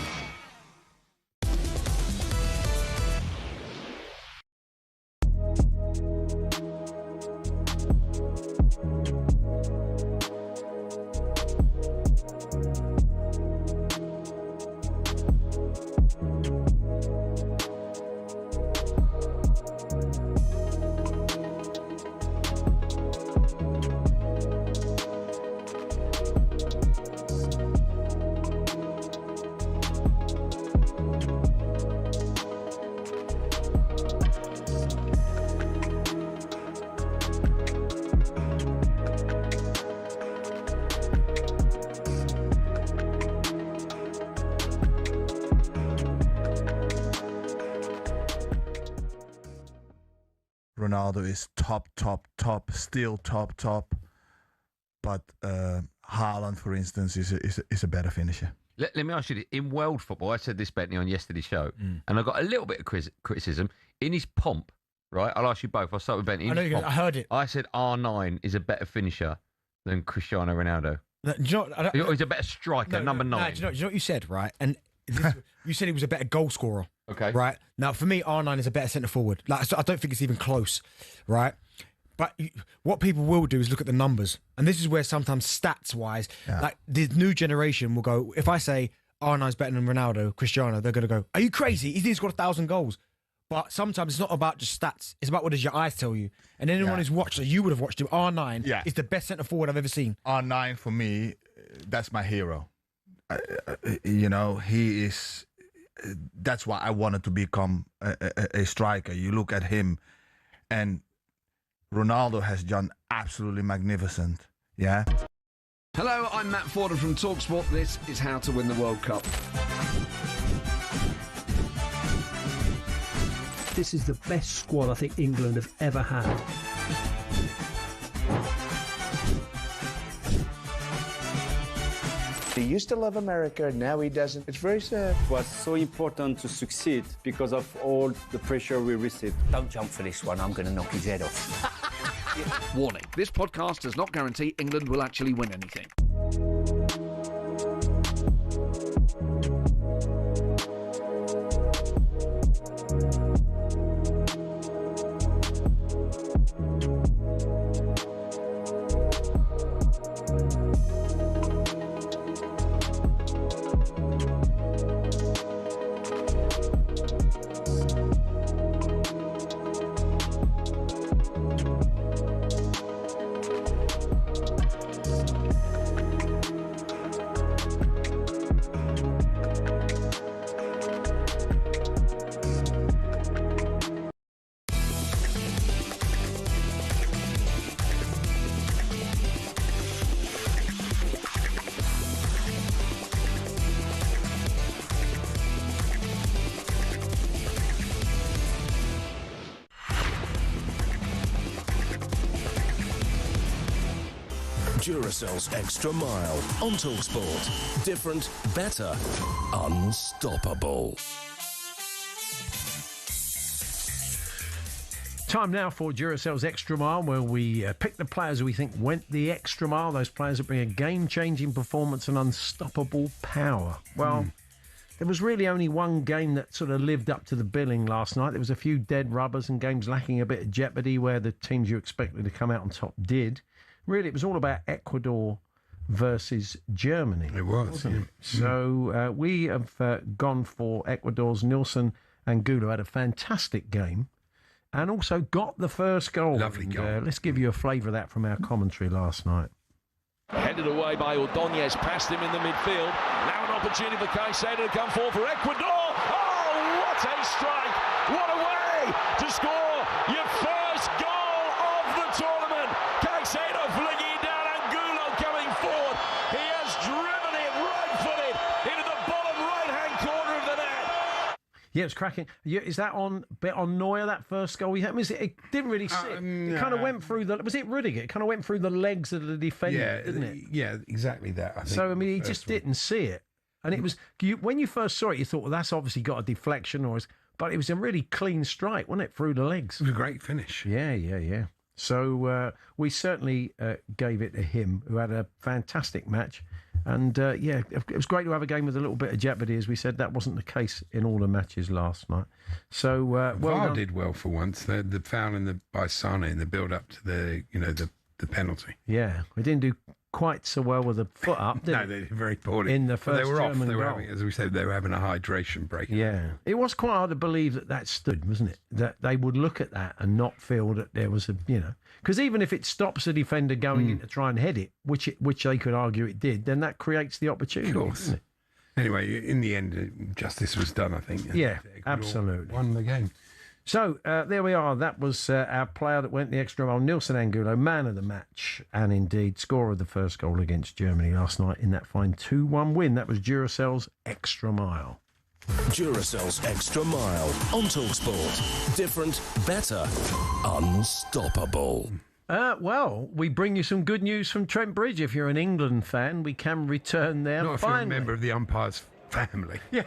Ronaldo is top, still top. But Haaland, for instance, is a better finisher. Let me ask you this. In world football, I said this, Bentley, on yesterday's show, and I got a little bit of criticism. In his pomp, right? I'll ask you both. I'll start with Bentley. I heard it. I said R9 is a better finisher than Cristiano Ronaldo. No, do you know, he's a better striker, number 9. Do you know what you said, right? And you said he was a better goal scorer. Okay. Right? Now, for me, R9 is a better centre forward. Like, I don't think it's even close, right? But what people will do is look at the numbers. And this is where sometimes stats-wise, like the new generation will go, if I say R9's better than Ronaldo, Cristiano, they're going to go, are you crazy? He's scored 1,000 goals. But sometimes it's not about just stats. It's about what does your eyes tell you. And anyone who's watched it, you would have watched him. R9 is the best centre forward I've ever seen. R9, for me, that's my hero. He is... That's why I wanted to become a striker. You look at him, and Ronaldo has done absolutely magnificent. Yeah. Hello, I'm Matt Forden from talkSPORT. This is How to Win the World Cup. This is the best squad I think England have ever had. He used to love America, now he doesn't. It's very sad. It was so important to succeed because of all the pressure we received. Don't jump for this one, I'm going to knock his head off. Warning, this podcast does not guarantee England will actually win anything. Duracell's Extra Mile on talkSPORT. Different, better, unstoppable. Time now for Duracell's Extra Mile, where we pick the players who we think went the extra mile, those players that bring a game-changing performance and unstoppable power. Well, there was really only one game that sort of lived up to the billing last night. There was a few dead rubbers and games lacking a bit of jeopardy where the teams you expected to come out on top did. Really, it was all about Ecuador versus Germany. It was, wasn't yeah. it? So we have gone for Ecuador's Nilsson Angulo. Had a fantastic game and also got the first goal. Lovely goal. Let's give you a flavour of that from our commentary last night. Headed away by Ordóñez, past him in the midfield. Now an opportunity for Caicedo to come forward for Ecuador. Oh, what a strike! What a way to score your first goal of the tournament. Caicedo flinging it down, Angulo coming forward. He has driven it right-footed into the bottom right-hand corner of the net. Yeah, it's cracking. Is that on Neuer, that first goal? It didn't really sit. It kind of went through was it Rudiger? It kind of went through the legs of the defender, didn't it? Yeah, exactly that. I think So, I mean, he just didn't see it. And it was, when you first saw it, you thought, well, that's obviously got a deflection, but it was a really clean strike, wasn't it, through the legs? It was a great finish. Yeah. So we certainly gave it to him, who had a fantastic match. And, it was great to have a game with a little bit of jeopardy. As we said, that wasn't the case in all the matches last night. So, VAR did well for once. The foul by Sane in the build-up to the penalty. Yeah, we didn't do quite so well with the foot up, did No, they did very poorly. In the first they were German off. They were goal. having, as we said, they were having a hydration break. Yeah. It was quite hard to believe that stood, wasn't it? That they would look at that and not feel that there was because even if it stops a defender going in to try and head it, which they could argue it did, then that creates the opportunity. Of course. Doesn't it? Anyway, in the end, justice was done, I think. Yeah, Ecuador absolutely. won the game. So there we are. That was our player that went the extra mile, Nilsson Angulo, man of the match, and indeed scorer of the first goal against Germany last night in that fine 2-1 win. That was Duracell's Extra Mile. Duracell's Extra Mile on talkSPORT. Different, better, unstoppable. Well, we bring you some good news from Trent Bridge. If you're an England fan, we can return there. Not if you're a member of the umpire's family. Yes.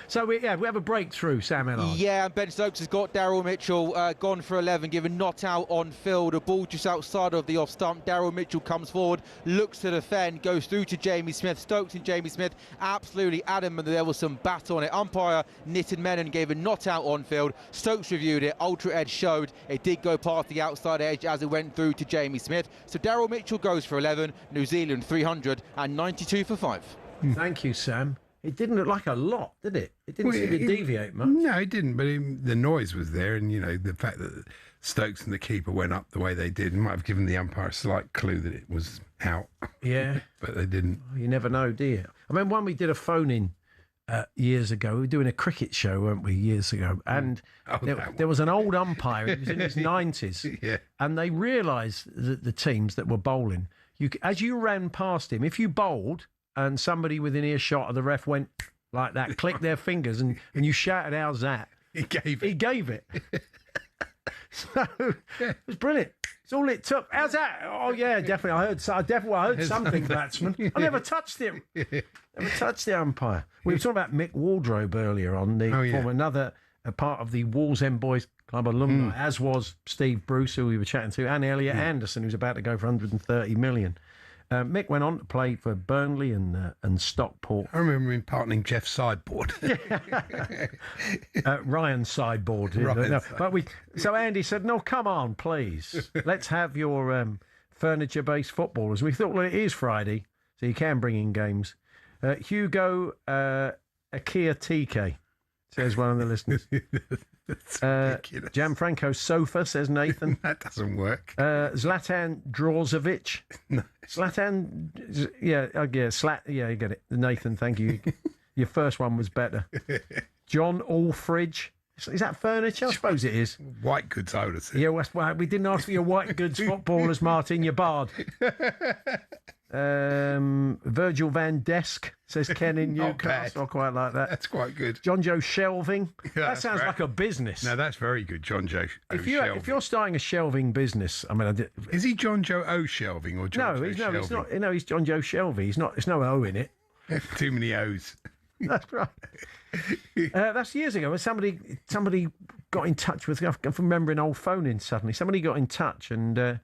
So we have a breakthrough, Sam Ellard. Yeah, and Ben Stokes has got Daryl Mitchell gone for 11, given not out on field. A ball just outside of the off stump. Daryl Mitchell comes forward, looks to defend, goes through to Jamie Smith. Stokes and Jamie Smith absolutely adamant that there was some bat on it. Umpire Nitin Menon gave a not out on field. Stokes reviewed it. Ultra Edge showed it did go past the outside edge as it went through to Jamie Smith. So Daryl Mitchell goes for 11. New Zealand 392 for 5. Thank you, Sam. It didn't look like a lot, did it? It didn't seem to deviate much. No, it didn't. But the noise was there, and the fact that Stokes and the keeper went up the way they did might have given the umpire a slight clue that it was out. Yeah, but they didn't. You never know, do you? I mean, when we did a phone-in years ago, we were doing a cricket show, weren't we? Years ago, and there was an old umpire. He was in his 90s, yeah, and they realised that the teams that were bowling, as you ran past him, if you bowled and somebody within earshot of the ref went like that, clicked their fingers, and you shouted, "How's that?" He gave it. So it was brilliant. It's all it took. How's that? Oh yeah, definitely. I heard something, batsman. I never touched him. Never touched the umpire. We were talking about Mick Wardrobe earlier on, from another part of the Wallsend Boys Club alumni, as was Steve Bruce, who we were chatting to, and Elliot Anderson, who's about to go for 130 million. Mick went on to play for Burnley and Stockport. I remember him partnering Jeff Sideboard. Ryan Sideboard. So Andy said, "No, come on, please. Let's have your furniture-based footballers." We thought, well, it is Friday, so you can bring in games. Hugo Akia TK, says one of the listeners. Gianfranco Sofa, says Nathan. That doesn't work. Zlatan Drozovic. No. Zlatan, you get it. Nathan, thank you. Your first one was better. John Allfridge. Is that furniture? I suppose it is. White goods, I would have said. Yeah, well, we didn't ask for your white goods footballers, Martin, you bard. Virgil van Desk, says Ken in Not bad. Newcastle. I quite like that. That's quite good. John Joe Shelving. Yeah, that that's sounds great. like a business. No, that's very good, John Joe. If you're starting a shelving business, I mean, is he John Joe O'Shelving or John Joe he's Shelving? not. No, he's John Joe Shelvey. He's not. There's no O in it. Too many O's. That's right. That's years ago when somebody got in touch with. I'm remembering old phone-in suddenly. Somebody got in touch and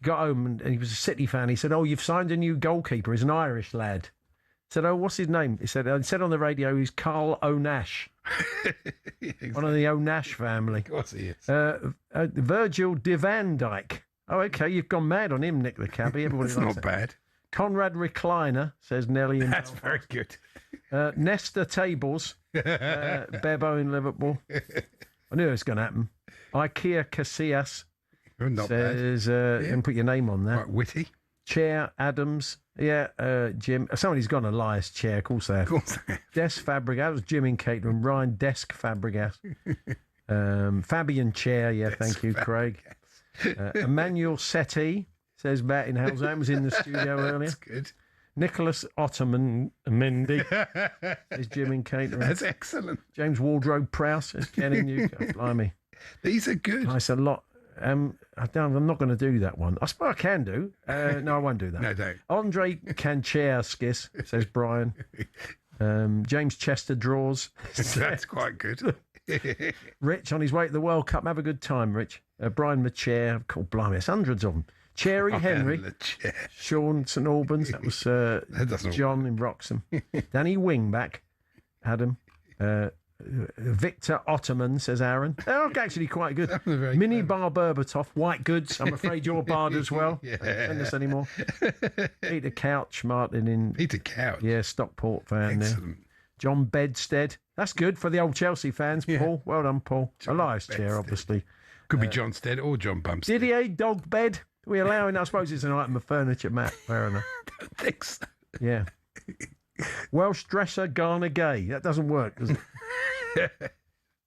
got home and he was a City fan. He said, "Oh, you've signed a new goalkeeper. He's an Irish lad." I said, "Oh, what's his name?" He said on the radio, he's Carl O'Nash. Exactly. One of the O'Nash family. Of course he is. Virgil de Van Dijk. Oh, okay, you've gone mad on him, Nick the Cabbie. Everybody That's likes not it. bad. Conrad Recliner, says Nelly. That's very good. Nesta Tables, Bebo in Liverpool. I knew it was going to happen. IKEA Casillas Not says, bad. and put your name on that. Quite witty. Chair Adams, Jim. Somebody's gone Elias Chair, of course they have. Des Fabregas, that was Jim in Caterham. Ryan Desk Fabregas. Fabian Chair, thank you, Craig. Emmanuel Setti, says Matt in Hellsheim, was in the studio earlier. That's good. Nicholas Ottoman Mendy is Jim in Caterham. That's excellent. James Wardrobe Prowse is Ken in Newcastle. Blimey. These are good. Nice a lot. I'm not going to do that one. I suppose I can do. No, I won't do that. No, don't. Andre Kancherskis, says Brian. James Chester Draws. That's quite good. Rich on his way to the World Cup. Have a good time, Rich. Brian Machair. Cool, blimey, there's hundreds of them. Cherry Henry. Sean St Albans. That was John in Wroxham. Danny Wingback. Adam. Victor Ottoman, says Aaron. They're actually quite good. Mini Bar Berbatov, White Goods. I'm afraid you're barred as well. Yeah. Don't send us anymore. Peter Couch, Martin in. Peter Couch. Yeah, Stockport fan there. Excellent. John Bedstead. That's good for the old Chelsea fans, Paul. Well done, Paul. Elias Chair, obviously. Could be John Stead or John Bumstead. Didier Dog Bed. Are we allowing? I suppose it's an item of furniture, Matt. Fair enough. I don't think so. Yeah. Welsh dresser Garner Gay. That doesn't work, does it?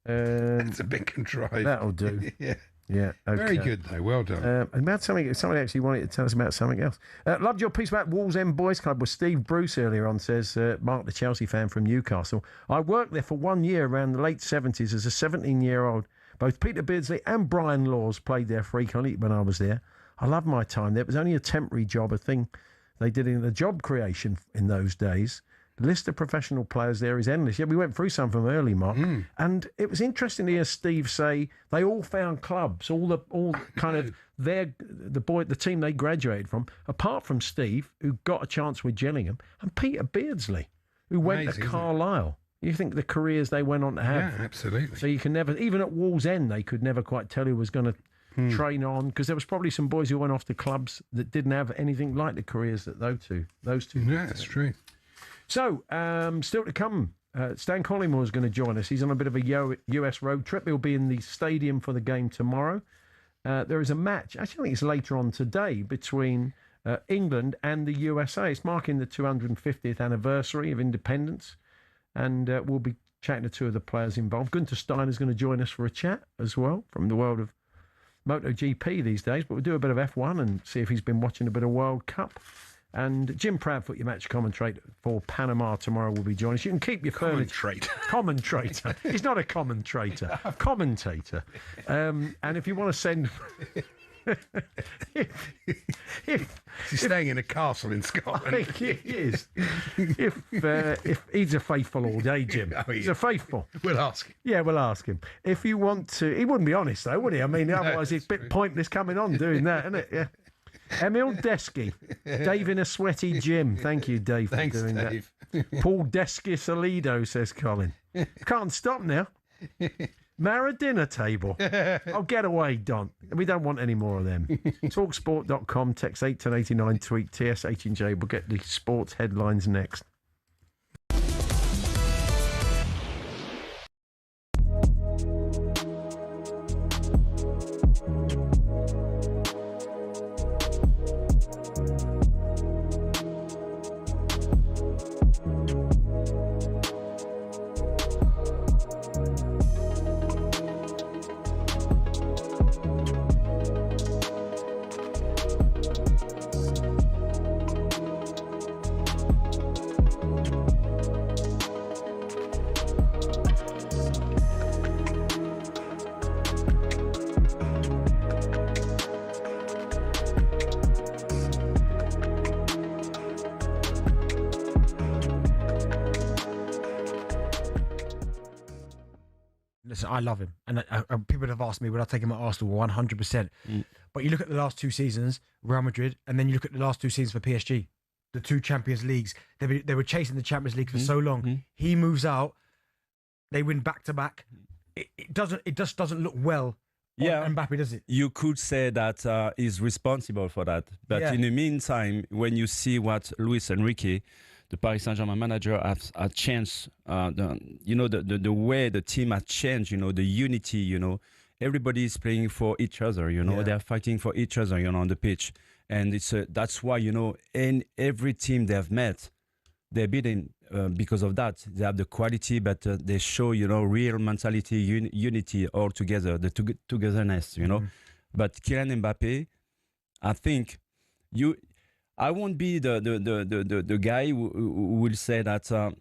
It's a bit contrived. That'll do. Yeah. Yeah. Okay. Very good, though. Well done. About something. Somebody actually wanted to tell us about something else. Loved your piece about Wolves End Boys Club with Steve Bruce earlier on, says Mark, the Chelsea fan from Newcastle. I worked there for 1 year around the late 70s as a 17-year-old. Both Peter Beardsley and Brian Laws played there frequently when I was there. I loved my time there. It was only a temporary job, a thing they did in the job creation in those days. The list of professional players there is endless. Yeah, we went through some of them early, Mark. And it was interesting to hear Steve say they all found clubs, all kind of the team they graduated from, apart from Steve, who got a chance with Gillingham, and Peter Beardsley, who went to Carlisle. You think the careers they went on to have. Yeah, absolutely. So you can never, even at Wall's End, they could never quite tell who was going to train on, because there was probably some boys who went off to clubs that didn't have anything like the careers that those two. Yeah, that's true. So, still to come, Stan Collymore is going to join us. He's on a bit of a US road trip. He'll be in the stadium for the game tomorrow. There is a match, actually I think it's later on today, between England and the USA. It's marking the 250th anniversary of independence, and we'll be chatting to two of the players involved. Gunter Steiner is going to join us for a chat as well from the world of MotoGP these days, but we'll do a bit of F1 and see if he's been watching a bit of World Cup. And Jim Proudfoot, your match commentator for Panama tomorrow, will be joining us. You can keep your furniture. Commentator. He's not a commentator. Commentator. And if you want to send... if he's staying in a castle in Scotland. I think he is. If he's a faithful all day, Jim. Oh, yeah. He's a faithful. We'll ask him. Yeah, we'll ask him. If you want to... He wouldn't be honest, though, would he? I mean, otherwise it's a bit pointless coming on doing that, isn't it? Yeah. Emil Desky, Dave in a sweaty gym. Thank you, Dave, for doing Dave. that. Paul Desky Solido, says Colin. Can't stop now. Marrow dinner table. Oh, get away, Don. We don't want any more of them. Talksport.com, text 81089, tweet TSH&J. We'll get the sports headlines next. Listen, I love him. And people have asked me, would I take him at Arsenal? 100%. But you look at the last 2 seasons, Real Madrid, and then you look at the last 2 seasons for PSG, the 2 Champions Leagues. They were chasing the Champions League for so long. He moves out. They win back-to-back. It just doesn't look well on Mbappe, does it? You could say that he's responsible for that. But in the meantime, when you see what Luis Enrique, the Paris Saint-Germain manager, has changed, the way the team has changed, the unity, everybody is playing for each other, they're fighting for each other, on the pitch. And that's why, in every team they have met, they're beating because of that. They have the quality, but they show, real mentality, unity all together, the togetherness, But Kylian Mbappe, I think I won't be the guy who will say that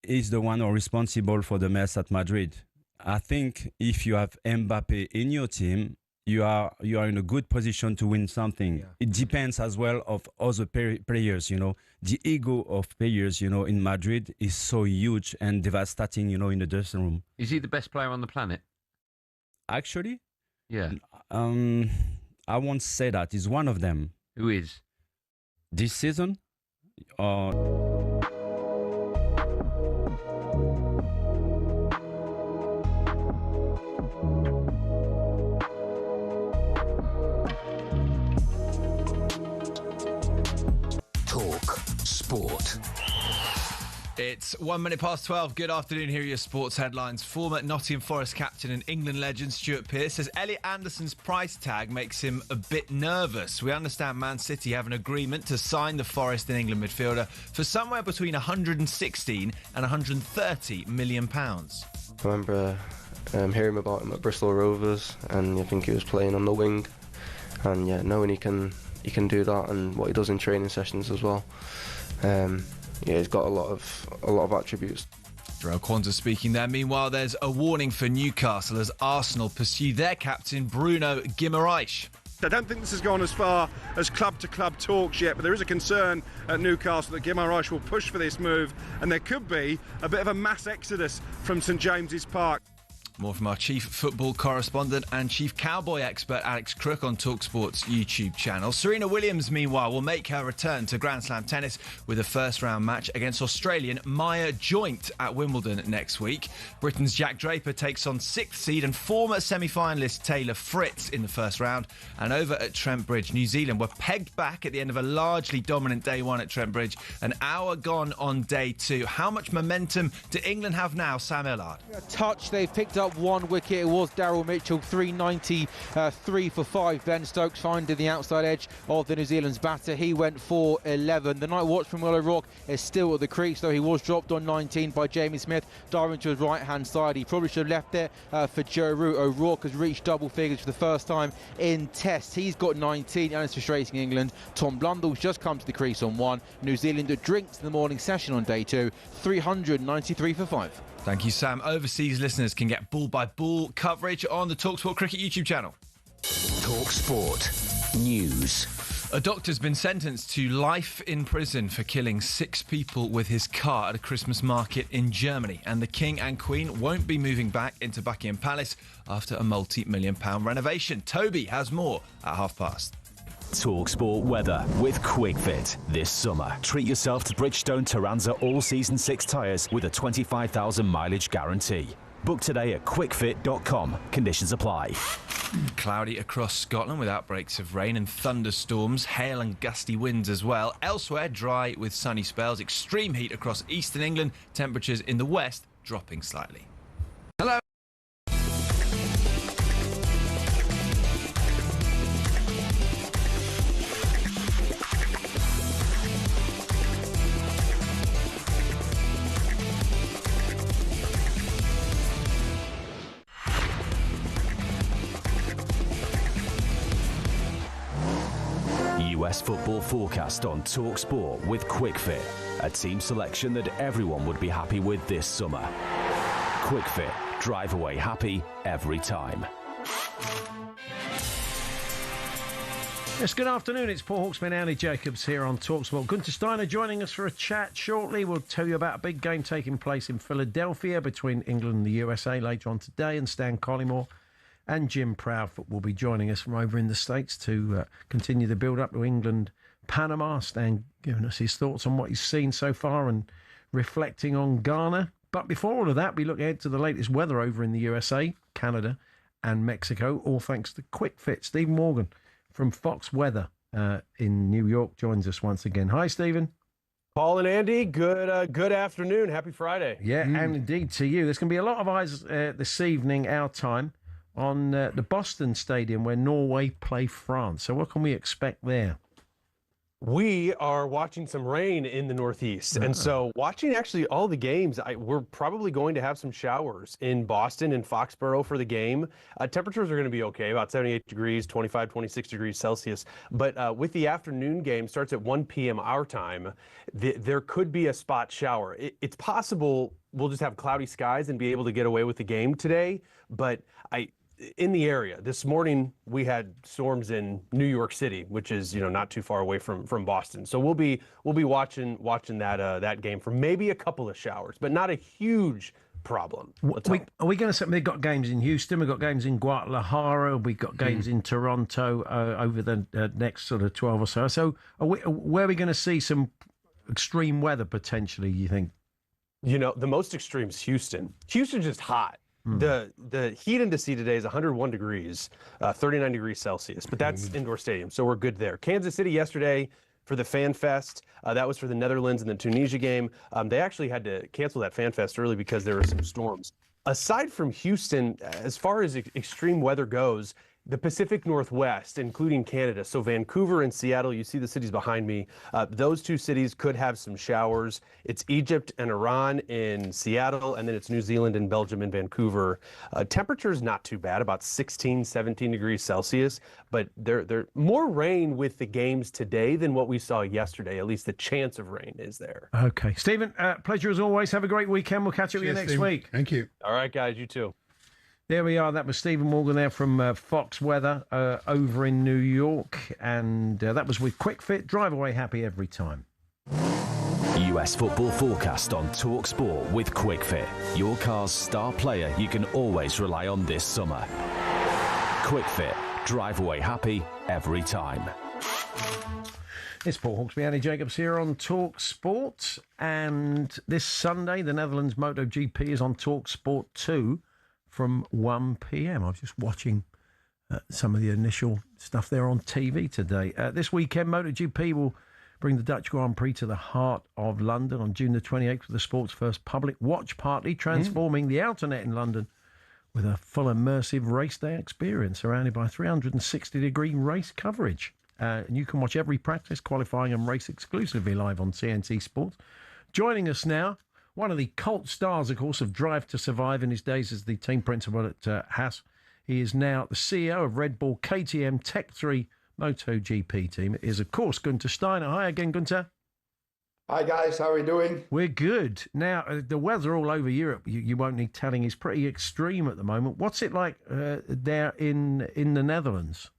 he's the one or responsible for the mess at Madrid. I think if you have Mbappe in your team, you are in a good position to win something. Yeah. It depends as well of other players, The ego of players, in Madrid is so huge and devastating, in the dressing room. Is he the best player on the planet? Actually? Yeah. I won't say that. He's one of them. Who is? This season? Sport. It's 1 minute past 12. Good afternoon. Here are your sports headlines. Former Nottingham Forest captain and England legend Stuart Pearce says Elliot Anderson's price tag makes him a bit nervous. We understand Man City have an agreement to sign the Forest and England midfielder for somewhere between 116 and 130 million pounds. I remember hearing about him at Bristol Rovers, and I think he was playing on the wing, and knowing he can do that and what he does in training sessions as well. He's got a lot of attributes. Jarell Quansah speaking there. Meanwhile, there's a warning for Newcastle as Arsenal pursue their captain Bruno Guimaraes. I don't think this has gone as far as club-to-club talks yet, but there is a concern at Newcastle that Guimaraes will push for this move, and there could be a bit of a mass exodus from St James's Park. More from our chief football correspondent and chief cowboy expert Alex Crook on talkSPORT's YouTube channel. Serena Williams, meanwhile, will make her return to Grand Slam tennis with a first-round match against Australian Maya Joint at Wimbledon next week. Britain's Jack Draper takes on 6th seed and former semi-finalist Taylor Fritz in the first round. And over at Trent Bridge, New Zealand were pegged back at the end of a largely dominant day 1 at Trent Bridge. An hour gone on day 2. How much momentum do England have now, Sam Ellard? A touch. They've picked up 1 wicket. It was Daryl Mitchell, 393 for 5. Ben Stokes finding the outside edge of the New Zealand's batter. He went for 11. The night watch from Will O'Rourke is still at the crease, though he was dropped on 19 by Jamie Smith, diving to his right-hand side. He probably should have left there for Joe Root. O'Rourke has reached double figures for the first time in Tests. He's got 19, and it's frustrating England. Tom Blundell's just come to the crease on 1. New Zealand drinks in the morning session on day 2, 393 for 5. Thank you, Sam. Overseas listeners can get ball-by-ball coverage on the talkSPORT Cricket YouTube channel. talkSPORT News. A doctor's been sentenced to life in prison for killing 6 people with his car at a Christmas market in Germany. And the King and Queen won't be moving back into Buckingham Palace after a multi-million-pound renovation. Toby has more at past. talkSPORT weather with QuickFit. This summer, treat yourself to Bridgestone Turanza All-Season 6 tyres with a 25,000 mileage guarantee. Book today at quickfit.com. Conditions apply. Cloudy across Scotland with outbreaks of rain and thunderstorms, hail and gusty winds as well. Elsewhere, dry with sunny spells. Extreme heat across eastern England. Temperatures in the west dropping slightly. Hello. US football forecast on talkSPORT with QuickFit, a team selection that everyone would be happy with this summer. QuickFit, drive away happy every time. Yes, good afternoon. It's Paul Hawksbee and Andy Jacobs here on talkSPORT. Gunther Steiner joining us for a chat shortly. We'll tell you about a big game taking place in Philadelphia between England and the USA later on today, and Stan Collymore and Jim Proudfoot will be joining us from over in the States to continue the build-up to England-Panama. Stan giving us his thoughts on what he's seen so far and reflecting on Ghana. But before all of that, we look ahead to the latest weather over in the USA, Canada and Mexico, all thanks to Quick Fit. Stephen Morgan from Fox Weather in New York joins us once again. Hi, Stephen. Paul and Andy, good afternoon. Happy Friday. Yeah, and indeed to you. There's going to be a lot of eyes this evening, our time, on the Boston Stadium where Norway play France. So what can we expect there? We are watching some rain in the Northeast. And so watching actually all the games, we're probably going to have some showers in Boston and Foxborough for the game. Temperatures are going to be okay, about 78 degrees, 25, 26 degrees Celsius. But with the afternoon game, starts at 1 p.m. our time, there could be a spot shower. It's possible we'll just have cloudy skies and be able to get away with the game today. But in the area this morning, we had storms in New York City, which is not too far away from Boston. So we'll be watching that game for maybe a couple of showers, but not a huge problem. Are we going to say they've got games in Houston? We've got games in Guadalajara. We've got games in Toronto over the next sort of 12 or so. So where are we going to see some extreme weather potentially? You think? The most extreme is Houston. Houston's just hot. The heat index today is 101 degrees, 39 degrees Celsius, but that's indoor stadium, so we're good there. Kansas City yesterday for the Fan Fest, that was for the Netherlands and the Tunisia game. They actually had to cancel that Fan Fest early because there were some storms. Aside from Houston, as far as extreme weather goes, the Pacific Northwest, including Canada, so Vancouver and Seattle, you see the cities behind me, those two cities could have some showers. It's Egypt and Iran in Seattle, and then it's New Zealand and Belgium in Vancouver. Temperatures not too bad, about 16, 17 degrees Celsius, but there more rain with the games today than what we saw yesterday. At least the chance of rain is there. Okay. Stephen, pleasure as always. Have a great weekend. We'll catch up with you next week. Thank you. All right, guys, you too. There we are. That was Stephen Morgan there from Fox Weather over in New York. And that was with Quick Fit. Drive away happy every time. US football forecast on talkSPORT with Quick Fit. Your car's star player you can always rely on this summer. Quick Fit. Drive away happy every time. It's Paul Hawksbee, Andy Jacobs here on talkSPORT. And this Sunday, the Netherlands MotoGP is on talkSPORT 2. From 1 p.m. I was just watching some of the initial stuff there on TV today. This weekend, MotoGP will bring the Dutch Grand Prix to the heart of London on June the 28th for the sport's first public watch party, transforming the outer net in London with a full immersive race day experience surrounded by 360-degree race coverage. And you can watch every practice, qualifying and race exclusively live on TNT Sports. Joining us now, one of the cult stars, of course, of Drive to Survive in his days as the team principal at Haas. He is now the CEO of Red Bull KTM Tech 3 MotoGP team. It is, of course, Gunther Steiner. Hi again, Gunther. Hi, guys. How are we doing? We're good. Now, the weather all over Europe, you won't need telling, is pretty extreme at the moment. What's it like there in the Netherlands?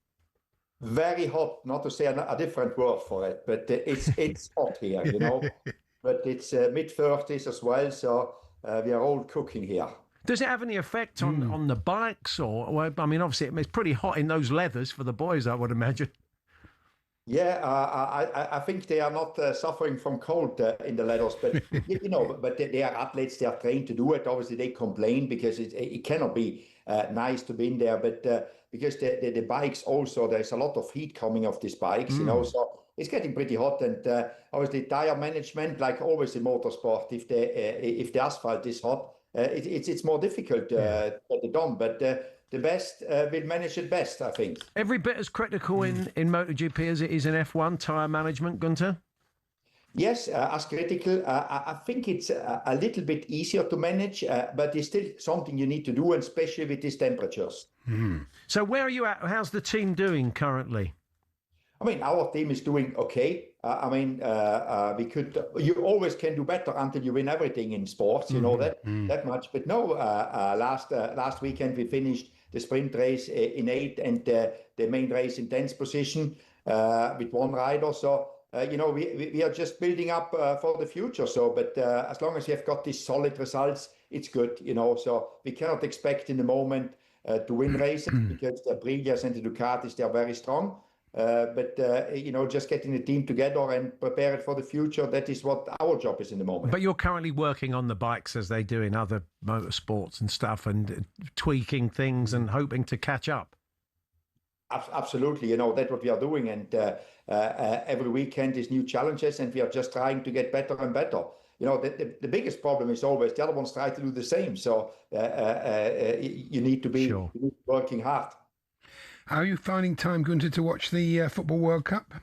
Very hot, not to say a different word for it, but it's hot here, But it's mid-30s as well, so we are all cooking here. Does it have any effect on the bikes? Or, I mean, obviously it's pretty hot in those leathers for the boys, I would imagine. Yeah, I think they are not suffering from cold in the leathers, but but they are athletes. They are trained to do it. Obviously, they complain because it cannot be nice to be in there. But because the bikes also, there's a lot of heat coming off these bikes, so it's getting pretty hot. And obviously, tire management, like always in motorsport, if the asphalt is hot, it's more difficult to get it done. But the best will manage it best, I think. Every bit as critical in MotoGP as it is in F1 tyre management, Gunther? Yes, as critical. I think it's a little bit easier to manage, but it's still something you need to do, and especially with these temperatures. So where are you at? How's the team doing currently? I mean, our team is doing okay. You always can do better until you win everything in sports, you know that much. But no, last weekend we finished the sprint race in 8th and the main race in 10th position. with one rider. So, we are just building up for the future. So, but as long as you have got these solid results, it's good, So we cannot expect in the moment to win races because the Aprilia and the Ducatis, they are very strong. But just getting the team together and prepare it for the future, that is what our job is in the moment. But you're currently working on the bikes as they do in other motorsports and stuff, and tweaking things and hoping to catch up. Absolutely, that's what we are doing, and every weekend is new challenges, and we are just trying to get better and better. The biggest problem is always the other ones try to do the same, so you need to be working hard. How are you finding time, Gunther, to watch the Football World Cup?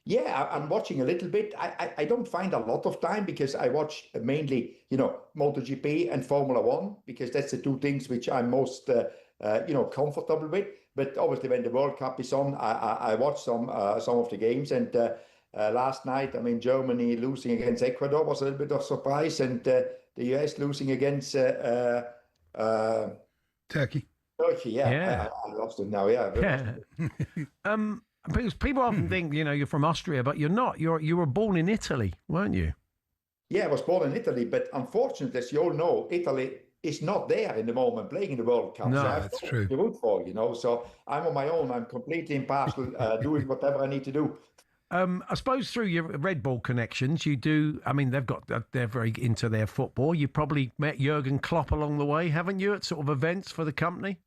Yeah, I'm watching a little bit. I don't find a lot of time because I watch mainly, MotoGP and Formula One, because that's the two things which I'm most, comfortable with. But obviously, when the World Cup is on, I watch some of the games. And last night, Germany losing against Ecuador was a little bit of surprise, and the US losing against Turkey. Turkey, yeah. I lost it now, yeah. Because people often think, you're from Austria, but you're not. You were born in Italy, weren't you? Yeah, I was born in Italy, but unfortunately, as you all know, Italy is not there in the moment playing in the World Cup. No, so I have that's to true. root for, So I'm on my own. I'm completely impartial, doing whatever I need to do. I suppose through your Red Bull connections, you do. They're very into their football. You probably met Jurgen Klopp along the way, haven't you, at sort of events for the company?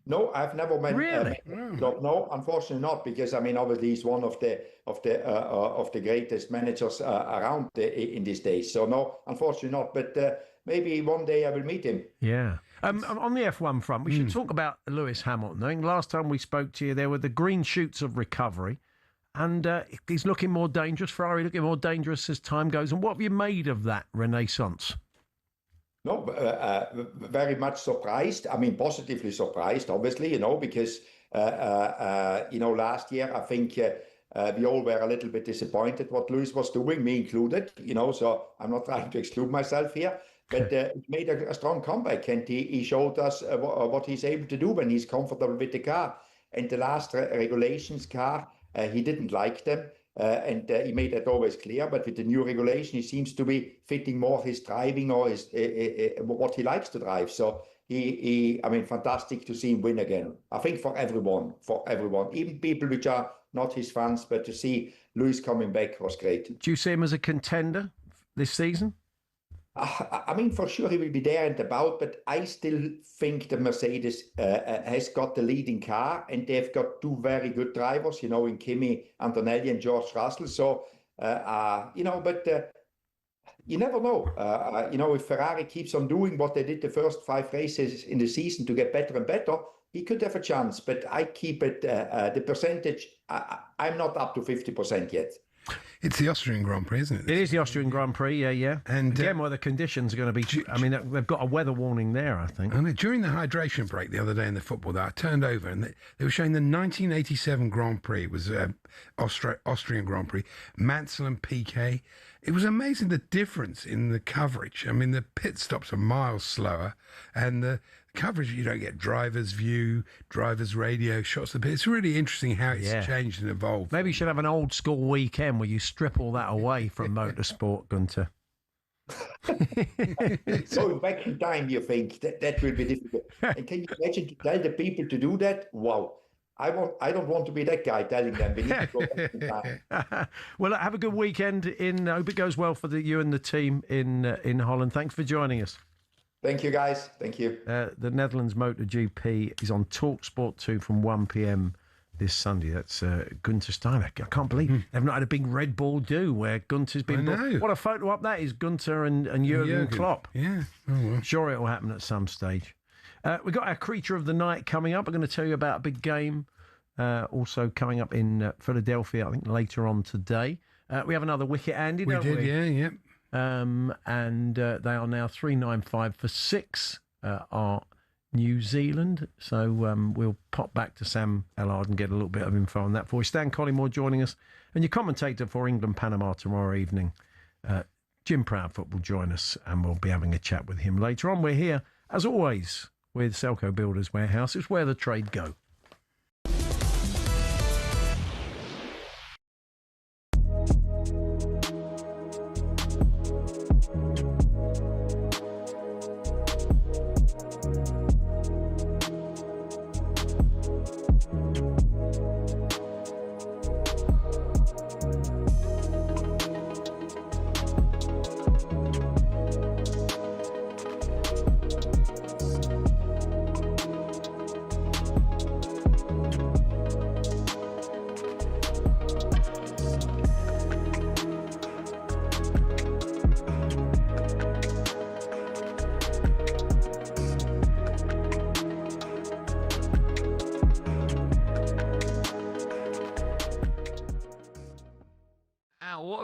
No, I've never met. Really? No, unfortunately not, because obviously he's one of the greatest managers around in these days. So no, unfortunately not. But maybe one day I will meet him. Yeah. On the F1 front, we should talk about Lewis Hamilton. I think last time we spoke to you, there were the green shoots of recovery, and he's looking more dangerous. Ferrari looking more dangerous as time goes. And what have you made of that renaissance? No, very much surprised. Positively surprised, obviously, because, last year, I think we all were a little bit disappointed what Lewis was doing, me included, so I'm not trying to exclude myself here. But he made a strong comeback, and he showed us what he's able to do when he's comfortable with the car. And the last regulations car, he didn't like them. And he made that always clear. But with the new regulation, he seems to be fitting more his driving or his what he likes to drive. So fantastic to see him win again. I think for everyone, even people which are not his fans, but to see Lewis coming back was great. Do you see him as a contender this season? For sure he will be there and about, but I still think the Mercedes has got the leading car, and they've got two very good drivers, in Kimi Antonelli and George Russell. So, but you never know. If Ferrari keeps on doing what they did the first 5 races in the season to get better and better, he could have a chance. But I keep it, the percentage, I'm not up to 50% yet. It's the Austrian Grand Prix, isn't it? It is the Austrian Grand Prix, yeah. And again, where the conditions are going to be... they've got a weather warning there, I think. During the hydration break the other day in the football, I turned over and they were showing the 1987 Grand Prix. It was Austrian Grand Prix, Mansell and Piquet. It was amazing the difference in the coverage. The pit stops are miles slower, and the coverage, you don't get driver's view, driver's radio, shots of the pit. It's really interesting how it's changed and evolved. Maybe you should have an old school weekend where you strip all that away from motorsport, Gunther. So back in time, you think that will be difficult. And can you imagine to tell the people to do that? Wow. I don't want to be that guy telling them we need to go back in time. Well, have a good weekend. Hope it goes well for you and the team in Holland. Thanks for joining us. Thank you, guys. Thank you. The Netherlands MotoGP is on talkSPORT 2 from 1 p.m. this Sunday. That's Gunther Steiner. I can't believe they've not had a big Red Bull do where Gunther's been... What a photo up that is, Gunther and Jurgen Klopp. Yeah. Oh, well. I'm sure it'll happen at some stage. We've got our Creature of the Night coming up. I'm going to tell you about a big game also coming up in Philadelphia, I think, later on today. We have another Wicket Andy, don't we? Yeah. And they are now 395 for 6 are New Zealand. So we'll pop back to Sam Ellard and get a little bit of info on that for you. Stan Collymore joining us, and your commentator for England-Panama tomorrow evening, Jim Proudfoot, will join us, and we'll be having a chat with him later on. We're here, as always, with Selco Builders Warehouse. It's where the trade go.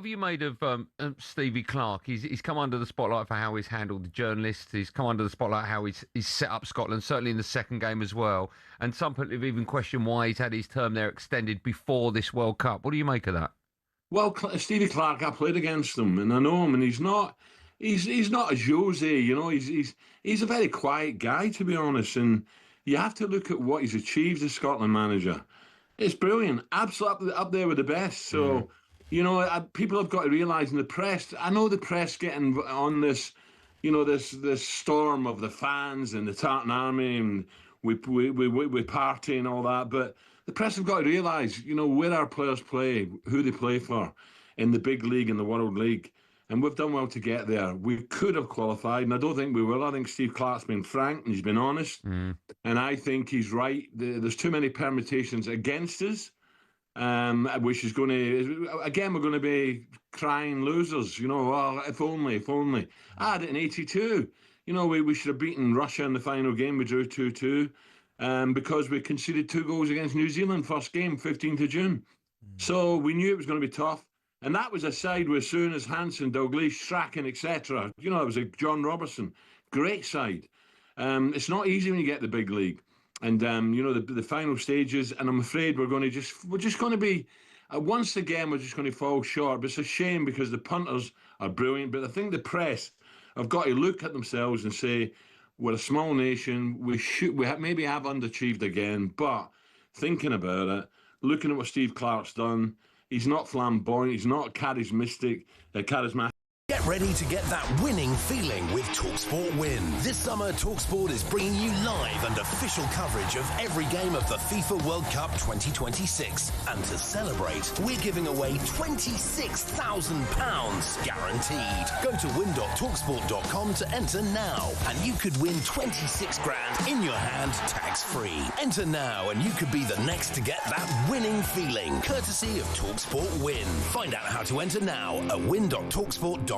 have you made of Stevie Clarke? He's come under the spotlight for how he's handled the journalists. He's come under the spotlight how he's set up Scotland, certainly in the second game as well. And some people have even questioned why he's had his term there extended before this World Cup. What do you make of that? Well, Stevie Clarke, I played against him, and I know him, and he's not a Jose, you know. He's a very quiet guy, to be honest. And you have to look at what he's achieved as Scotland manager. It's brilliant, absolutely up there with the best. So, you know, people have got to realise in the press. I know the press getting on this, you know, this storm of the fans and the Tartan Army, and we party and all that. But the press have got to realise, you know, where our players play, who they play for, in the big league, in the World League. And we've done well to get there. We could have qualified, and I don't think we will. I think Steve Clarke's been frank and he's been honest. And I think he's right. There's too many permutations against us, which is going to, again, we're going to be crying losers. You know, oh, if only. I had it in 82. You know, we should have beaten Russia in the final game. We drew 2-2 because we conceded 2 goals against New Zealand first game, 15th of June. So we knew it was going to be tough. And that was a side with Souness, Hansen, Dalglish, Strachan, etc. You know, it was a John Robertson. Great side. It's not easy when you get the big league. And, you know, the final stages, and I'm afraid we're just going to be, once again, we're just going to fall short. But it's a shame because the punters are brilliant. But I think the press have got to look at themselves and say, we're a small nation. We maybe have underachieved again. But thinking about it, looking at what Steve Clarke's done, he's not flamboyant, he's not charismatic. Get ready to get that winning feeling with talkSPORT Win. This summer, talkSPORT is bringing you live and official coverage of every game of the FIFA World Cup 2026. And to celebrate, we're giving away £26,000 guaranteed. Go to win.talksport.com to enter now, and you could win 26 grand in your hand, tax-free. Enter now, and you could be the next to get that winning feeling, courtesy of talkSPORT Win. Find out how to enter now at win.talksport.com.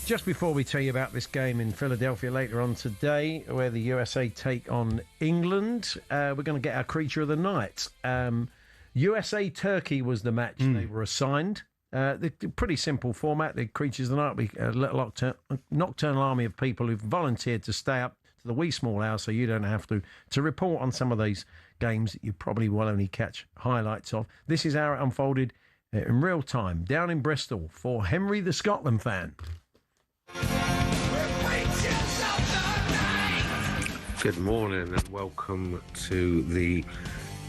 Just before we tell you about this game in Philadelphia later on today, where the USA take on England, we're going to get our creature of the night. USA-Turkey was the match they were assigned. The pretty simple format. The creatures of the night, a little nocturnal army of people who've volunteered to stay up to the wee small hours so you don't have to report on some of these games that you probably will only catch highlights of. This is how it unfolded in real time down in Bristol for Henry the Scotland fan. Good morning and welcome to the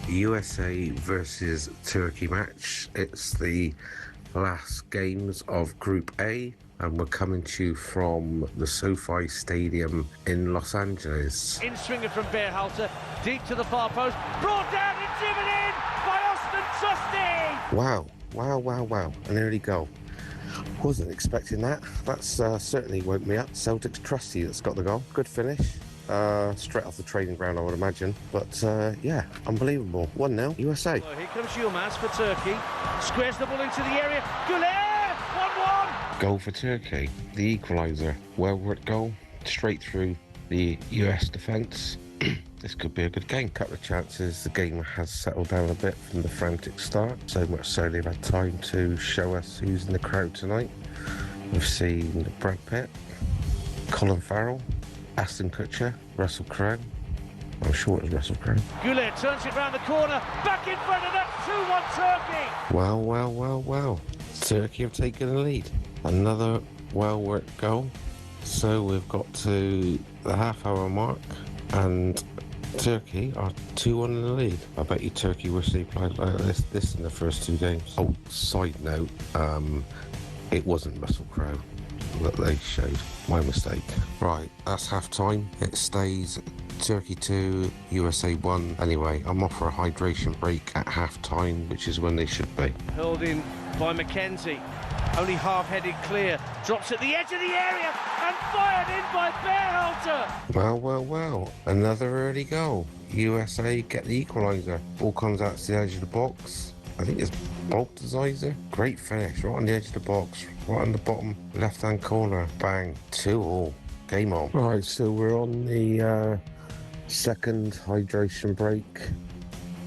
USA versus Turkey match. It's the last games of Group A and we're coming to you from the SoFi Stadium in Los Angeles. In swinger from Beerhalter, deep to the far post, brought down and driven in by Austin Trusty! Wow, an early goal. Wasn't expecting that. That's certainly woke me up. Celtic's Trusty that's got the goal. Good finish. Straight off the training ground, I would imagine. But, yeah, unbelievable. 1-0, USA. So here comes Yilmaz for Turkey. Squares the ball into the area. Goulet! 1-1! Goal for Turkey. The equaliser. Well-worked goal. Straight through the US defence. This could be a good game. Couple of chances. The game has settled down a bit from the frantic start. So much so they've had time to show us who's in the crowd tonight. We've seen Brad Pitt, Colin Farrell, Aston Kutcher, Russell Crowe. I'm sure it was Russell Crowe. Goulet turns it round the corner. Back in front, and that's 2-1 Turkey. Well. Turkey have taken the lead. Another well-worked goal. So we've got to the half-hour mark. And Turkey are 2-1 in the lead. I bet you Turkey wish they played like this in the first 2 games. Oh, side note, it wasn't Russell Crowe. that they showed. My mistake. Right, that's half time. It stays Turkey 2, USA 1. Anyway, I'm off for a hydration break at half time, which is when they should be. Hurled in by McKenzie. Only half-headed clear. Drops at the edge of the area and fired in by Berhalter. Well. Another early goal. USA get the equaliser. Ball comes out to the edge of the box. I think it's Baltazar. Great finish, right on the edge of the box, right on the bottom left-hand corner. Bang, 2-2. Game on. Right, so we're on the second hydration break.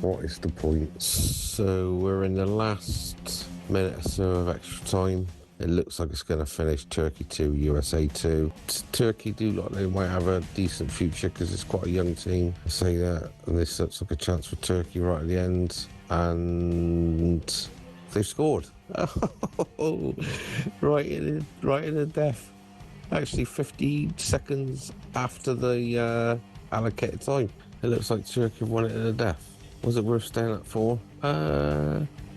What is the point? So we're in the last minute or so of extra time. It looks like it's going to finish Turkey 2, USA 2. Turkey do look like they might have a decent future because it's quite a young team. I say that, and this looks like a chance for Turkey right at the end. And they've scored. right in the death. Actually, 50 seconds after the allocated time. It looks like Turkey won it in the death. Was it worth staying up for?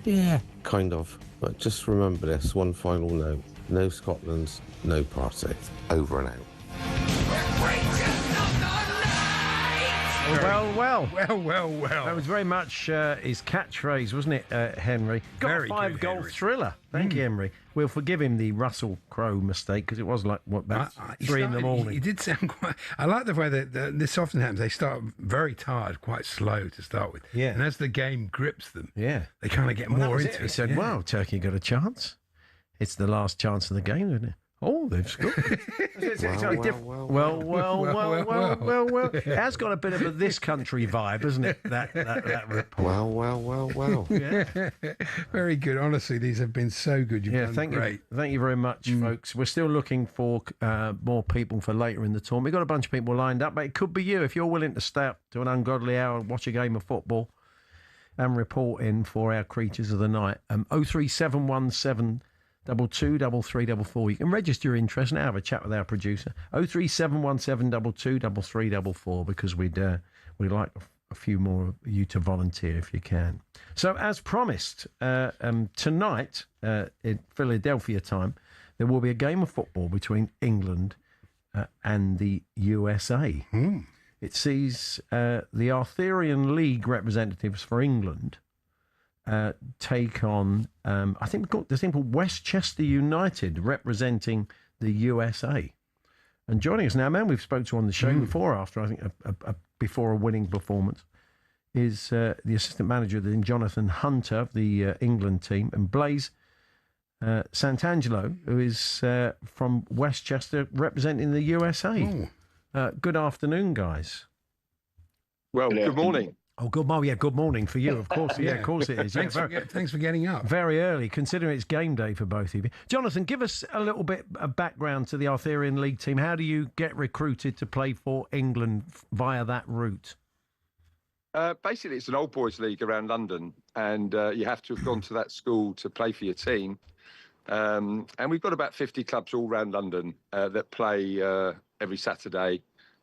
Yeah, kind of. But just remember this, one final note. No Scotland, no party. Over and out. Well. Well. That was very much his catchphrase, wasn't it, Henry? Got Very a 5-goal thriller. Thank you, Henry. We'll forgive him the Russell Crowe mistake because it was like, about 3 in the morning. He did sound quite... I like the way that this often happens. They start very tired, quite slow to start with. Yeah. And as the game grips them, yeah, they kind of get more into it. He said, wow, Turkey got a chance. It's the last chance of the game, isn't it? Oh, they've scored. Well. It has got a bit of a this country vibe, hasn't it? That report. Well. Yeah. Very good. Honestly, these have been so good. You've done great. Thank you very much, folks. We're still looking for more people for later in the tour. We've got a bunch of people lined up, but it could be you if you're willing to stay up to an ungodly hour and watch a game of football and report in for our creatures of the night. 03717 223344. You can register your interest and have a chat with our producer. 03717 223344 because we'd like a few more of you to volunteer if you can. So as promised, tonight in Philadelphia time, there will be a game of football between England and the USA. It sees the Arthurian League representatives for England take on, I think we've got this thing called Westchester United representing the USA. And joining us now, a man we've spoke to on the show before, after I think before a winning performance, is the assistant manager, Jonathan Hunter of the England team, and Blaise Santangelo, who is from Westchester representing the USA. Good afternoon, guys. Well, good morning. Oh, good morning. Yeah, good morning for you, of course. Yeah, of course it is. Thanks for getting up. Very early, considering it's game day for both of you. Jonathan, give us a little bit of background to the Arthurian League team. How do you get recruited to play for England via that route? Basically, it's an old boys league around London, and you have to have gone to that school to play for your team. And we've got about 50 clubs all around London that play every Saturday.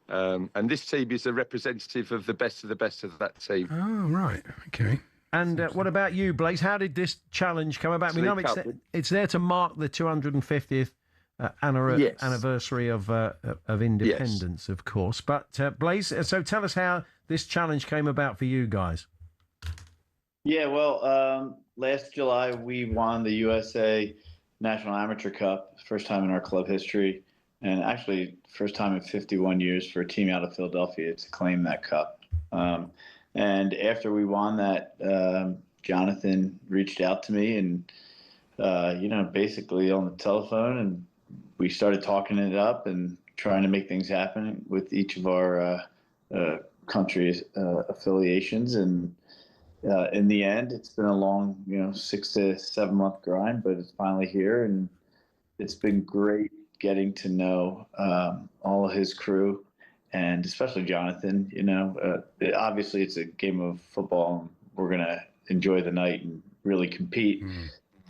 And this team is a representative of the best of that team. Oh, right. Okay. And what about you, Blaise? How did this challenge come about? We know it's there to mark the 250th anniversary of independence, of course. But Blaise, so tell us how this challenge came about for you guys. Yeah, well, last July we won the USA National Amateur Cup, first time in our club history. And actually, first time in 51 years for a team out of Philadelphia to claim that cup. And after we won that, Jonathan reached out to me and, basically on the telephone, and we started talking it up and trying to make things happen with each of our country's affiliations. And in the end, it's been a long, 6 to 7 month grind, but it's finally here, and it's been great getting to know all of his crew, and especially Jonathan. Obviously it's a game of football, and we're going to enjoy the night and really compete.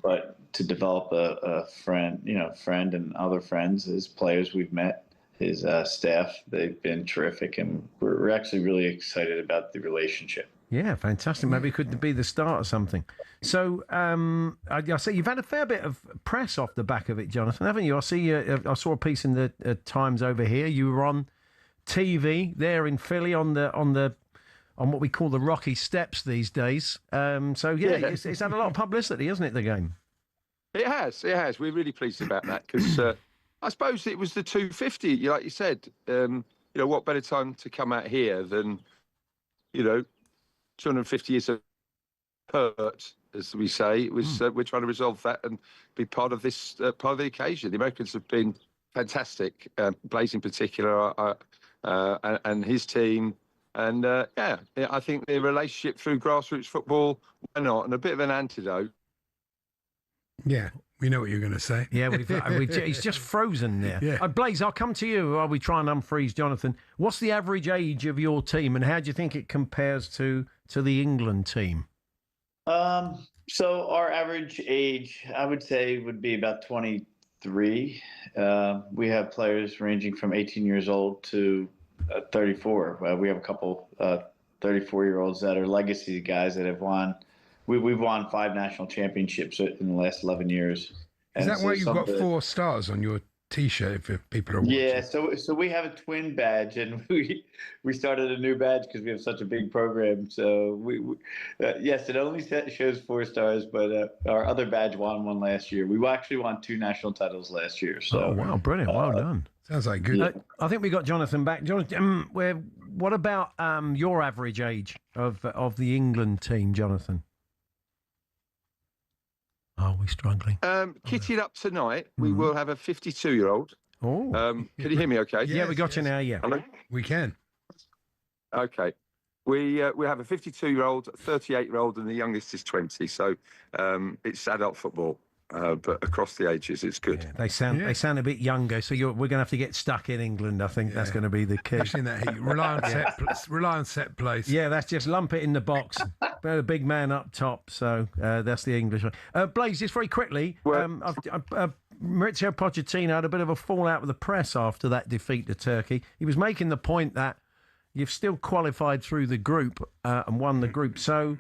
But to develop a friend and other friends, his players we've met, his staff, they've been terrific, and we're actually really excited about the relationship. Yeah, fantastic. Maybe it could be the start of something. So, I see you've had a fair bit of press off the back of it, Jonathan, haven't you? I see. I saw a piece in the Times over here. You were on TV there in Philly on what we call the Rocky Steps these days. It's had a lot of publicity, hasn't it? The game. It has. We're really pleased about that because I suppose it was the 250. Like you said, what better time to come out here than 250 years of hurt, as we say. It was we're trying to resolve that and be part of this part of the occasion. The Americans have been fantastic, Blaze in particular, and his team. And I think the relationship through grassroots football, why not? And a bit of an antidote. Yeah, we know what you're going to say. Yeah, he's just frozen there. Yeah. Blaze, I'll come to you while we try and unfreeze Jonathan. What's the average age of your team, and how do you think it compares to the England team? So our average age, I would say, would be about 23. We have players ranging from 18 years old to 34. We have a couple 34-year-olds that are legacy guys that have won. We've won 5 national championships in the last 11 years. Is that why you've got 4 stars on your T-shirt if people are watching? Yeah, so we have a twin badge, and we started a new badge because we have such a big program. So yes, it only shows 4 stars, but our other badge won one last year. We actually won 2 national titles last year. So wow, brilliant, well done. Sounds like good. I think we got Jonathan back. Jonathan, what about your average age of the England team, Jonathan? Are we struggling? Kitted up tonight, we will have a 52-year-old. Oh. Can you hear me okay? Yeah, we got you now, yeah. Hello? We can. Okay. We have a 52-year-old, 38-year-old, and the youngest is 20. So it's adult football, but across the ages, it's good. Yeah, they sound a bit younger, so we're going to have to get stuck in England. I think that's going to be the key. Especially in that heat. Rely on set place. Yeah, that's just lump it in the box. A big man up top, so that's the English one. Blaze, just very quickly, Mauricio Pochettino had a bit of a fallout with the press after that defeat to Turkey. He was making the point that you've still qualified through the group and won the group. So,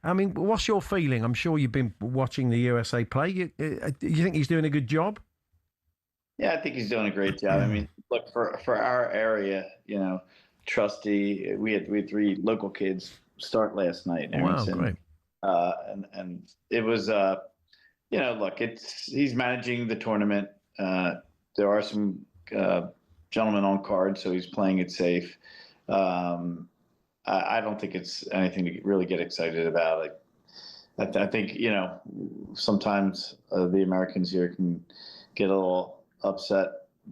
I mean, what's your feeling? I'm sure you've been watching the USA play. You think he's doing a good job? Yeah, I think he's doing a great job. I mean, look, for our area, Trusty, we had 3 local kids start last night. Wow, great. And it was, look, he's managing the tournament. There are some gentlemen on card, so he's playing it safe. I don't think it's anything to really get excited about. I think, sometimes the Americans here can get a little upset.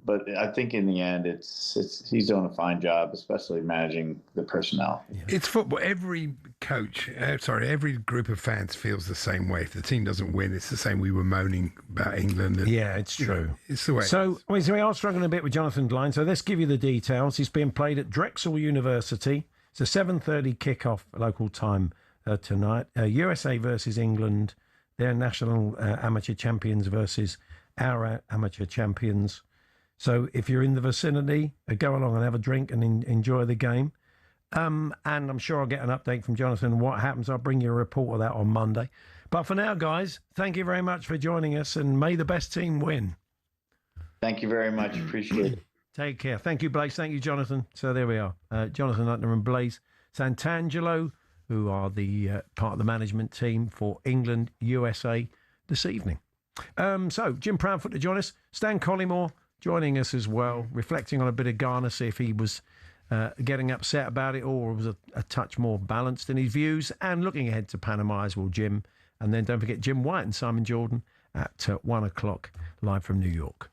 But I think in the end, he's doing a fine job, especially managing the personnel. It's football. Every coach, every group of fans feels the same way. If the team doesn't win, it's the same. We were moaning about England. Yeah, it's true. It's the way. So we are struggling a bit with Jonathan Glyn. So let's give you the details. He's being played at Drexel University. It's a 7:30 kickoff local time tonight. USA versus England. Their national amateur champions versus our amateur champions. So if you're in the vicinity, go along and have a drink and enjoy the game. And I'm sure I'll get an update from Jonathan on what happens. I'll bring you a report of that on Monday. But for now, guys, thank you very much for joining us, and may the best team win. Thank you very much. Appreciate it. Take care. Thank you, Blaze. Thank you, Jonathan. So there we are. Jonathan Utner and Blaze Santangelo, who are the part of the management team for England, USA this evening. So Jim Proudfoot to join us. Stan Collymore joining us as well, reflecting on a bit of Ghana, see if he was getting upset about it or was a touch more balanced in his views, and looking ahead to Panama as well, Jim. And then don't forget Jim White and Simon Jordan at 1 o'clock live from New York.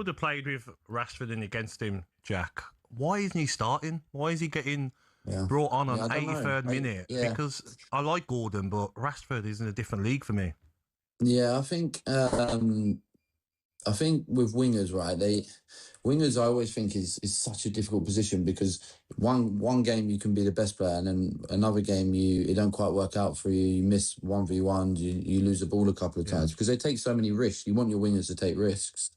would have played with Rashford in against him, Jack, why isn't he starting? Why is he getting brought on 83rd minute? Because I like Gordon, but Rashford is in a different league for me. Yeah, I think with wingers, right? Wingers, I always think is such a difficult position because one game you can be the best player, and then another game it don't quite work out for you. You miss 1v1, you lose the ball a couple of times because they take so many risks. You want your wingers to take risks.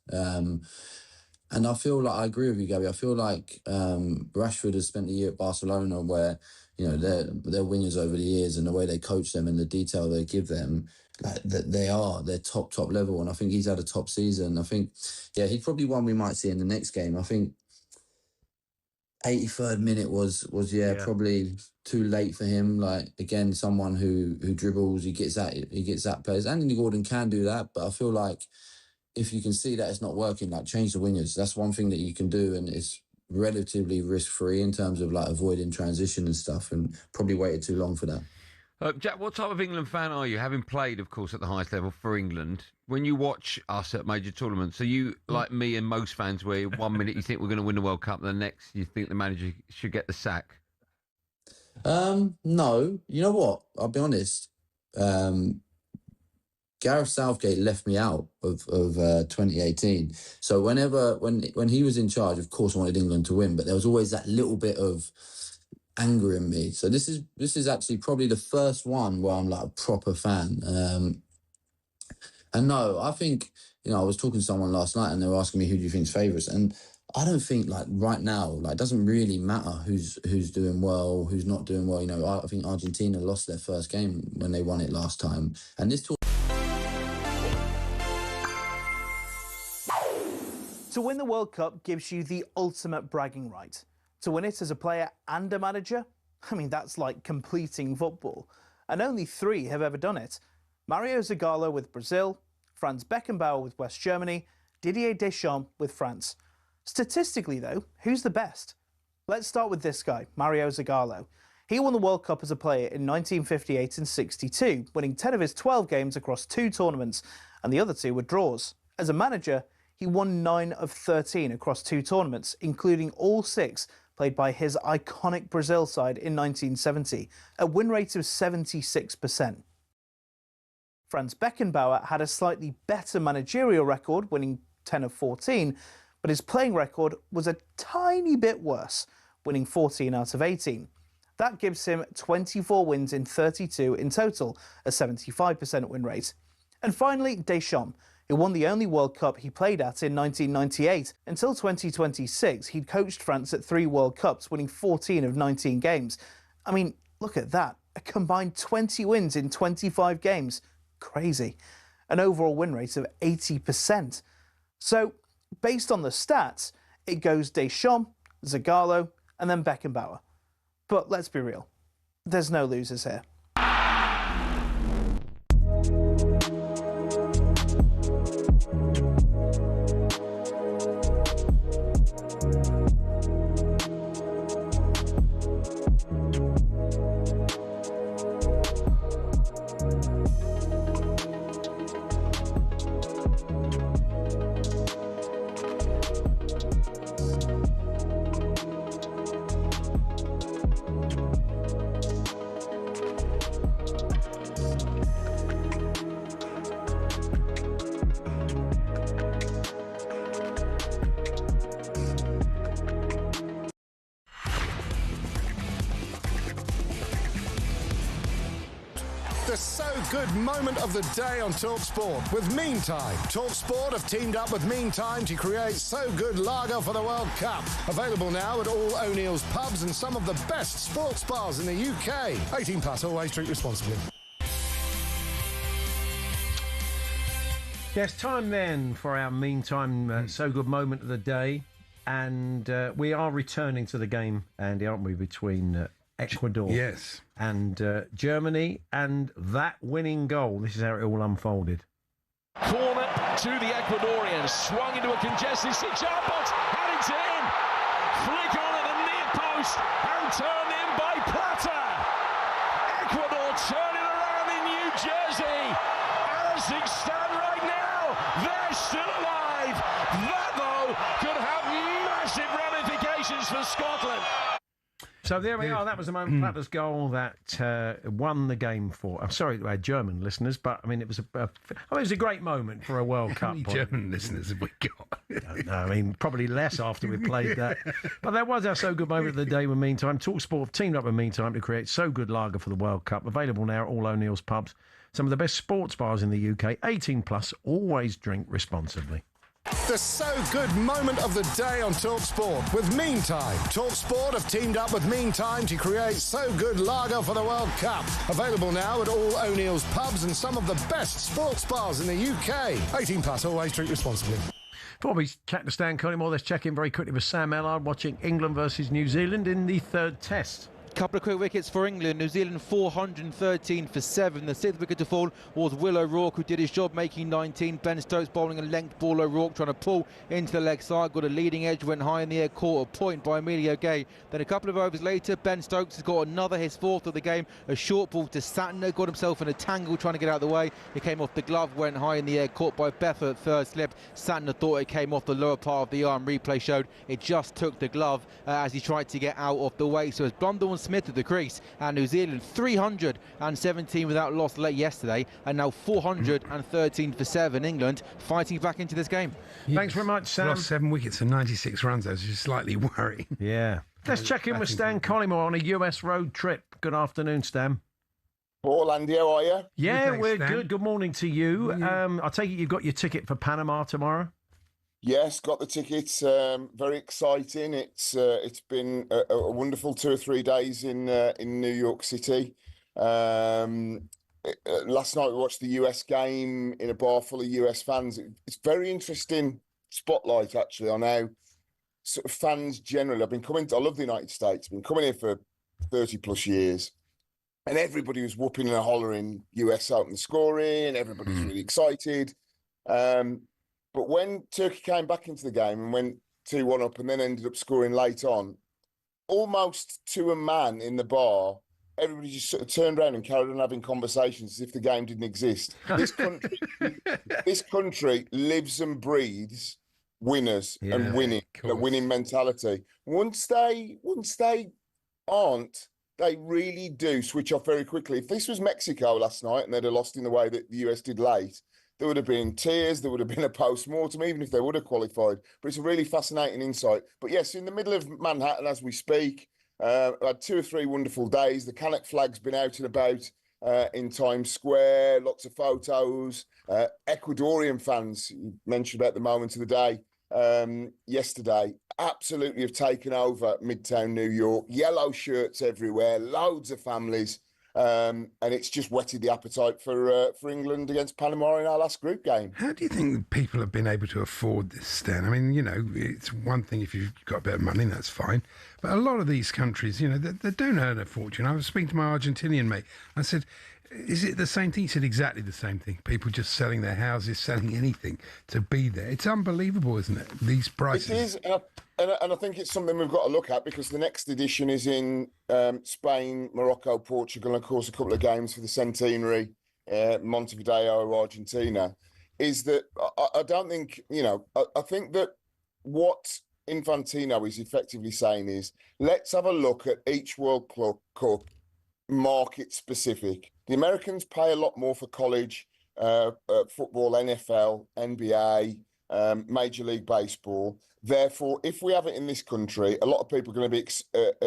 And I feel like I agree with you, Gabby. I feel like Rashford has spent a year at Barcelona where, you know, they're wingers over the years, and the way they coach them and the detail they give them, like they're top level. And I think he's had a top season. I think, he's probably one we might see in the next game. I think 83rd minute was probably too late for him. Like, again, someone who dribbles, he gets at players. Anthony Gordon can do that, but I feel like if you can see that it's not working, like, change the wingers. That's one thing that you can do, and it's relatively risk-free in terms of like avoiding transition and stuff, and probably waited too long for that. Jack, what type of England fan are you? Having played, of course, at the highest level for England, when you watch us at major tournaments, are you like me and most fans where 1 minute you think we're going to win the World Cup, and the next you think the manager should get the sack? No. You know what? I'll be honest. Gareth Southgate left me out of 2018. So when he was in charge, of course I wanted England to win, but there was always that little bit of anger in me. So this is actually probably the first one where I'm like a proper fan. And no, I think, you know, I was talking to someone last night and they were asking me who do you think's favourites, and I don't think, like, right now, like, it doesn't really matter who's doing well, who's not doing well. You know, I think Argentina lost their first game when they won it last time, and this tour. To win the World Cup gives you the ultimate bragging right. To win it as a player and a manager, I mean, that's like completing football. And only 3 have ever done it. Mario Zagallo with Brazil, Franz Beckenbauer with West Germany, Didier Deschamps with France. Statistically, though, who's the best? Let's start with this guy, Mario Zagallo. He won the World Cup as a player in 1958 and 62, winning 10 of his 12 games across 2 tournaments, and the other 2 were draws. As a manager, he won 9 of 13 across 2 tournaments, including all 6 played by his iconic Brazil side in 1970, a win rate of 76%. Franz Beckenbauer had a slightly better managerial record, winning 10 of 14, but his playing record was a tiny bit worse, winning 14 out of 18. That gives him 24 wins in 32 in total, a 75% win rate. And finally, Deschamps, who won the only World Cup he played at in 1998. Until 2026, he'd coached France at 3 World Cups, winning 14 of 19 games. I mean, look at that. A combined 20 wins in 25 games. Crazy. An overall win rate of 80%. So, based on the stats, it goes Deschamps, Zagallo, and then Beckenbauer. But let's be real. There's no losers here. The so good moment of the day on talkSPORT with Meantime. talkSPORT have teamed up with Meantime to create So Good Lager for the World Cup. Available now at all O'Neill's pubs and some of the best sports bars in the UK. 18 plus, always drink responsibly. Yes, time then for our Meantime So Good moment of the day. And we are returning to the game, Andy, aren't we, between Ecuador and Germany, and that winning goal. This is how it all unfolded. Corner to the Ecuadorians, swung into a congested 6-yard box, and it's in! Flick on at the near post, and turned in by Plata! Ecuador turning around in New Jersey! As things stand right now, they're still alive! save. That, though, could have massive ramifications for Scotland. So there we are. That was the moment Platter's goal that won the game for. I'm sorry to our German listeners, but I mean it was it was a great moment for a World Cup. How many German listeners have we got? I don't know. I mean, probably less after we played that. But that was our So Good moment of the day with Meantime. talkSPORT have teamed up with Meantime to create So Good Lager for the World Cup. Available now at all O'Neill's pubs. Some of the best sports bars in the UK. 18 plus. Always drink responsibly. The So Good moment of the day on talkSPORT with Meantime. talkSPORT have teamed up with Meantime to create So Good Lager for the World Cup. Available now at all O'Neill's pubs and some of the best sports bars in the UK. 18 plus, always drink responsibly. Before we chat to Stan Collymore, let's check in very quickly with Sam Ellard watching England versus New Zealand in the third test. Couple of quick wickets for England. New Zealand 413 for 7. The sixth wicket to fall was Will O'Rourke, who did his job making 19. Ben Stokes bowling a length ball. O'Rourke trying to pull into the leg side, got a leading edge, went high in the air, caught a point by Emilio Gay. Then a couple of overs later, Ben Stokes has got another, his fourth of the game. A short ball to Santner, got himself in a tangle trying to get out of the way. It came off the glove, went high in the air, caught by Beffer at third slip. Santner thought it came off the lower part of the arm. Replay showed it just took the glove as he tried to get out of the way. So it's Blundell and Smith at the crease. And New Zealand 317 without loss late yesterday, and now 413 for 7. England fighting back into this game. Thanks very much, Sam. Lost 7 wickets and 96 runs. That was just slightly worrying. Yeah. Let's check in with Stan Collymore on a US road trip. Good afternoon, Stan. Paul, Andy, how are you? Yeah, Thanks, we're Stan. good. Good morning to you. I take it you've got your ticket for Panama tomorrow? Yes, got the tickets. Very exciting. It's been a wonderful 2 or 3 days in New York City. Last night we watched the US game in a bar full of US fans. It's very interesting spotlight actually on how sort of fans generally. I love the United States. I've been coming here for 30 plus years, and everybody was whooping and hollering US out and scoring. Everybody's really excited. But when Turkey came back into the game and went 2-1 up and then ended up scoring late on, almost to a man in the bar, everybody just sort of turned around and carried on having conversations as if the game didn't exist. This country lives and breathes winners and winning, a winning mentality. Once they aren't, they really do switch off very quickly. If this was Mexico last night and they'd have lost in the way that the US did late, there would have been tears, there would have been a post-mortem, even if they would have qualified. But it's a really fascinating insight. But yes, in the middle of Manhattan as we speak, I had 2 or 3 wonderful days. The Canuck flag's been out and about in Times Square, lots of photos. Ecuadorian fans, you mentioned about the moment of the day yesterday, absolutely have taken over Midtown New York. Yellow shirts everywhere, loads of families. And it's just whetted the appetite for England against Panama in our last group game. How do you think people have been able to afford this, Stan? I mean, it's one thing if you've got a bit of money, that's fine. But a lot of these countries, they don't earn a fortune. I was speaking to my Argentinian mate. I said, is it the same thing? He said exactly the same thing. People just selling their houses, selling anything to be there. It's unbelievable, isn't it? These prices. It is, and I think it's something we've got to look at because the next edition is in Spain, Morocco, Portugal, and of course a couple of games for the centenary, Montevideo, Argentina. Is that I don't think, I think that what Infantino is effectively saying is let's have a look at each World Cup market specific. The Americans pay a lot more for college football, NFL, NBA, Major League Baseball. Therefore, if we have it in this country, a lot of people are going to be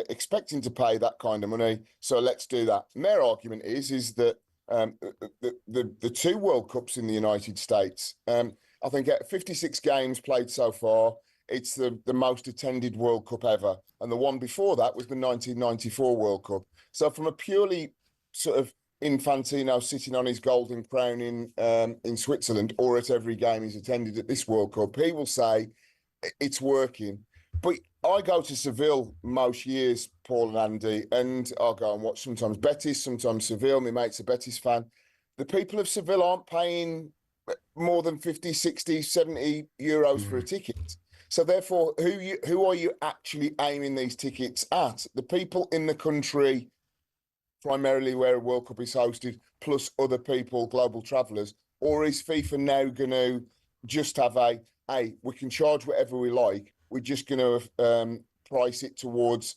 expecting to pay that kind of money. So let's do that. And their argument is that the 2 World Cups in the United States, I think 56 games played so far. It's the most attended World Cup ever. And the one before that was the 1994 World Cup. So from a purely sort of Infantino sitting on his golden crown in Switzerland or at every game he's attended at this World Cup, he will say it's working. But I go to Seville most years, Paul and Andy, and I'll go and watch sometimes Betis, sometimes Seville. My mate's a Betis fan. The people of Seville aren't paying more than 50, 60, 70 euros for a ticket. So therefore, who are you actually aiming these tickets at? The people in the country, primarily where a World Cup is hosted, plus other people, global travellers? Or is FIFA now going to just have a hey, we can charge whatever we like. We're just going to price it towards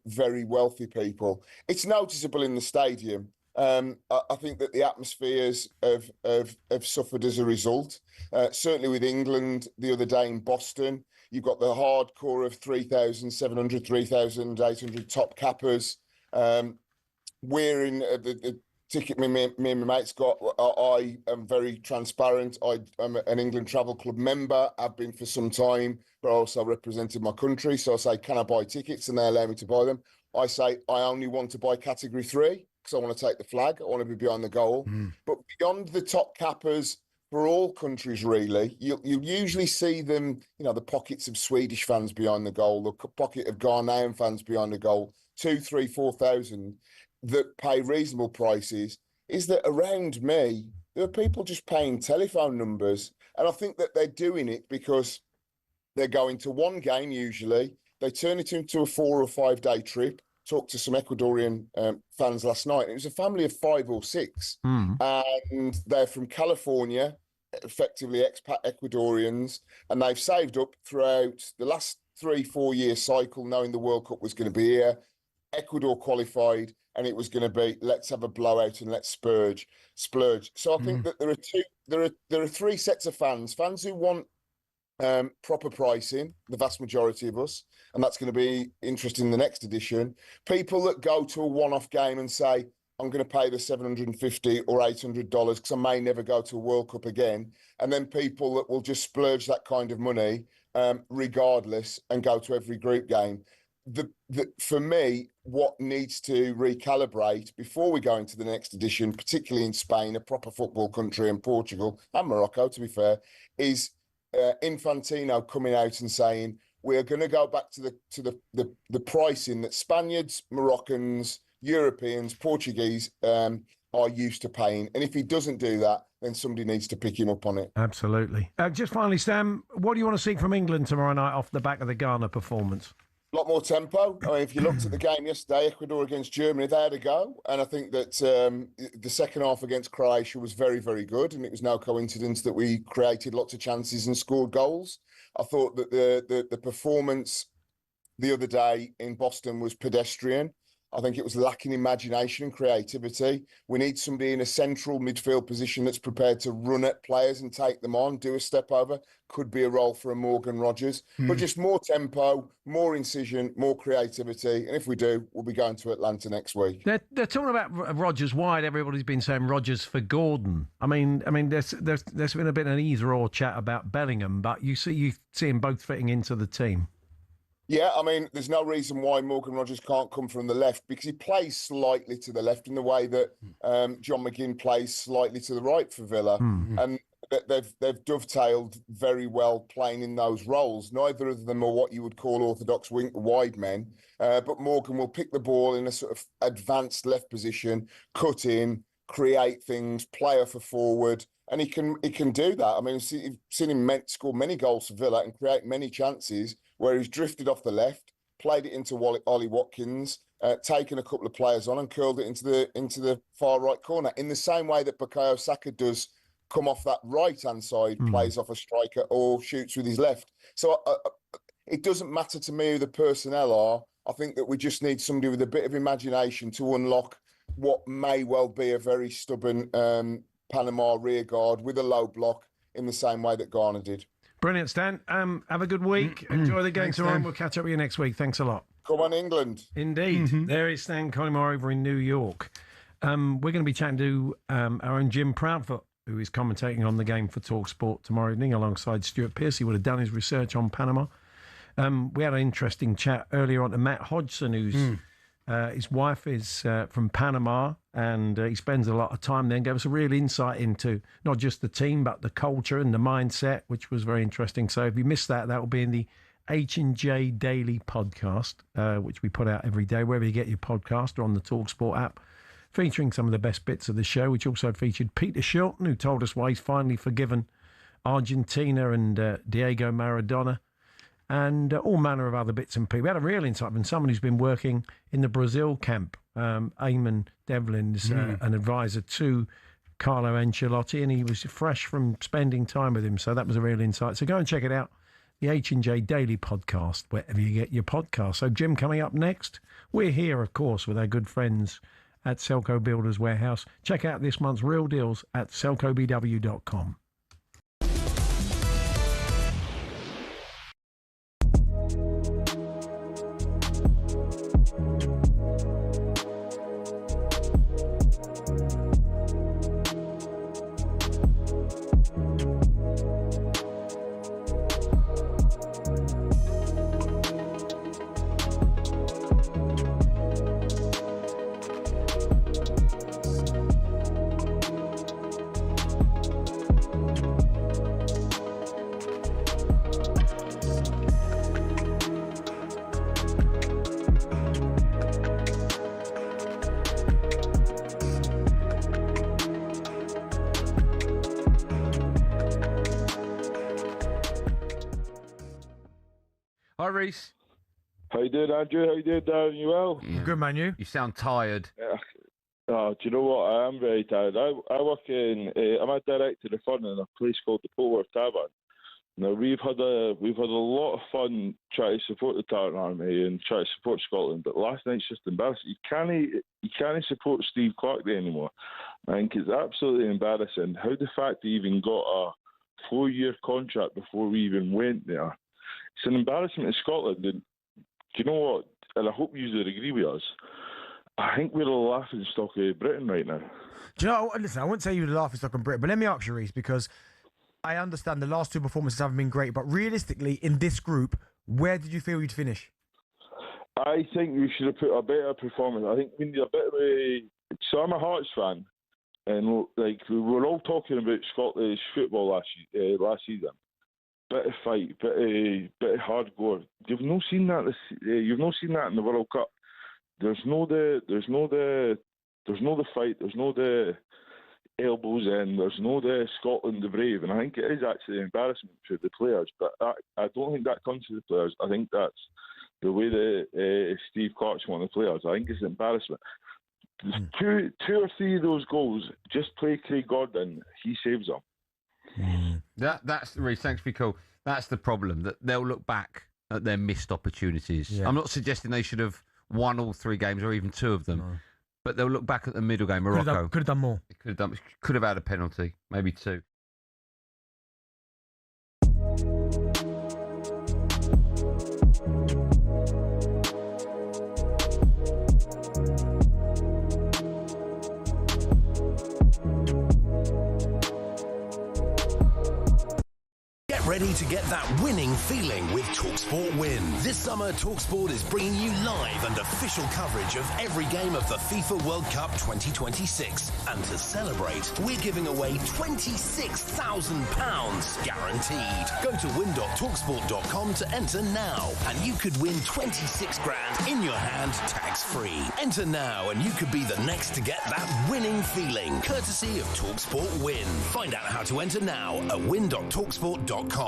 very wealthy people. It's noticeable in the stadium. I think that the atmospheres have suffered as a result. Certainly with England the other day in Boston, you've got the hardcore of 3,700, 3,800 top cappers. We're in the ticket me and my mates got. I am very transparent. I'm an England Travel Club member. I've been for some time, but I also represented my country. So I say, can I buy tickets? And they allow me to buy them. I say, I only want to buy category 3 because I want to take the flag. I want to be behind the goal. But beyond the top cappers, for all countries, really, you usually see them, the pockets of Swedish fans behind the goal, the pocket of Ghanaian fans behind the goal, 2,000, 3,000, 4,000 that pay reasonable prices. Is that around me, there are people just paying telephone numbers. And I think that they're doing it because they're going to one game usually. They turn it into a 4 or 5 day trip. Talked to some Ecuadorian fans last night. It was a family of 5 or 6, and they're from California, effectively expat Ecuadorians, and they've saved up throughout the last 3-4 year cycle, knowing the World Cup was going to be here. Ecuador qualified, and it was going to be let's have a blowout and let's splurge. So I think that there are 3 sets of fans who want proper pricing, the vast majority of us, and that's going to be interesting in the next edition. People that go to a one-off game and say, I'm going to pay the $750 or $800 because I may never go to a World Cup again. And then people that will just splurge that kind of money regardless and go to every group game. For me, what needs to recalibrate before we go into the next edition, particularly in Spain, a proper football country, and Portugal and Morocco, to be fair, is Infantino coming out and saying we are going to go back to the pricing that Spaniards, Moroccans, Europeans, Portuguese are used to paying. And if he doesn't do that, then somebody needs to pick him up on it. Absolutely. Just finally, Stan, what do you want to see from England tomorrow night off the back of the Ghana performance? A lot more tempo. I mean, if you looked at the game yesterday, Ecuador against Germany, they had a go. And I think that the second half against Croatia was very, very good. And it was no coincidence that we created lots of chances and scored goals. I thought that the performance the other day in Boston was pedestrian. I think it was lacking imagination and creativity. We need somebody in a central midfield position that's prepared to run at players and take them on, do a step over. Could be a role for a Morgan Rogers. But just more tempo, more incision, more creativity. And if we do, we'll be going to Atlanta next week. They're talking about Rogers wide. Everybody's been saying Rogers for Gordon. I mean, there's been a bit of an either-or chat about Bellingham, but you see them both fitting into the team. Yeah, I mean, there's no reason why Morgan Rogers can't come from the left because he plays slightly to the left in the way that John McGinn plays slightly to the right for Villa. And they've dovetailed very well playing in those roles. Neither of them are what you would call orthodox wide men, but Morgan will pick the ball in a sort of advanced left position, cut in, create things, play off a forward, and he can do that. I mean, you've seen him score many goals for Villa and create many chances where he's drifted off the left, played it into Ollie Watkins, taken a couple of players on and curled it into the far right corner in the same way that Bukayo Saka does come off that right-hand side, plays off a striker or shoots with his left. So it doesn't matter to me who the personnel are. I think that we just need somebody with a bit of imagination to unlock what may well be a very stubborn Panama rearguard with a low block in the same way that Ghana did. Brilliant, Stan. Have a good week. Enjoy the game tomorrow. We'll catch up with you next week. Thanks a lot. Come on, England. Indeed. There is Stan Collymore over in New York. We're going to be chatting to our own Jim Proudfoot, who is commentating on the game for talkSPORT tomorrow evening alongside Stuart Pearce. He would have done his research on Panama. We had an interesting chat earlier on to Matt Hodgson, who's his wife is from Panama, and he spends a lot of time there and gave us a real insight into not just the team, but the culture and the mindset, which was very interesting. So if you missed that, that will be in the H&J Daily podcast, which we put out every day, wherever you get your podcast or on the talkSPORT app, featuring some of the best bits of the show, which also featured Peter Shilton, who told us why he's finally forgiven Argentina and Diego Maradona, and all manner of other bits and pieces. We had a real insight from someone who's been working in the Brazil camp. Eamon Devlin's an advisor to Carlo Ancelotti, and he was fresh from spending time with him. So that was a real insight. So go and check it out. The H&J Daily Podcast, wherever you get your podcast. So, Jim, coming up next, we're here, of course, with our good friends at Selco Builders Warehouse. Check out this month's real deals at selcobw.com. Hi, Reece. How you doing, Andrew? How you doing, Darren? You well? Yeah. Good, man, you? You sound tired. Oh, do you know what? I am very tired. I work in. I'm a director of fun in a place called the Polworth Tavern. Now we've had a lot of fun trying to support the Tartan Army and try to support Scotland, but last night's just embarrassing. You can't support Steve Clark anymore. I think it's absolutely embarrassing how the fact he even got a 4-year contract before we even went there. It's an embarrassment to Scotland. And do you know what? And I hope you would agree with us. I think we're the laughing stock of Britain right now. Do you know? Listen, I wouldn't say you're the laughing stock of Britain, but let me ask you, Reece, because I understand the last two performances haven't been great, but realistically, in this group, where did you feel you'd finish? I think we should have put a better performance. I think we need a bit of a... So I'm a Hearts fan, and like we were all talking about Scottish football last season. Bit of fight, bit of hardcore. You've not seen that. You've not seen that in the World Cup. There's no the fight. There's no the elbows in. There's no the Scotland the brave. And I think it is actually an embarrassment for the players. But I don't think that comes to the players. I think that's the way that Steve Clark's one of the players. I think it's an embarrassment. Two or three of those goals, just play Craig Gordon. He saves them. That's Reece, thanks for your call. That's the problem, that they'll look back at their missed opportunities. Yeah. I'm not suggesting they should have won all 3 games or even 2 of them, but they'll look back at the middle game. Morocco could have done more. Could have had a penalty, maybe 2. Ready to get that winning feeling with talkSPORT Win. This summer, talkSPORT is bringing you live and official coverage of every game of the FIFA World Cup 2026. And to celebrate, we're giving away £26,000 guaranteed. Go to win.talksport.com to enter now, and you could win 26 grand in your hand, tax-free. Enter now, and you could be the next to get that winning feeling, courtesy of talkSPORT Win. Find out how to enter now at win.talksport.com.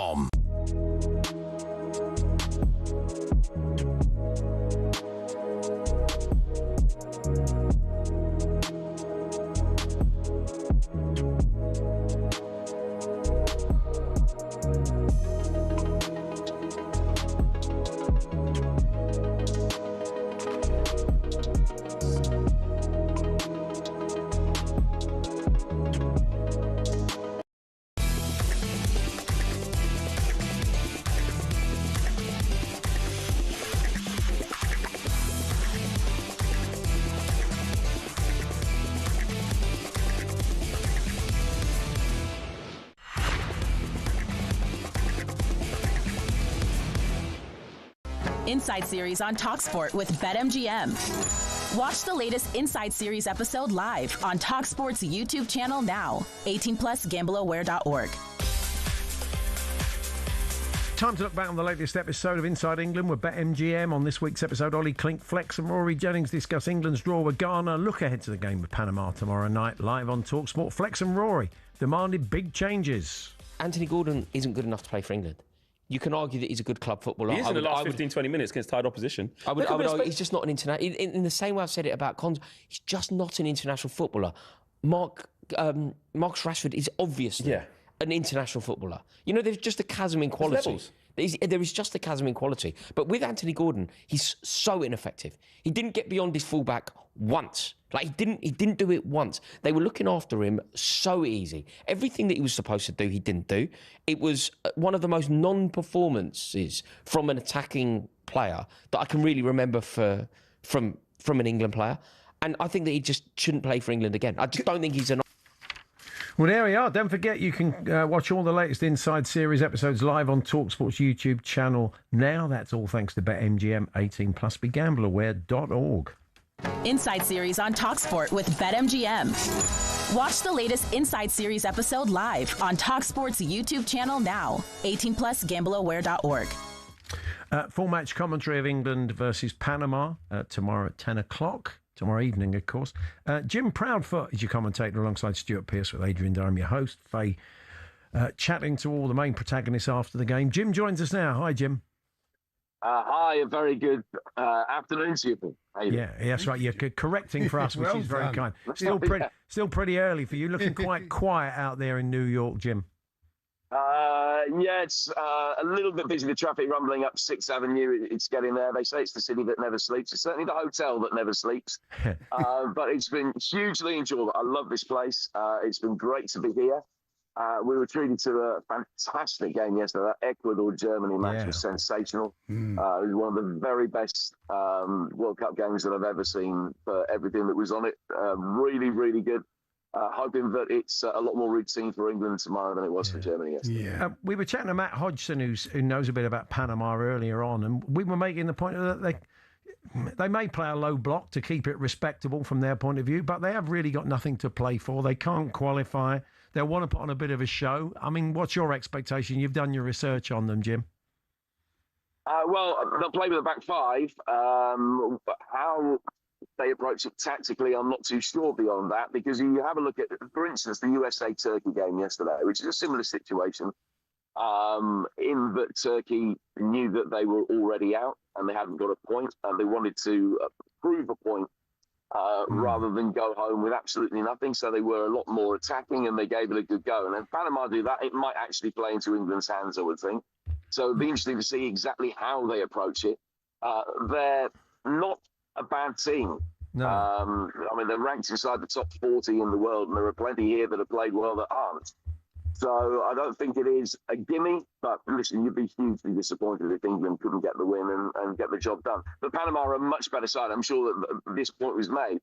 Inside Series on talkSPORT with BetMGM. Watch the latest Inside Series episode live on talkSPORT's YouTube channel now. 18+, gambleaware.org. Time to look back on the latest episode of Inside England with BetMGM. On this week's episode, Ollie Klink, Flex and Rory Jennings discuss England's draw with Ghana. Look ahead to the game with Panama tomorrow night, live on talkSPORT. Flex and Rory demanded big changes. Anthony Gordon isn't good enough to play for England. You can argue that he's a good club footballer. He is in the last 15, 20 minutes against tired opposition. I would argue he's just not an international... In the same way I've said it about Cons, he's just not an international footballer. Mark Marcus Rashford is obviously an international footballer. You know, there's just a chasm in quality. There is just a chasm in quality. But with Anthony Gordon, he's so ineffective. He didn't get beyond his fullback once. Like, he didn't do it once. They were looking after him so easy. Everything that he was supposed to do, he didn't do. It was one of the most non-performances from an attacking player that I can really remember from an England player. And I think that he just shouldn't play for England again. I just don't think he's an... Well, there we are. Don't forget, you can watch all the latest Inside Series episodes live on talkSPORT's YouTube channel now. That's all thanks to BetMGM. 18 plus. BeGambleAware.org. Inside Series on talkSPORT with BetMGM. Watch the latest Inside Series episode live on talkSPORT's YouTube channel now. 18 plus. BeGambleAware.org. Full match commentary of England versus Panama tomorrow at 10 o'clock. Tomorrow evening, of course. Jim Proudfoot is your commentator alongside Stuart Pearce with Adrian Durham, your host. Faye chatting to all the main protagonists after the game. Jim joins us now. Hi, Jim. Hi, a very good afternoon to you. Yeah, that's right. You're correcting for us, which is very kind. Still pretty early for you. Looking quite quiet out there in New York, Jim. Yeah, it's a little bit busy. The traffic rumbling up 6th Avenue. It's getting there. They say it's the city that never sleeps. It's certainly the hotel that never sleeps. But it's been hugely enjoyable. I love this place. It's been great to be here. We were treated to a fantastic game yesterday. That Ecuador-Germany match was sensational. It was one of the very best World Cup games that I've ever seen for everything that was on it. Really, really good. Hoping that it's a lot more routine for England tomorrow than it was for Germany yesterday. Yeah. We were chatting to Matt Hodgson, who knows a bit about Panama earlier on, and we were making the point that they may play a low block to keep it respectable from their point of view, but they have really got nothing to play for. They can't qualify. They'll want to put on a bit of a show. I mean, what's your expectation? You've done your research on them, Jim. Well, they'll play with a back five. How they approach it tactically, I'm not too sure beyond that, because you have a look at, for instance, the USA-Turkey game yesterday, which is a similar situation, in that Turkey knew that they were already out and they hadn't got a point, and they wanted to prove a point rather than go home with absolutely nothing. So they were a lot more attacking and they gave it a good go. And if Panama do that, it might actually play into England's hands, I would think. So it'd be interesting to see exactly how they approach it. They're not a bad team. No. I mean, they're ranked inside the top 40 in the world, and there are plenty here that have played well that aren't. So I don't think it is a gimme, but listen, you'd be hugely disappointed if England couldn't get the win and get the job done. But Panama are a much better side. I'm sure that this point was made.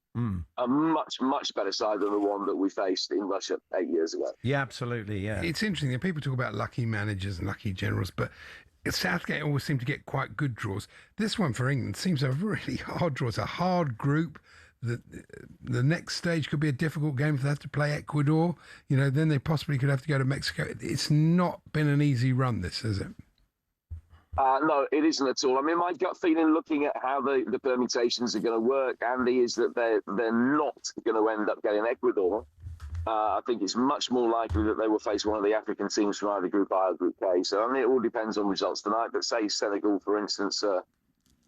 A much, much better side than the one that we faced in Russia 8 years ago. Yeah, absolutely, yeah. It's interesting that people talk about lucky managers and lucky generals, but Southgate always seemed to get quite good draws. This one for England seems a really hard draw. It's a hard group. The next stage could be a difficult game if they have to play Ecuador. You know, then they possibly could have to go to Mexico. It's not been an easy run, this, has it? No, it isn't at all. I mean, my gut feeling looking at how the permutations are going to work, Andy, is that they're not going to end up getting Ecuador. I think it's much more likely that they will face one of the African teams from either Group I or Group K. So, I mean, it all depends on results tonight. But say Senegal, for instance,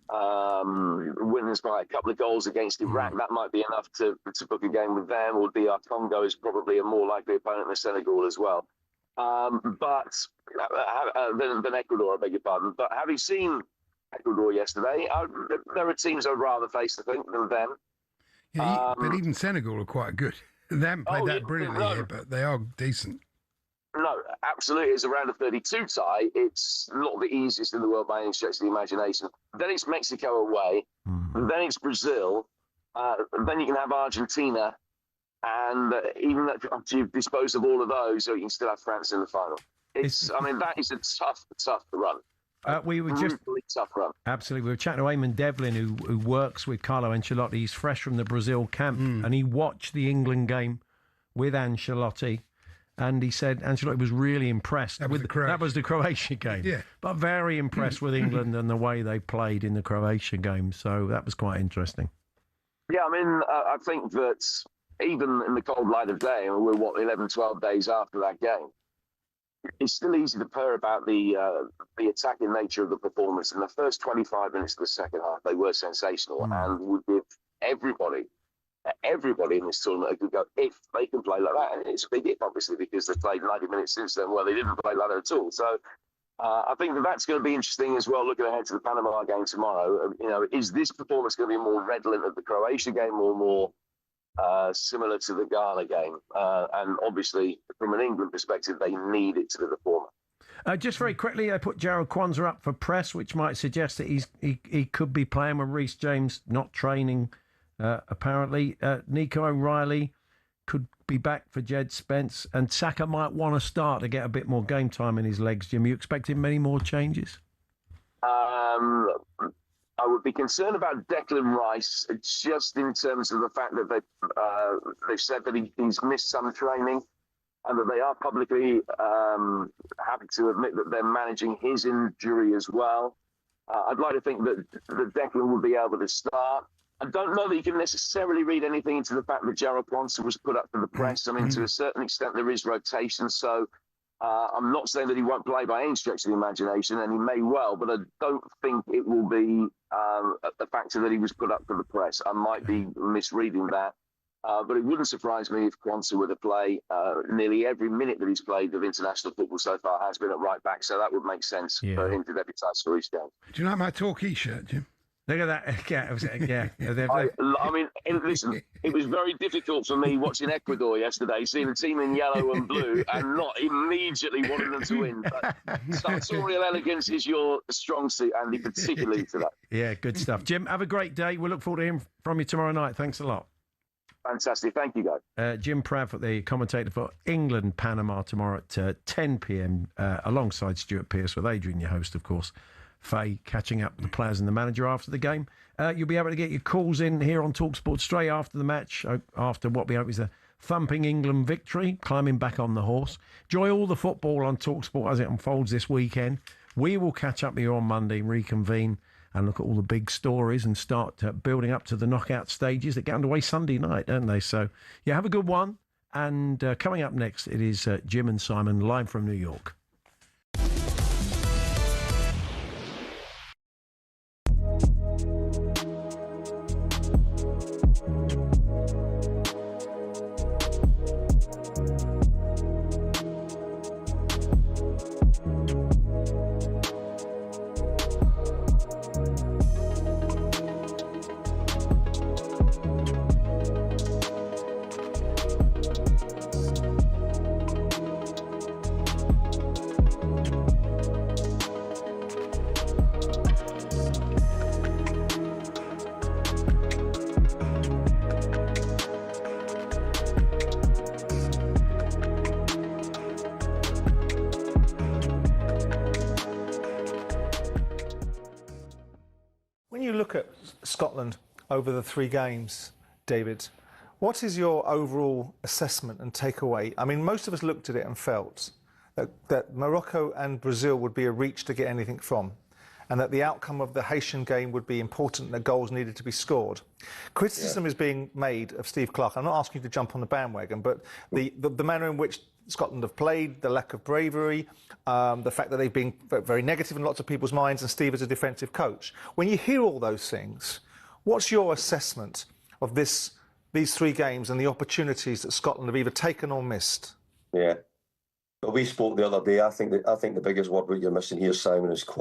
wins by a couple of goals against Iraq, that might be enough to book a game with them. Or DR Congo is probably a more likely opponent than Senegal as well. But than Ecuador, I beg your pardon. But having seen Ecuador yesterday, there are teams I'd rather face, I think, than them. Yeah, but even Senegal are quite good. They haven't played that brilliantly here, but they are decent. No, absolutely. It's a round of 32 tie. It's not the easiest in the world by any stretch of the imagination. Then it's Mexico away. Then it's Brazil. Then you can have Argentina. And even after you've disposed of all of those, you can still have France in the final. I mean, that is a tough run. We were just really tough run. Absolutely. We were chatting to Eamon Devlin, who works with Carlo Ancelotti. He's fresh from the Brazil camp, and he watched the England game with Ancelotti, and he said Ancelotti was really impressed. That was the Croatia game, yeah, but very impressed with England and the way they played in the Croatia game. So that was quite interesting. Yeah, I mean, I think that even in the cold light of day, and we're 11, 12 days after that game, it's still easy to purr about the attacking nature of the performance. In the first 25 minutes of the second half, they were sensational and would give everybody everybody in this tournament a good go if they can play like that. And it's a big if, obviously, because they've played 90 minutes since then. Well, they didn't play like that at all. So I think that's going to be interesting as well, looking ahead to the Panama game tomorrow. Is this performance going to be more redolent of the Croatia game or more similar to the Ghana game? And obviously, from an England perspective, they need it to be the former. Just very quickly, I put Jarrod Kwanzaa up for press, which might suggest that he could be playing with Reece James not training, apparently. Nico O'Reilly could be back for Jed Spence, and Saka might want to start to get a bit more game time in his legs. Jim, you expecting many more changes? I would be concerned about Declan Rice, just in terms of the fact that they've said that he's missed some training, and that they are publicly happy to admit that they're managing his injury as well. I'd like to think that Declan will be able to start. I don't know that you can necessarily read anything into the fact that Jarrod Kwanzaa was put up for the press. I mean, to a certain extent, there is rotation. So I'm not saying that he won't play by any stretch of the imagination, and he may well, but I don't think it will be a factor that he was put up for the press. I might be misreading that. But it wouldn't surprise me if Kwanzaa were to play. Nearly every minute that he's played of international football so far has been at right back, so that would make sense for him to debut for each game. Do you like my Torquay shirt, Jim? Look at that. Yeah. I mean, listen, it was very difficult for me watching Ecuador yesterday, seeing a team in yellow and blue and not immediately wanting them to win. But sartorial elegance is your strong suit, Andy, particularly to that. Yeah, good stuff. Jim, have a great day. We'll look forward to hearing from you tomorrow night. Thanks a lot. Fantastic. Thank you, guys. Jim Proudfoot, the commentator for England, Panama tomorrow at 10 p.m. Alongside Stuart Pearce, with Adrian, your host, of course. Faye catching up with the players and the manager after the game. You'll be able to get your calls in here on talkSPORT straight after the match, after what we hope is a thumping England victory, climbing back on the horse. Enjoy all the football on talkSPORT as it unfolds this weekend. We will catch up with you on Monday, reconvene, and look at all the big stories and start building up to the knockout stages that get underway Sunday night, don't they? So, yeah, have a good one. And coming up next, it is Jim and Simon live from New York. Look at Scotland over the 3 games, David. What is your overall assessment and takeaway? I mean, most of us looked at it and felt that Morocco and Brazil would be a reach to get anything from, and that the outcome of the Haitian game would be important and that goals needed to be scored. Criticism is being made of Steve Clarke. I'm not asking you to jump on the bandwagon, but the manner in which Scotland have played, the lack of bravery, the fact that they've been very negative in lots of people's minds, and Steve is a defensive coach. When you hear all those things, what's your assessment of these 3 games and the opportunities that Scotland have either taken or missed? Yeah. Well, we spoke the other day. I think the biggest word what you're missing here, Simon, is quality.